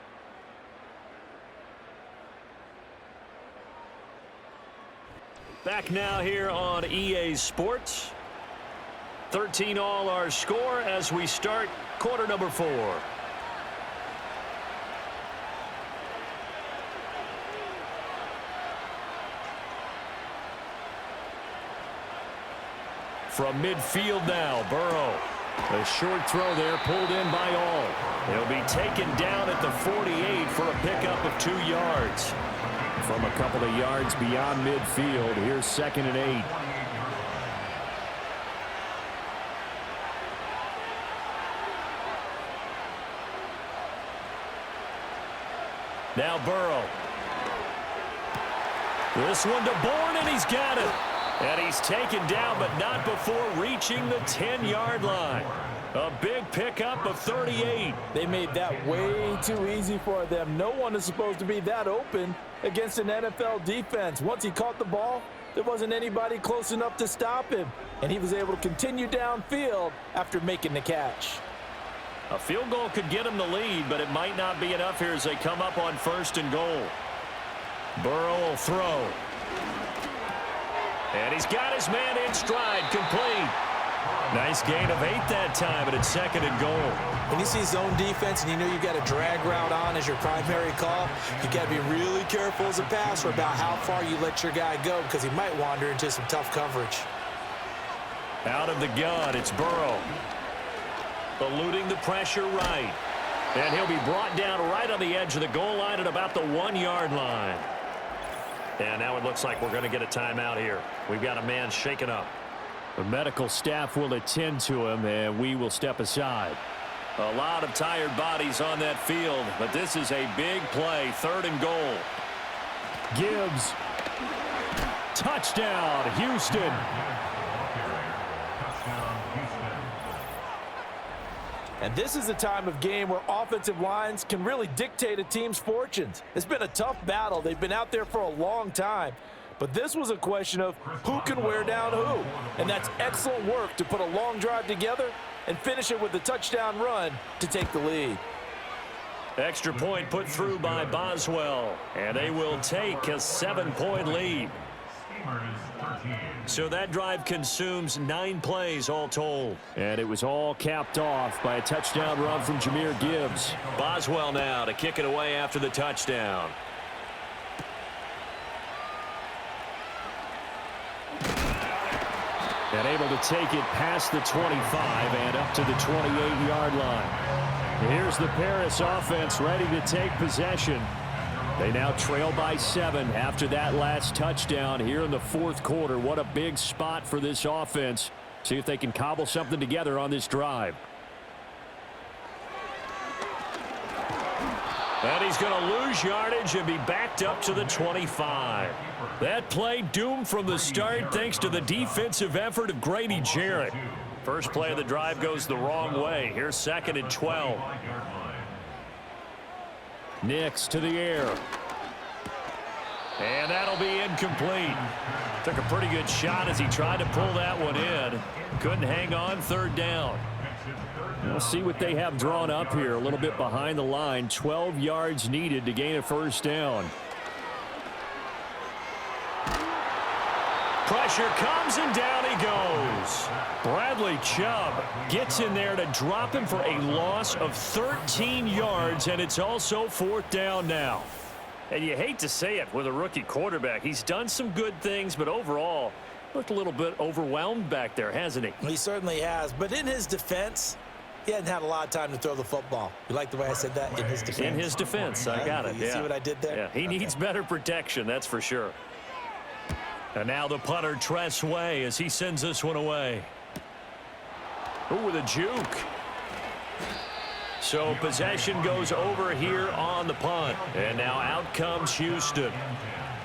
B: Back now here on EA Sports. 13 all our score as we start quarter number 4. From midfield now, Burrow.
I: A short throw there pulled in by all.
B: He'll be taken down at the 48 for a pickup of 2 yards.
I: From a couple of yards beyond midfield, here's 2nd and 8.
B: Now Burrow. This one to Bourne, and he's got it. And he's taken down, but not before reaching the 10-yard line. A big pickup of 38.
C: They made that way too easy for them. No one is supposed to be that open against an NFL defense. Once he caught the ball, there wasn't anybody close enough to stop him, and he was able to continue downfield after making the catch.
B: A field goal could get him the lead, but it might not be enough here as they come up on 1st and goal. Burrow will throw. And he's got his man in stride, complete. Nice gain of 8 that time, and it's 2nd and goal.
C: When you see zone defense and you know you've got a drag route on as your primary call, you got to be really careful as a passer about how far you let your guy go because he might wander into some tough coverage.
B: Out of the gun, it's Burrow. Eluding the pressure right. And he'll be brought down right on the edge of the goal line at about the 1-yard line. And now it looks like we're going to get a timeout here. We've got a man shaken up.
I: The medical staff will attend to him, and we will step aside.
B: A lot of tired bodies on that field, but this is a big play, 3rd and goal.
I: Gibbs. Touchdown, Houston.
C: And this is a time of game where offensive lines can really dictate a team's fortunes. It's been a tough battle. They've been out there for a long time. But this was a question of who can wear down who. And that's excellent work to put a long drive together and finish it with a touchdown run to take the lead.
B: Extra point put through by Boswell. And they will take a 7-point lead. So that drive consumes 9 plays all told.
I: And it was all capped off by a touchdown run from Jahmyr Gibbs.
B: Boswell now to kick it away after the touchdown.
I: And able to take it past the 25 and up to the 28-yard line. Here's the Paris offense ready to take possession. They now trail by 7 after that last touchdown here in the 4th quarter. What a big spot for this offense. See if they can cobble something together on this drive.
B: And he's going to lose yardage and be backed up to the 25. That play doomed from the start thanks to the defensive effort of Grady Jarrett. First play of the drive goes the wrong way. Here's 2nd and 12.
I: Nix to the air.
B: And that'll be incomplete. Took a pretty good shot as he tried to pull that one in. Couldn't hang on, 3rd down.
I: We'll see what they have drawn up here. A little bit behind the line. 12 yards needed to gain a 1st down.
B: Pressure comes and down he goes. Bradley Chubb gets in there to drop him for a loss of 13 yards, and it's also 4th down now. And you hate to say it with a rookie quarterback. He's done some good things, but overall, looked a little bit overwhelmed back there, hasn't he?
C: He certainly has. But in his defense, he hadn't had a lot of time to throw the football. You like the way I said that? In his defense.
B: In his defense, I got it.
C: You see what I did there?
B: Yeah, he needs better protection, that's for sure. And now the punter, Tress Way, as he sends this one away. Ooh, with a juke. So possession goes over here on the punt. And now out comes Houston.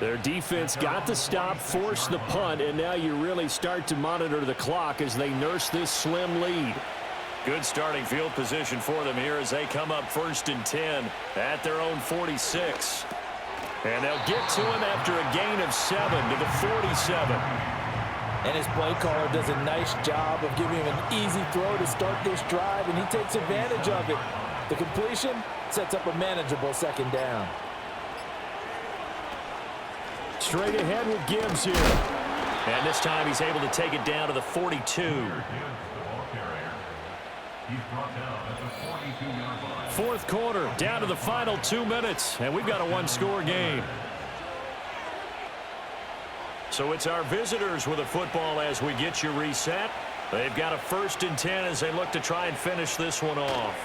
I: Their defense got the stop, forced the punt, and now you really start to monitor the clock as they nurse this slim lead.
B: Good starting field position for them here as they come up 1st and 10 at their own 46. And they'll get to him after a gain of 7 to the 47.
C: And his play caller does a nice job of giving him an easy throw to start this drive, and he takes advantage of it. The completion sets up a manageable 2nd down.
I: Straight ahead with Gibbs here.
B: And this time he's able to take it down to the 42. 4th quarter, down to the final 2 minutes, and we've got a 1-score game. So it's our visitors with a football as we get you reset. They've got a 1st and 10 as they look to try and finish this one off.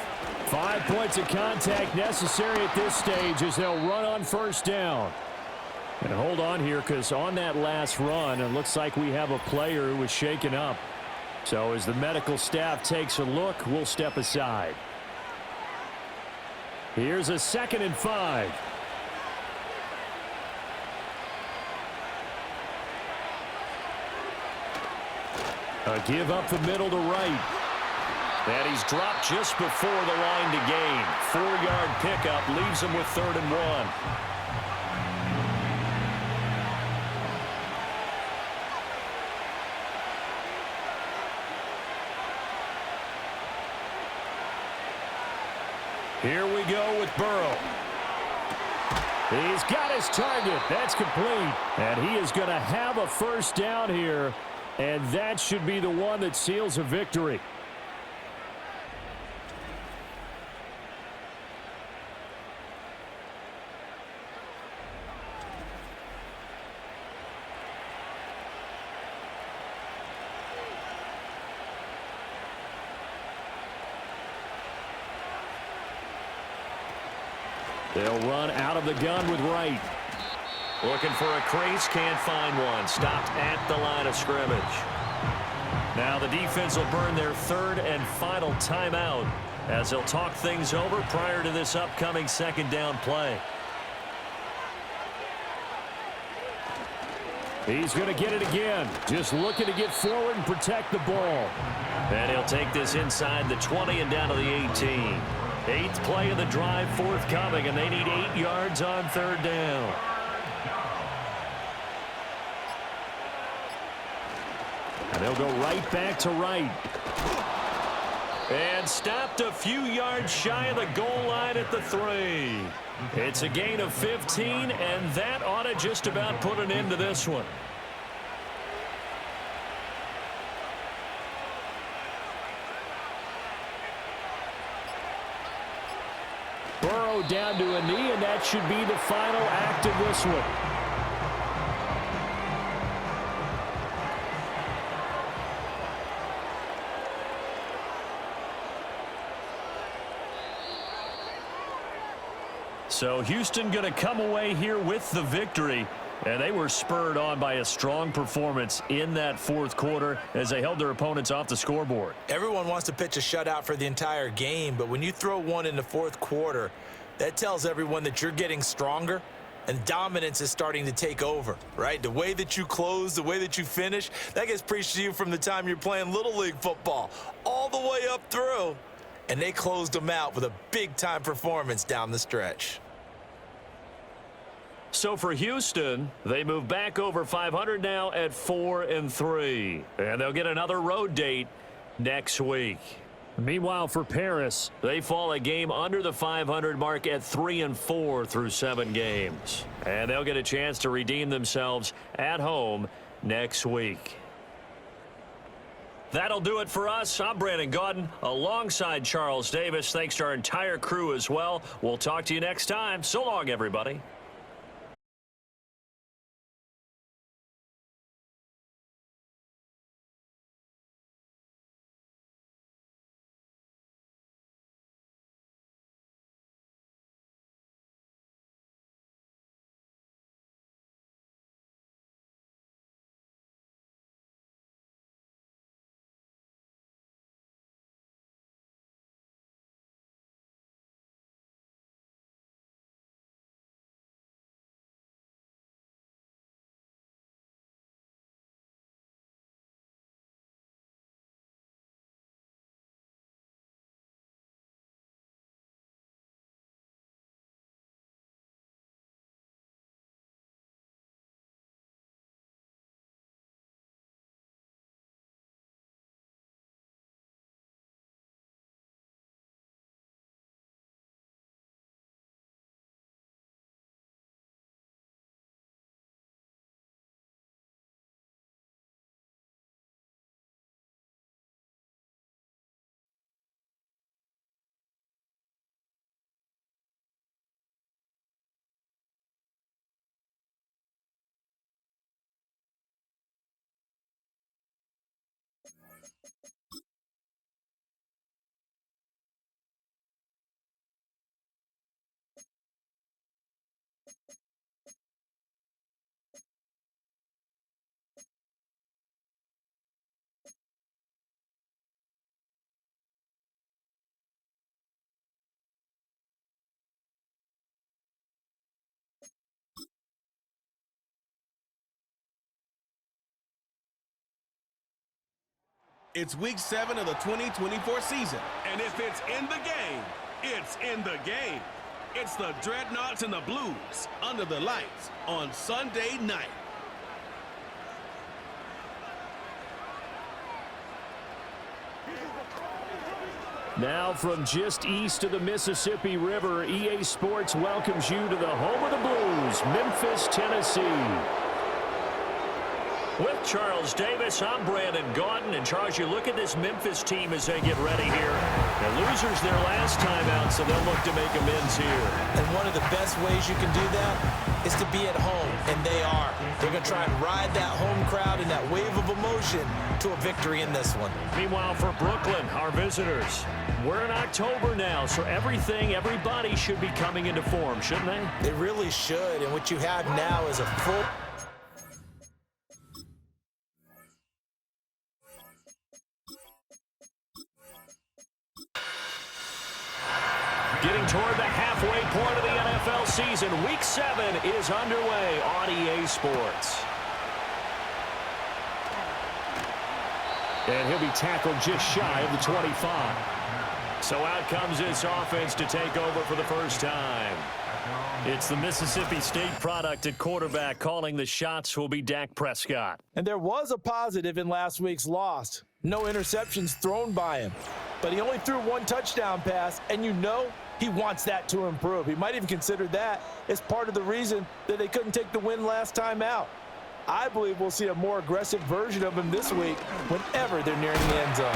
I: 5 points of contact necessary at this stage as they'll run on 1st down. And hold on here because on that last run, it looks like we have a player who was shaken up. So as the medical staff takes a look, we'll step aside. Here's a 2nd and 5.
B: A give up the middle to right. And he's dropped just before the line to gain. 4-yard pickup leaves him with 3rd and 1. Here we go with Burrow. He's got his target. That's complete. And he is going to have a first down here. And that should be the one that seals a victory. They'll run out of the gun with Wright. Looking for a crease, can't find one. Stopped at the line of scrimmage. Now the defense will burn their 3rd and final timeout as they'll talk things over prior to this upcoming 2nd down play. He's going to get it again. Just looking to get forward and protect the ball. And he'll take this inside the 20 and down to the 18. 8th play of the drive forthcoming, and they need 8 yards on 3rd down. And they'll go right back to Wright. And stopped a few yards shy of the goal line at the 3. It's a gain of 15, and that ought to just about put an end to this one. Burrow down to a knee, and that should be the final act of this one. So Houston going to come away here with the victory. And they were spurred on by a strong performance in that 4th quarter as they held their opponents off the scoreboard.
C: Everyone wants to pitch a shutout for the entire game, but when you throw one in the 4th quarter, that tells everyone that you're getting stronger and dominance is starting to take over, right? The way that you close, the way that you finish, that gets preached to you from the time you're playing Little League football all the way up through. And they closed them out with a big-time performance down the stretch.
B: So for Houston, they move back over 500 now at 4-3. And they'll get another road date next week. Meanwhile, for Paris, they fall a game under the 500 mark at 3-4 through 7 games. And they'll get a chance to redeem themselves at home next week. That'll do it for us. I'm Brandon Gaudin alongside Charles Davis. Thanks to our entire crew as well. We'll talk to you next time. So long, everybody.
A: It's week 7 of the 2024 season. And if it's in the game, it's in the game. It's the Dreadnoughts and the Blues under the lights on Sunday night.
B: Now from just east of the Mississippi River, EA Sports welcomes you to the home of the Blues, Memphis, Tennessee. With Charles Davis, I'm Brandon Gaudin. And Charles, you look at this Memphis team as they get ready here. The losers their last time out, so they'll look to make amends here.
C: And one of the best ways you can do that is to be at home, and they are. They're going to try and ride that home crowd and that wave of emotion to a victory in this one.
B: Meanwhile, for Brooklyn, our visitors, we're in October now, so everybody should be coming into form, shouldn't they?
C: They really should, and what you have now is a full...
B: Getting toward the halfway point of the NFL season, Week 7 is underway on EA Sports. And he'll be tackled just shy of the 25. So out comes this offense to take over for the first time. It's the Mississippi State product at quarterback. Calling the shots will be Dak Prescott.
C: And there was a positive in last week's loss. No interceptions thrown by him. But he only threw one touchdown pass, and you know he wants that to improve. He might even consider that as part of the reason that they couldn't take the win last time out. I believe we'll see a more aggressive version of him this week whenever they're nearing the end zone.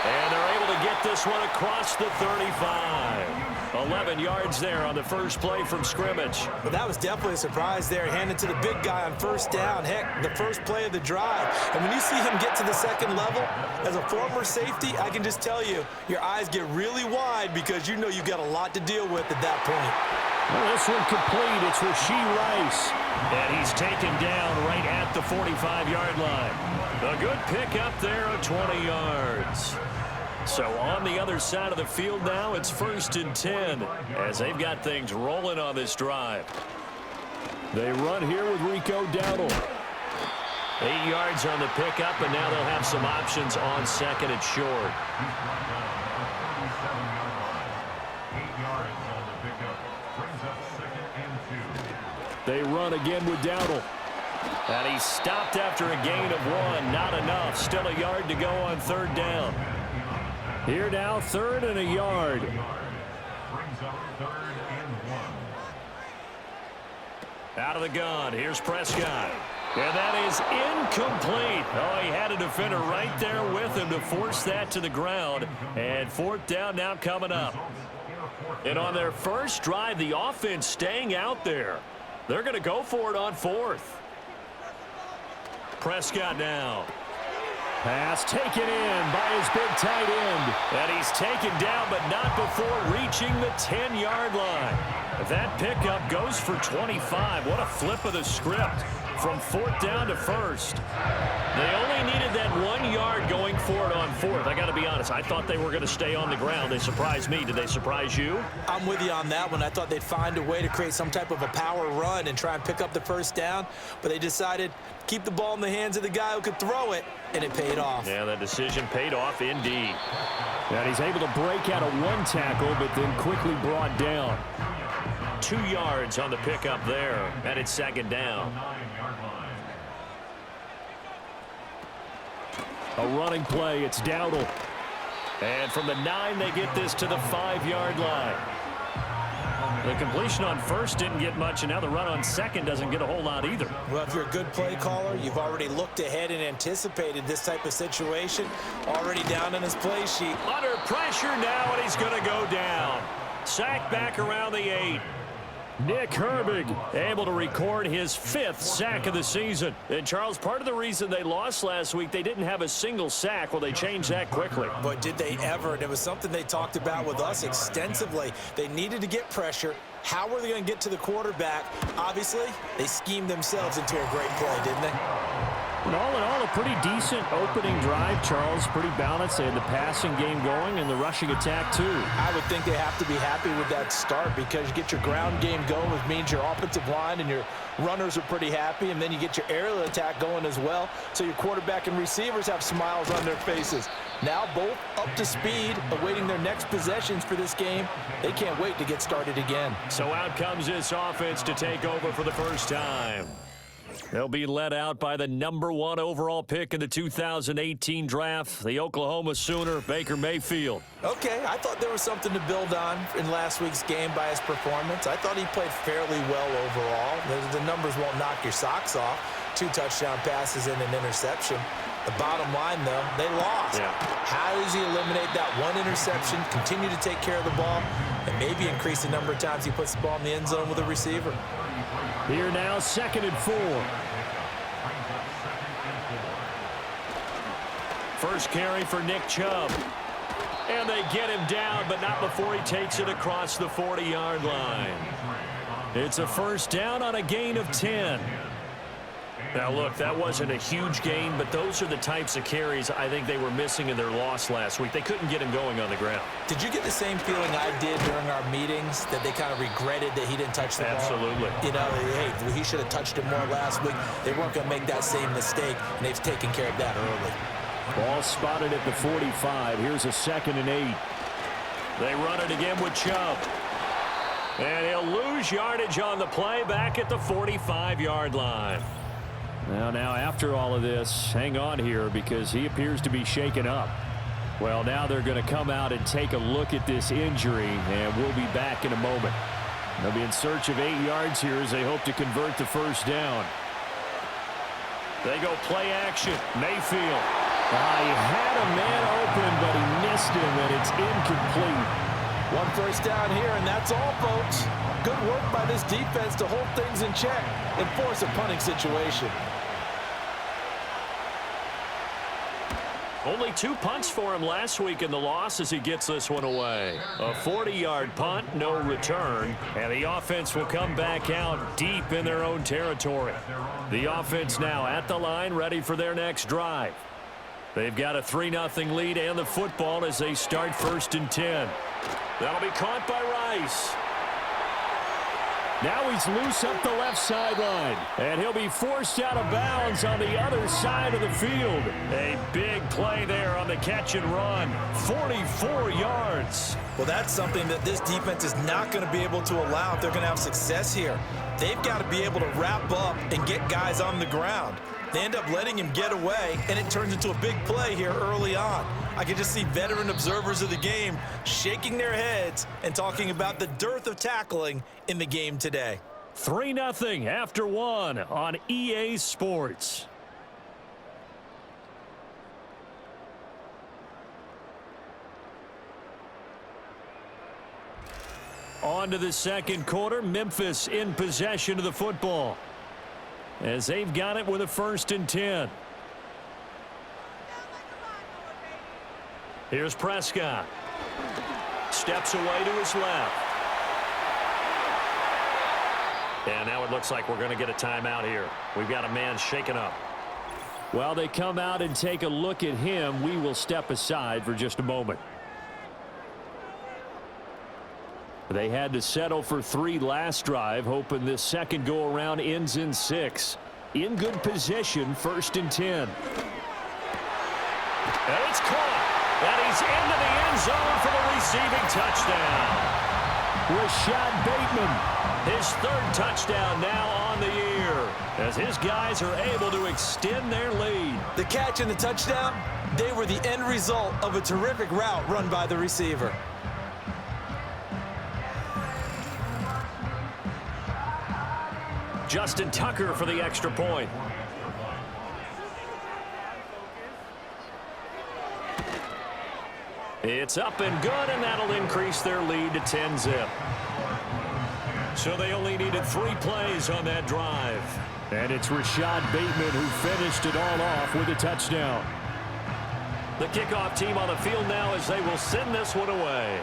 B: And they're able to get this one across the 35. 11 yards there on the first play from scrimmage.
C: Well, that was definitely a surprise there, handed to the big guy on first down. Heck, the first play of the drive. And when you see him get to the second level, as a former safety, I can just tell you, your eyes get really wide because you know you've got a lot to deal with at that point.
B: Well, this one complete. It's Rashee Rice. And he's taken down right at the 45-yard line. A good pickup there of 20 yards. So on the other side of the field now, it's 1st and 10 as they've got things rolling on this drive. They run here with Rico Dowdle. 8 yards on the pickup, and now they'll have some options on second and short. They run again with Dowdle. And he's stopped after a gain of 1. Not enough. Still a yard to go on third down. Here now, 3rd and a yard. Out of the gun. Here's Prescott. And that is incomplete. Oh, he had a defender right there with him to force that to the ground. And 4th down now coming up. And on their first drive, the offense staying out there. They're going to go for it on 4th. Prescott now. Pass taken in by his big tight end. And he's taken down, but not before reaching the 10-yard line. That pickup goes for 25. What a flip of the script from 4th down to 1st. They only needed that 1 yard going for it on 4th. I got to be honest, I thought they were going to stay on the ground. They surprised me. Did they surprise you?
C: I'm with you on that one. I thought they'd find a way to create some type of a power run and try and pick up the first down, but they decided to keep the ball in the hands of the guy who could throw it, and it paid off.
B: Yeah, that decision paid off indeed. And he's able to break out of 1 tackle, but then quickly brought down. 2 yards on the pickup there, and it's 2nd down. A running play, it's Dowdle. And from the 9, they get this to the 5-yard line. The completion on 1st didn't get much, and now the run on 2nd doesn't get a whole lot either.
C: Well, if you're a good play caller, you've already looked ahead and anticipated this type of situation. Already down on his play sheet.
B: Under pressure now, and he's going to go down. Sacked back around the 8. Nick Herbig able to record his 5th sack of the season. And Charles, part of the reason they lost last week, they didn't have a single sack. Well, they changed that quickly.
C: But did they ever? And it was something they talked about with us extensively. They needed to get pressure. How were they going to get to the quarterback? Obviously, they schemed themselves into a great play, didn't they?
I: And all in all, a pretty decent opening drive, Charles. Pretty balanced. They had the passing game going and the rushing attack, too.
C: I would think they have to be happy with that start because you get your ground game going, which means your offensive line and your runners are pretty happy, and then you get your aerial attack going as well, so your quarterback and receivers have smiles on their faces. Now both up to speed, awaiting their next possessions for this game. They can't wait to get started again.
B: So out comes this offense to take over for the first time. They'll be led out by the #1 overall pick in the 2018 draft, the Oklahoma Sooner, Baker Mayfield.
C: Okay, I thought there was something to build on in last week's game by his performance. I thought he played fairly well overall. The numbers won't knock your socks off. 2 touchdown passes and an interception. The bottom line, though, they lost.
B: Yeah.
C: How does he eliminate that one interception, continue to take care of the ball, and maybe increase the number of times he puts the ball in the end zone with a receiver?
B: Here now, 2nd and 4. First carry for Nick Chubb. And they get him down, but not before he takes it across the 40-yard line. It's a first down on a gain of 10. Now, look, that wasn't a huge gain, but those are the types of carries I think they were missing in their loss last week. They couldn't get him going on the ground.
C: Did you get the same feeling I did during our meetings, that they kind of regretted that he didn't touch the ball?
B: Absolutely.
C: You know, hey, he should have touched it more last week. They weren't going to make that same mistake, and they've taken care of that early.
B: Ball spotted at the 45. Here's a 2nd and 8. They run it again with Chubb. And he'll lose yardage on the play back at the 45-yard line. Now, after all of this, hang on here because he appears to be shaken up. Well, now they're going to come out and take a look at this injury, and we'll be back in a moment. They'll be in search of 8 yards here as they hope to convert the first down. They go play action. Mayfield. He had a man open, but he missed him, and it's incomplete.
C: 1 first down here, and that's all, folks. Good work by this defense to hold things in check and force a punting situation.
B: Only 2 punts for him last week in the loss as he gets this one away. A 40-yard punt, no return, and the offense will come back out deep in their own territory. The offense now at the line, ready for their next drive. They've got a 3-0 lead and the football as they start 1st and 10. That'll be caught by Rice. Now he's loose up the left sideline, and he'll be forced out of bounds on the other side of the field. A big play there on the catch and run. 44 yards.
C: Well, that's something that this defense is not going to be able to allow if they're going to have success here. They've got to be able to wrap up and get guys on the ground. They end up letting him get away, and it turns into a big play here early on. I can just see veteran observers of the game shaking their heads and talking about the dearth of tackling in the game today.
B: 3-0 after 1 on EA Sports. On to the second quarter. Memphis in possession of the football as they've got it with a 1st and 10. Here's Prescott. Steps away to his left. And now it looks like we're going to get a timeout here. We've got a man shaken up. While they come out and take a look at him, we will step aside for just a moment. They had to settle for 3 last drive, hoping this second go-around ends in 6. In good position, 1st and 10. And it's caught. And he's into the end zone for the receiving touchdown. Rashad Bateman, his 3rd touchdown now on the year, as his guys are able to extend their lead.
C: The catch and the touchdown, they were the end result of a terrific route run by the receiver.
B: Justin Tucker for the extra point. It's up and good, and that'll increase their lead to 10-zip. So they only needed 3 plays on that drive. And it's Rashad Bateman who finished it all off with a touchdown. The kickoff team on the field now as they will send this one away.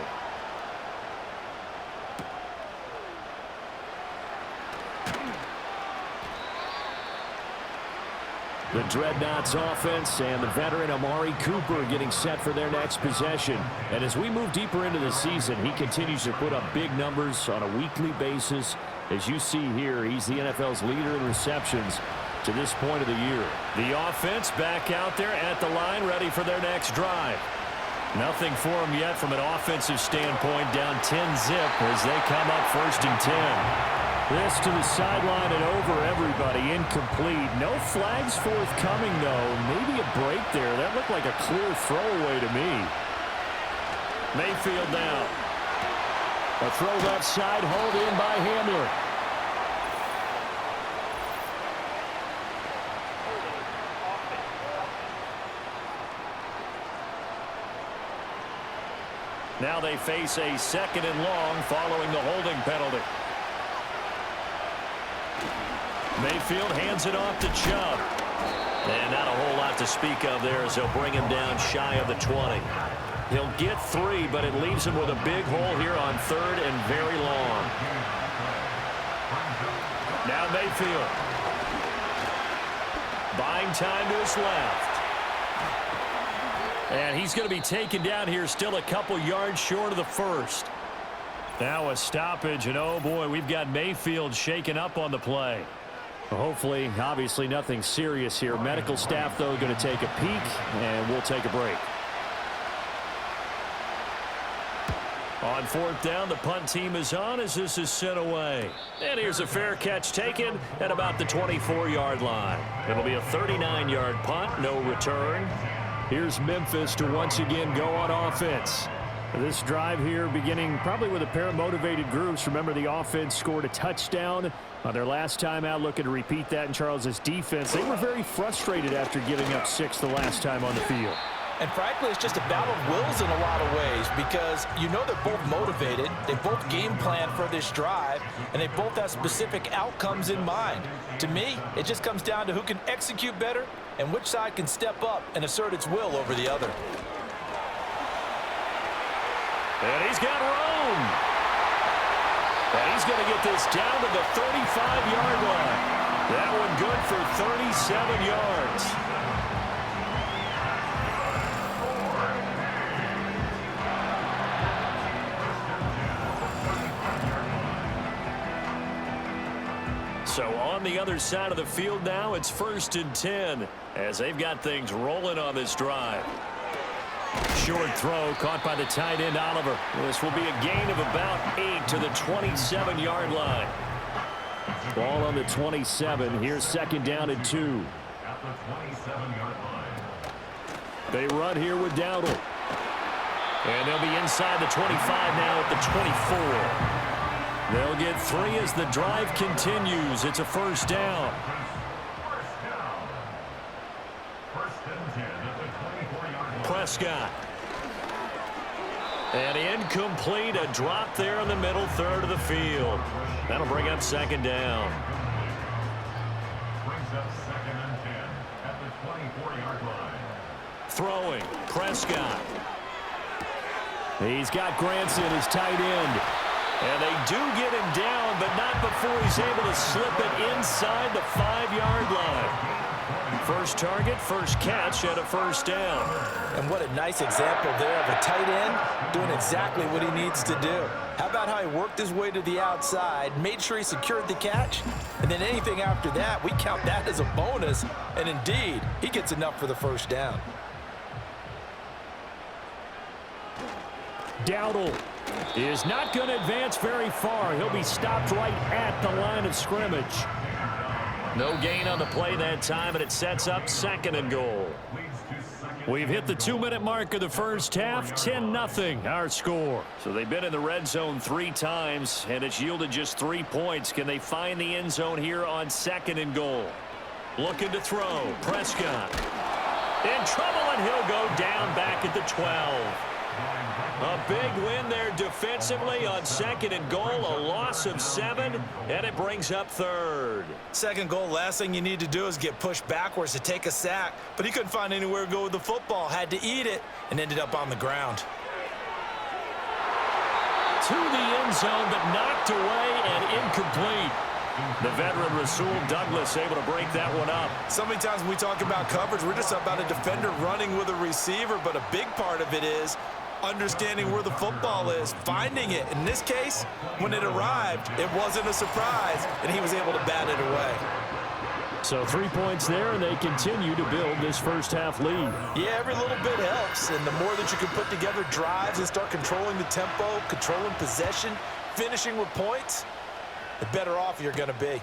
I: The Dreadnoughts offense and the veteran Amari Cooper getting set for their next possession. And as we move deeper into the season, he continues to put up big numbers on a weekly basis. As you see here, he's the NFL's leader in receptions to this point of the year. The offense back out there at the line, ready for their next drive. Nothing for them yet from an offensive standpoint, down 10-zip as they come up 1st and 10. This to the sideline and over everybody, incomplete. No flags forthcoming, though. Maybe a break there. That looked like a clear throwaway to me. Mayfield down. A throw left side, hauled in by Hamler. Now they face a 2nd and long following the holding penalty. Mayfield hands it off to Chubb. And not a whole lot to speak of there as they'll bring him down shy of the 20. He'll get 3, but it leaves him with a big hole here on 3rd and very long. Now Mayfield. Buying time to his left. And he's going to be taken down here, still a couple yards short of the 1st. Now a stoppage, and oh boy, we've got Mayfield shaken up on the play. Hopefully, obviously nothing serious here. Medical staff, though, going to take a peek, and we'll take a break. On 4th down, the punt team is on as this is sent away. And here's a fair catch taken at about the 24-yard line. It'll be a 39-yard punt, no return. Here's Memphis to once again go on offense. This drive here beginning probably with a pair of motivated groups. Remember, the offense scored a touchdown on their last time out, looking to repeat that in Charles's defense. They were very frustrated after giving up 6 the last time on the field.
C: And frankly, it's just a battle of wills in a lot of ways because you know they're both motivated, they both game plan for this drive, and they both have specific outcomes in mind. To me, it just comes down to who can execute better and which side can step up and assert its will over the other.
B: And he's got room. And he's going to get this down to the 35-yard line. That one good for 37 yards. So on the other side of the field now, it's 1st and 10 as they've got things rolling on this drive. Short throw caught by the tight end Oliver. This will be a gain of about 8 to the 27-yard line. Ball on the 27. Here's 2nd down and 2.
D: At the 27-yard line.
B: They run here with Dowdle. And they'll be inside the 25 now at the 24. They'll get 3 as the drive continues. It's a 1st down. Prescott. And incomplete, a drop there in the middle third of the field. That'll bring up 2nd down.
D: Brings up 2nd and 10 at the 24-yard line.
B: Throwing, Prescott. He's got Granson, his tight end. And they do get him down, but not before he's able to slip it inside the 5-yard line. First target, first catch, and a 1st down.
C: And what a nice example there of a tight end doing exactly what he needs to do. How about how he worked his way to the outside, made sure he secured the catch, and then anything after that, we count that as a bonus. And indeed, he gets enough for the 1st down.
B: Dowdle is not going to advance very far. He'll be stopped right at the line of scrimmage. No gain on the play that time, and it sets up 2nd and goal. We've hit the 2-minute mark of the first half, 10-0 our score. So they've been in the red zone 3 times, and it's yielded just 3 points. Can they find the end zone here on 2nd and goal? Looking to throw, Prescott. In trouble, and he'll go down back at the 12. A big win there defensively on 2nd and goal, a loss of 7, and it brings up 3rd.
C: 2nd goal, last thing you need to do is get pushed backwards to take a sack, but he couldn't find anywhere to go with the football, had to eat it, and ended up on the ground.
B: To the end zone, but knocked away and incomplete. The veteran Rasul Douglas able to break that one up.
C: So many times when we talk about coverage, we're just about a defender running with a receiver, but a big part of it is understanding where the football is, finding it. In this case, when it arrived, it wasn't a surprise, and he was able to bat it away.
I: So 3 points there, and they continue to build this first half lead.
C: Yeah, every little bit helps, and the more that you can put together drives and start controlling the tempo, controlling possession, finishing with points, the better off you're going to be.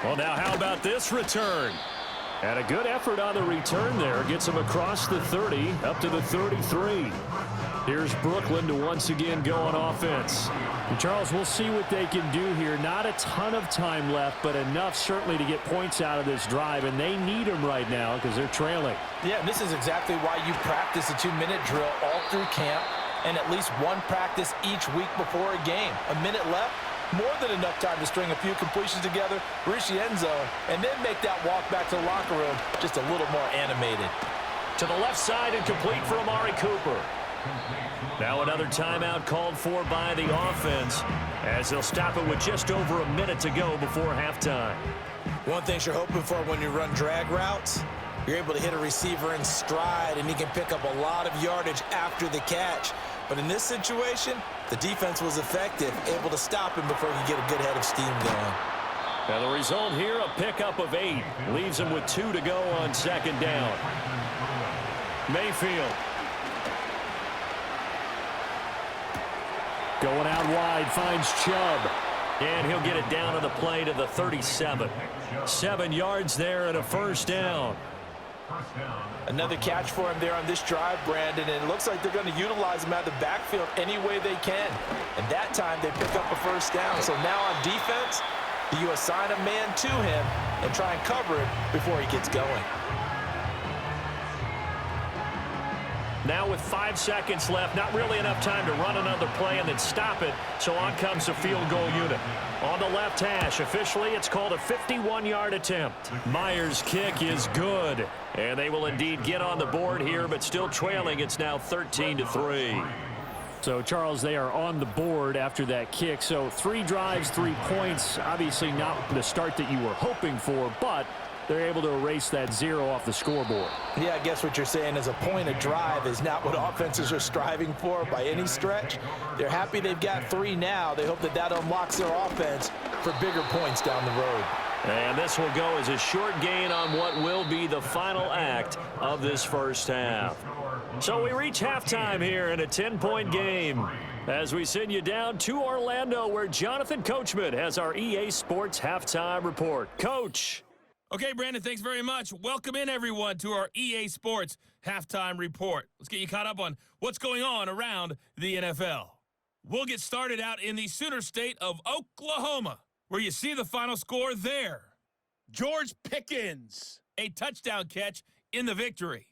B: Well, now how about this return?
I: And a good effort on the return there. Gets him across the 30, up to the 33. Here's Brooklyn to once again go on offense. And Charles, we'll see what they can do here. Not a ton of time left, but enough certainly to get points out of this drive, and they need them right now because they're trailing.
C: Yeah, and this is exactly why you practice a 2-minute drill all through camp and at least one practice each week before a game. A minute left, more than enough time to string a few completions together, reach the end zone, and then make that walk back to the locker room just a little more animated.
B: To the left side and complete for Amari Cooper. Now another timeout called for by the offense as they'll stop it with just over a minute to go before halftime.
C: One thing you're hoping for when you run drag routes, you're able to hit a receiver in stride and he can pick up a lot of yardage after the catch. But in this situation, the defense was effective, able to stop him before he could get a good head of steam going.
B: And the result here, a pickup of 8. Leaves him with 2 to go on second down. Mayfield. Going out wide, finds Chubb. And he'll get it down to the play to the 37. 7 yards there and a first down.
C: Another catch for him there on this drive, Brandon, and it looks like they're going to utilize him out of the backfield any way they can. And that time they pick up a first down. So now on defense, you assign a man to him and try and cover it before he gets going.
B: Now with 5 seconds left, not really enough time to run another play and then stop it, so on comes the field goal unit. On the left hash, officially it's called a 51-yard attempt. Myers' kick is good, and they will indeed get on the board here, but still trailing. It's now 13-3.
I: So, Charles, they are on the board after that kick. So 3 drives, 3 points, obviously not the start that you were hoping for, but they're able to erase that 0 off the scoreboard.
C: Yeah, I guess what you're saying is a point of drive is not what offenses are striving for by any stretch. They're happy they've got 3 now. They hope that that unlocks their offense for bigger points down the road.
B: And this will go as a short gain on what will be the final act of this first half. So we reach halftime here in a 10-point game as we send you down to Orlando, where Jonathan Coachman has our EA Sports halftime report. Coach.
E: Okay, Brandon, thanks very much. Welcome in, everyone, to our EA Sports halftime report. Let's get you caught up on what's going on around the NFL. We'll get started out in the Sooner state of Oklahoma, where you see the final score there. George Pickens, a touchdown catch in the victory.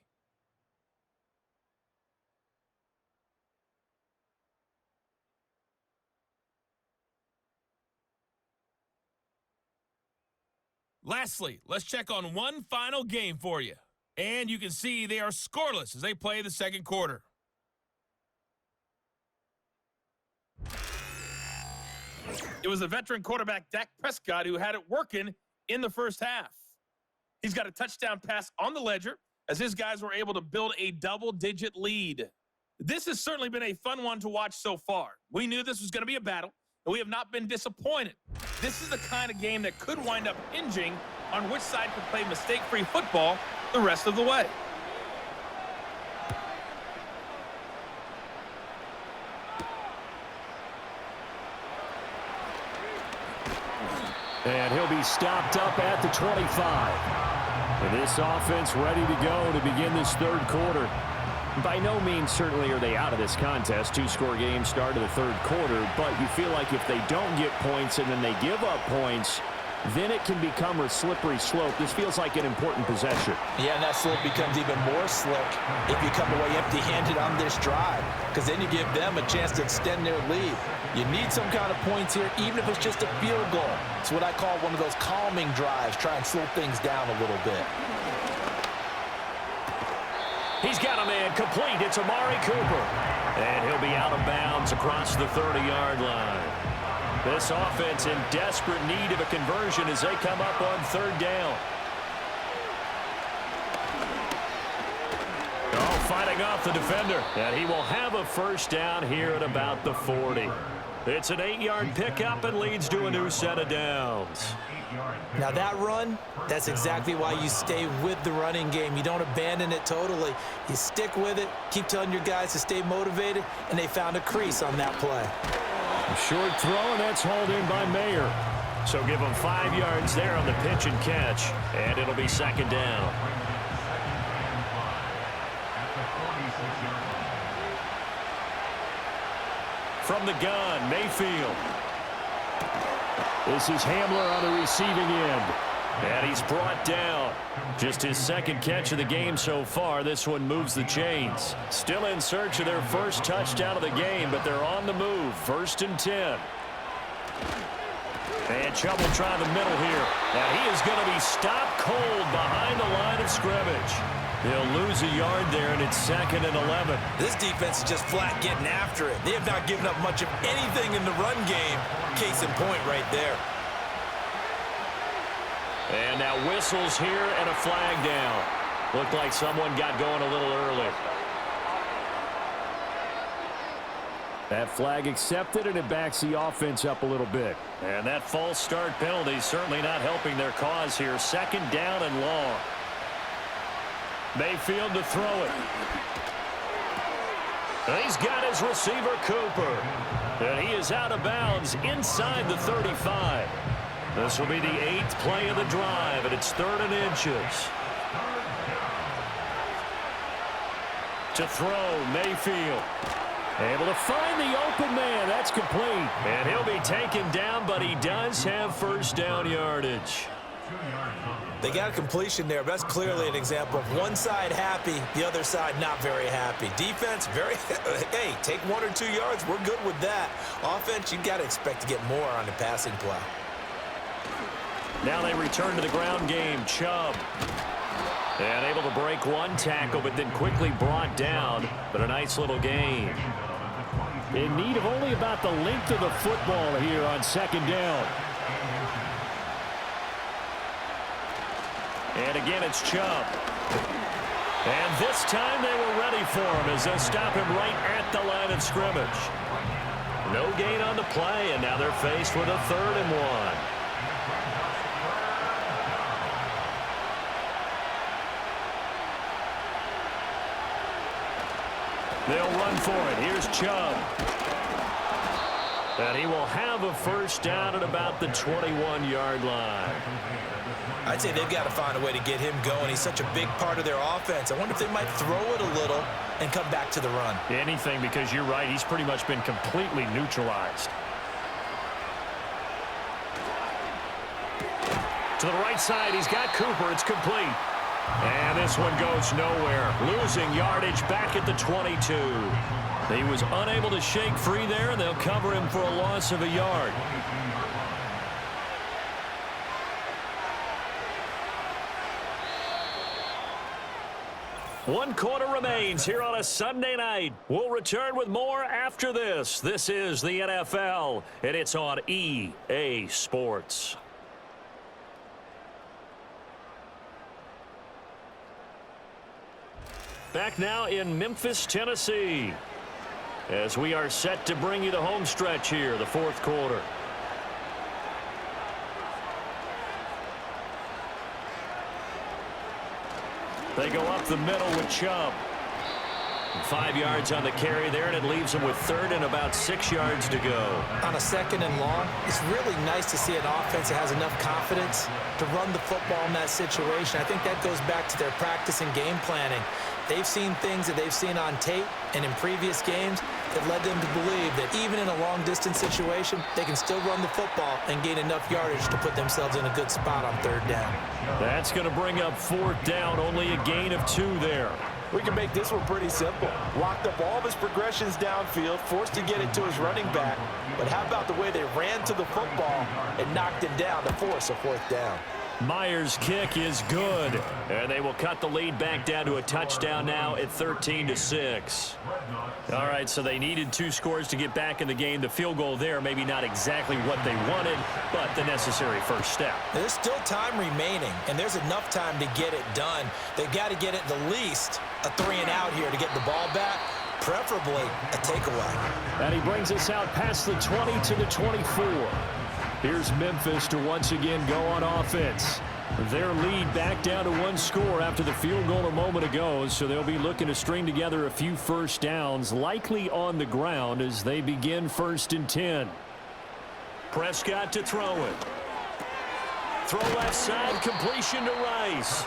E: Lastly, let's check on one final game for you. And you can see they are scoreless as they play the second quarter. It was the veteran quarterback Dak Prescott who had it working in the first half. He's got a touchdown pass on the ledger as his guys were able to build a double-digit lead. This has certainly been a fun one to watch so far. We knew this was going to be a battle, and we have not been disappointed. This is the kind of game that could wind up hinging on which side could play mistake-free football the rest of the way.
I: And he'll be stopped up at the 25. And this offense ready to go to begin this third quarter. By no means certainly are they out of this contest. 2-score game start of the third quarter, but you feel like if they don't get points and then they give up points, then it can become a slippery slope. This feels like an important possession.
C: Yeah, and that slope becomes even more slick if you come away empty-handed on this drive, because then you give them a chance to extend their lead. You need some kind of points here, even if it's just a field goal. It's what I call one of those calming drives, try and slow things down a little bit.
B: He's got a man complete. It's Amari Cooper. And he'll be out of bounds downs across the 30-yard line. This offense in desperate need of a conversion as they come up on third down. Oh, fighting off the defender. And he will have a first down here at about the 40. It's an 8-yard pickup and leads to a new set of downs.
C: Now that run, that's exactly why you stay with the running game. You don't abandon it totally. You stick with it, keep telling your guys to stay motivated, and they found a crease on that play.
B: A short throw, and that's hauled in by Mayer. So give them 5 yards there on the pitch and catch, and it'll be second down. From the gun, Mayfield. This is Hamler on the receiving end. And he's brought down. Just his second catch of the game so far. This one moves the chains. Still in search of their first touchdown of the game, but they're on the move. 1st and 10. And Chubb will try the middle here. And he is going to be stopped cold behind the line of scrimmage. They'll lose a yard there, and it's 2nd and 11.
C: This defense is just flat getting after it. They have not given up much of anything in the run game. Case in point right there.
B: And now whistles here and a flag down. Looked like someone got going a little early. That flag accepted, and it backs the offense up a little bit. And that false start penalty certainly not helping their cause here. 2nd down and long. Mayfield to throw it. And he's got his receiver, Cooper. And he is out of bounds inside the 35. This will be the 8th play of the drive, and it's 3rd and inches. To throw, Mayfield. Able to find the open man. That's complete. And he'll be taken down, but he does have first down yardage.
C: They got a completion there, but that's clearly an example of one side happy, the other side not very happy. Defense, very, hey, take 1 or 2 yards. We're good with that. Offense, you got to expect to get more on the passing play.
B: Now they return to the ground game. Chubb. And able to break one tackle, but then quickly brought down. But a nice little gain. In need of only about the length of the football here on 2nd down. And again, it's Chubb. And this time they were ready for him as they'll stop him right at the line of scrimmage. No gain on the play, and now they're faced with a 3rd and 1. They'll run for it. Here's Chubb. And he will have a first down at about the 21-yard line.
C: I'd say they've got to find a way to get him going. He's such a big part of their offense. I wonder if they might throw it a little and come back to the run.
B: Anything, because you're right. He's pretty much been completely neutralized. To the right side, he's got Cooper. It's complete. And this one goes nowhere. Losing yardage back at the 22. He was unable to shake free there, and they'll cover him for a loss of a yard. One quarter remains here on a Sunday night. We'll return with more after this. This is the NFL, and it's on EA Sports. Back now in Memphis, Tennessee, as we are set to bring you the home stretch here, the 4th quarter. They go up the middle with Chubb. 5 yards on the carry there, and it leaves them with 3rd and about 6 yards to go.
C: On a 2nd and long, it's really nice to see an offense that has enough confidence to run the football in that situation. I think that goes back to their practice and game planning. They've seen things that they've seen on tape and in previous games that led them to believe that even in a long-distance situation, they can still run the football and gain enough yardage to put themselves in a good spot on 3rd down.
B: That's going to bring up 4th down, only a gain of 2 there.
C: We can make this one pretty simple. Locked up all of his progressions downfield, forced to get it to his running back. But how about the way they ran to the football and knocked him down to force a 4th down?
B: Myers' kick is good. And they will cut the lead back down to a touchdown now at 13-6. All right, so they needed 2 scores to get back in the game. The field goal there, maybe not exactly what they wanted, but the necessary first step.
C: There's still time remaining, and there's enough time to get it done. They've got to get at the least a 3-and-out here to get the ball back, preferably a takeaway.
B: And he brings us out past the 20 to the 24. Here's Memphis to once again go on offense. Their lead back down to 1 score after the field goal a moment ago, so they'll be looking to string together a few first downs, likely on the ground as they begin 1st and 10. Prescott to throw it. Throw left side, completion to Rice.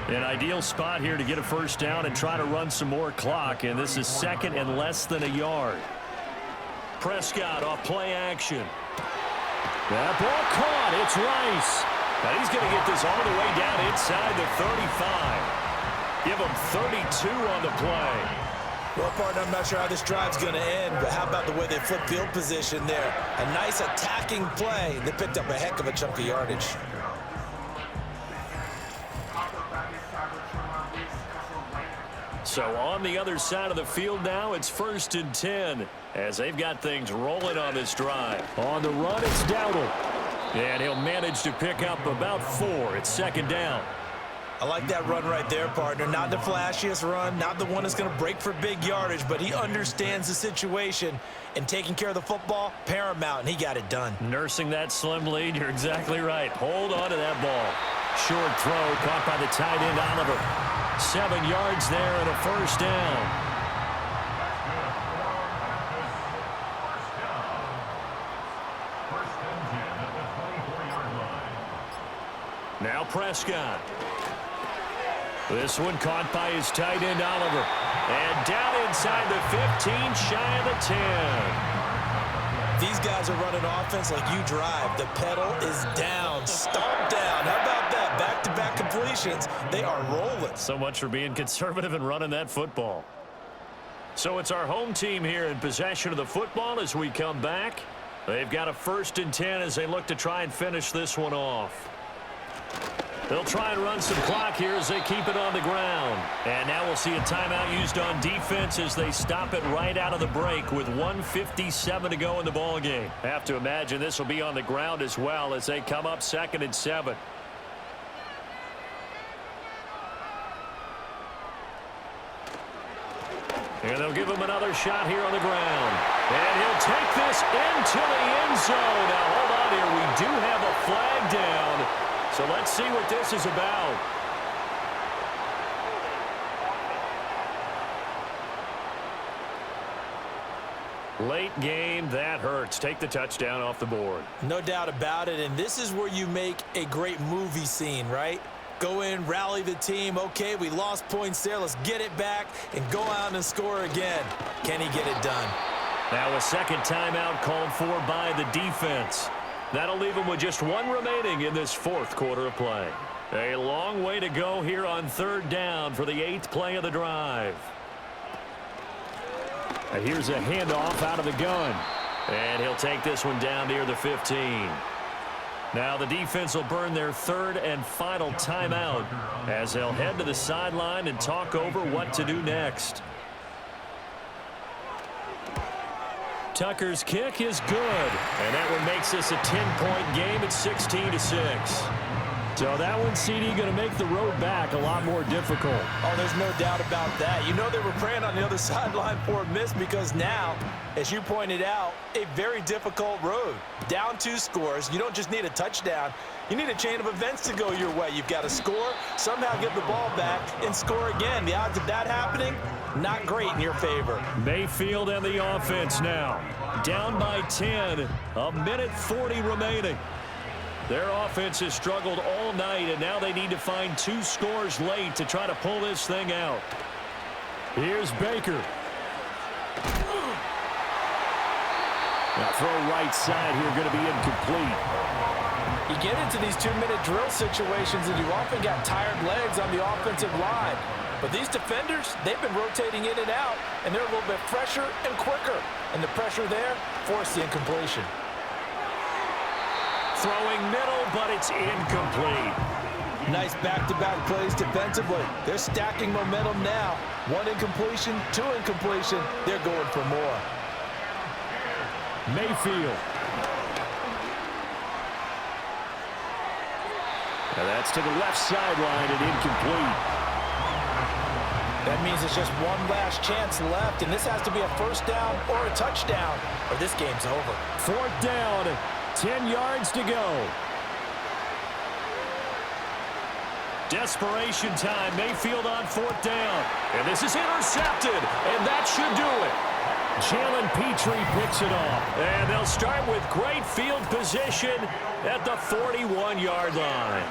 B: An ideal spot here to get a first down and try to run some more clock, and this is 2nd and less than a yard. Prescott off play action. That ball caught. It's Rice. And he's going to get this all the way down inside the 35. Give him 32 on the play.
C: Well, partner, I'm not sure how this drive's going to end, but how about the way they flip field position there? A nice attacking play. They picked up a heck of a chunk of yardage.
B: So on the other side of the field now, it's 1st and 10 as they've got things rolling on this drive. On the run, it's Dowdle. And he'll manage to pick up about 4. It's 2nd down.
C: I like that run right there, partner. Not the flashiest run, not the one that's going to break for big yardage, but he understands the situation, and taking care of the football, paramount, and he got it done.
B: Nursing that slim lead, you're exactly right. Hold on to that ball. Short throw caught by the tight end, Oliver. 7 yards there and a first down. Now Prescott. This one caught by his tight end, Oliver. And down inside the 15, shy of the 10.
C: These guys are running offense like you drive. The pedal is down, stomp down. How about that? Back-to-back completions. They are rolling.
B: So much for being conservative and running that football. So it's our home team here in possession of the football as we come back. They've got a 1st and 10 as they look to try and finish this one off. They'll try and run some clock here as they keep it on the ground. And now we'll see a timeout used on defense as they stop it right out of the break with 1:57 to go in the ballgame. Have to imagine this will be on the ground as well as they come up 2nd and 7. And they'll give him another shot here on the ground. And he'll take this into the end zone. Now, hold on here. We do have a flag down. So let's see what this is about. Late game, that hurts. Take the touchdown off the board.
C: No doubt about it, and this is where you make a great movie scene, right? Go in, rally the team. Okay, we lost points there. Let's get it back and go out and score again. Can he get it done?
B: Now a 2nd timeout called for by the defense. That'll leave them with just 1 remaining in this 4th quarter of play. A long way to go here on 3rd down for the 8th play of the drive. And here's a handoff out of the gun. And he'll take this one down near the 15. Now the defense will burn their 3rd and final timeout as they'll head to the sideline and talk over what to do next. Tucker's kick is good, and that one makes this a 10-point game at 16-6. So that one, CD, going to make the road back a lot more difficult.
C: Oh, there's no doubt about that. You know they were praying on the other sideline for a miss because now, as you pointed out, a very difficult road. Down 2 scores. You don't just need a touchdown. You need a chain of events to go your way. You've got to score, somehow get the ball back, and score again. The odds of that happening, not great in your favor.
B: Mayfield and the offense now. Down by 10, a minute 40 remaining. Their offense has struggled all night, and now they need to find 2 scores late to try to pull this thing out. Here's Baker. Now throw right side here, going to be incomplete.
C: You get into these 2-minute drill situations, and you often got tired legs on the offensive line. But these defenders, they've been rotating in and out, and they're a little bit fresher and quicker. And the pressure there forced the incompletion.
B: Throwing middle, but it's incomplete.
C: Nice back-to-back plays defensively. They're stacking momentum now. 1 incompletion, 2 incompletion. They're going for more.
B: Mayfield. Now that's to the left sideline and incomplete.
C: That means it's just one last chance left, and this has to be a first down or a touchdown, or this game's over.
B: 4th down, 10 yards to go. Desperation time, Mayfield on 4th down. And this is intercepted, and that should do it. Jalen Petrie picks it off. And they'll start with great field position at the 41-yard line.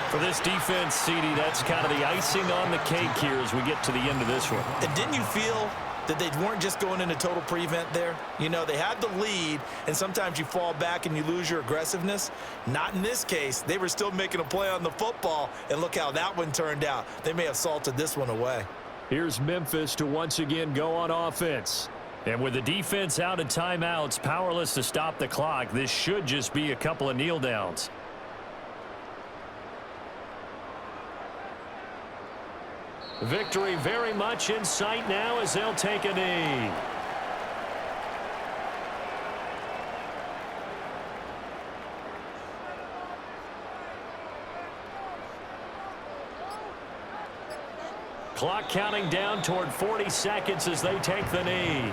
B: For this defense, CD, that's kind of the icing on the cake here as we get to the end of this one.
C: And didn't you feel that they weren't just going into total prevent there? You know, they had the lead, and sometimes you fall back and you lose your aggressiveness. Not in this case. They were still making a play on the football, and look how that one turned out. They may have salted this one away.
B: Here's Memphis to once again go on offense. And with the defense out of timeouts, powerless to stop the clock, this should just be a couple of kneel downs. Victory very much in sight now as they'll take a knee. Clock counting down toward 40 seconds as they take the knee.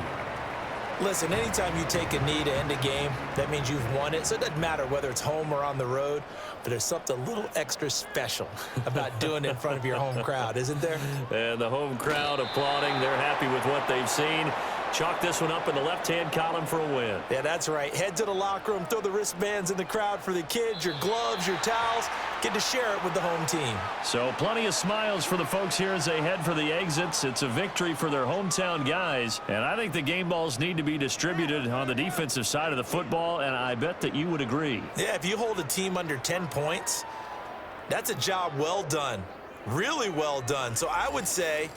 C: Listen, anytime you take a knee to end a game, that means you've won it. So it doesn't matter whether it's home or on the road, but there's something a little extra special about doing it in front of your home crowd, isn't there?
B: And the home crowd applauding. They're happy with what they've seen. Chalk this one up in the left-hand column for a win.
C: Yeah, that's right. Head to the locker room, throw the wristbands in the crowd for the kids, your gloves, your towels. Get to share it with the home team.
B: So plenty of smiles for the folks here as they head for the exits. It's a victory for their hometown guys. And I think the game balls need to be distributed on the defensive side of the football, and I bet that you would agree.
C: Yeah, if you hold a team under 10 points, that's a job well done. Really well done. So I would say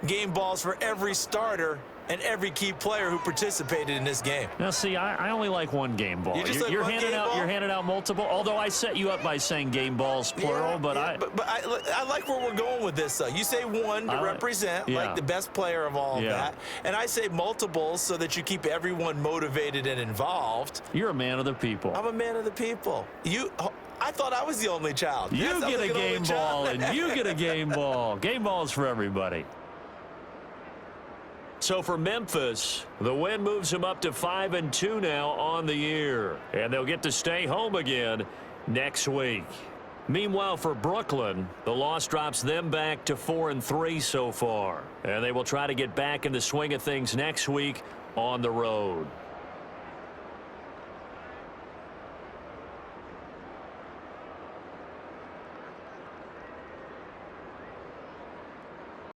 C: game balls for every starter and every key player who participated in this game.
B: Now, see, I only like one game ball. You're handing out multiple. Although I set you up by saying game balls plural, but
C: I like where we're going with this. Though you say one to represent, like the best player of all of that, and I say multiples so that you keep everyone motivated and involved.
B: You're a man of the people.
C: I'm a man of the people. I thought I was the only child.
B: You get a game ball, and you get a game ball. Game balls for everybody. So for Memphis, the win moves them up to 5-2 now on the year. And they'll get to stay home again next week. Meanwhile, for Brooklyn, the loss drops them back to 4-3 so far. And they will try to get back in the swing of things next week on the road.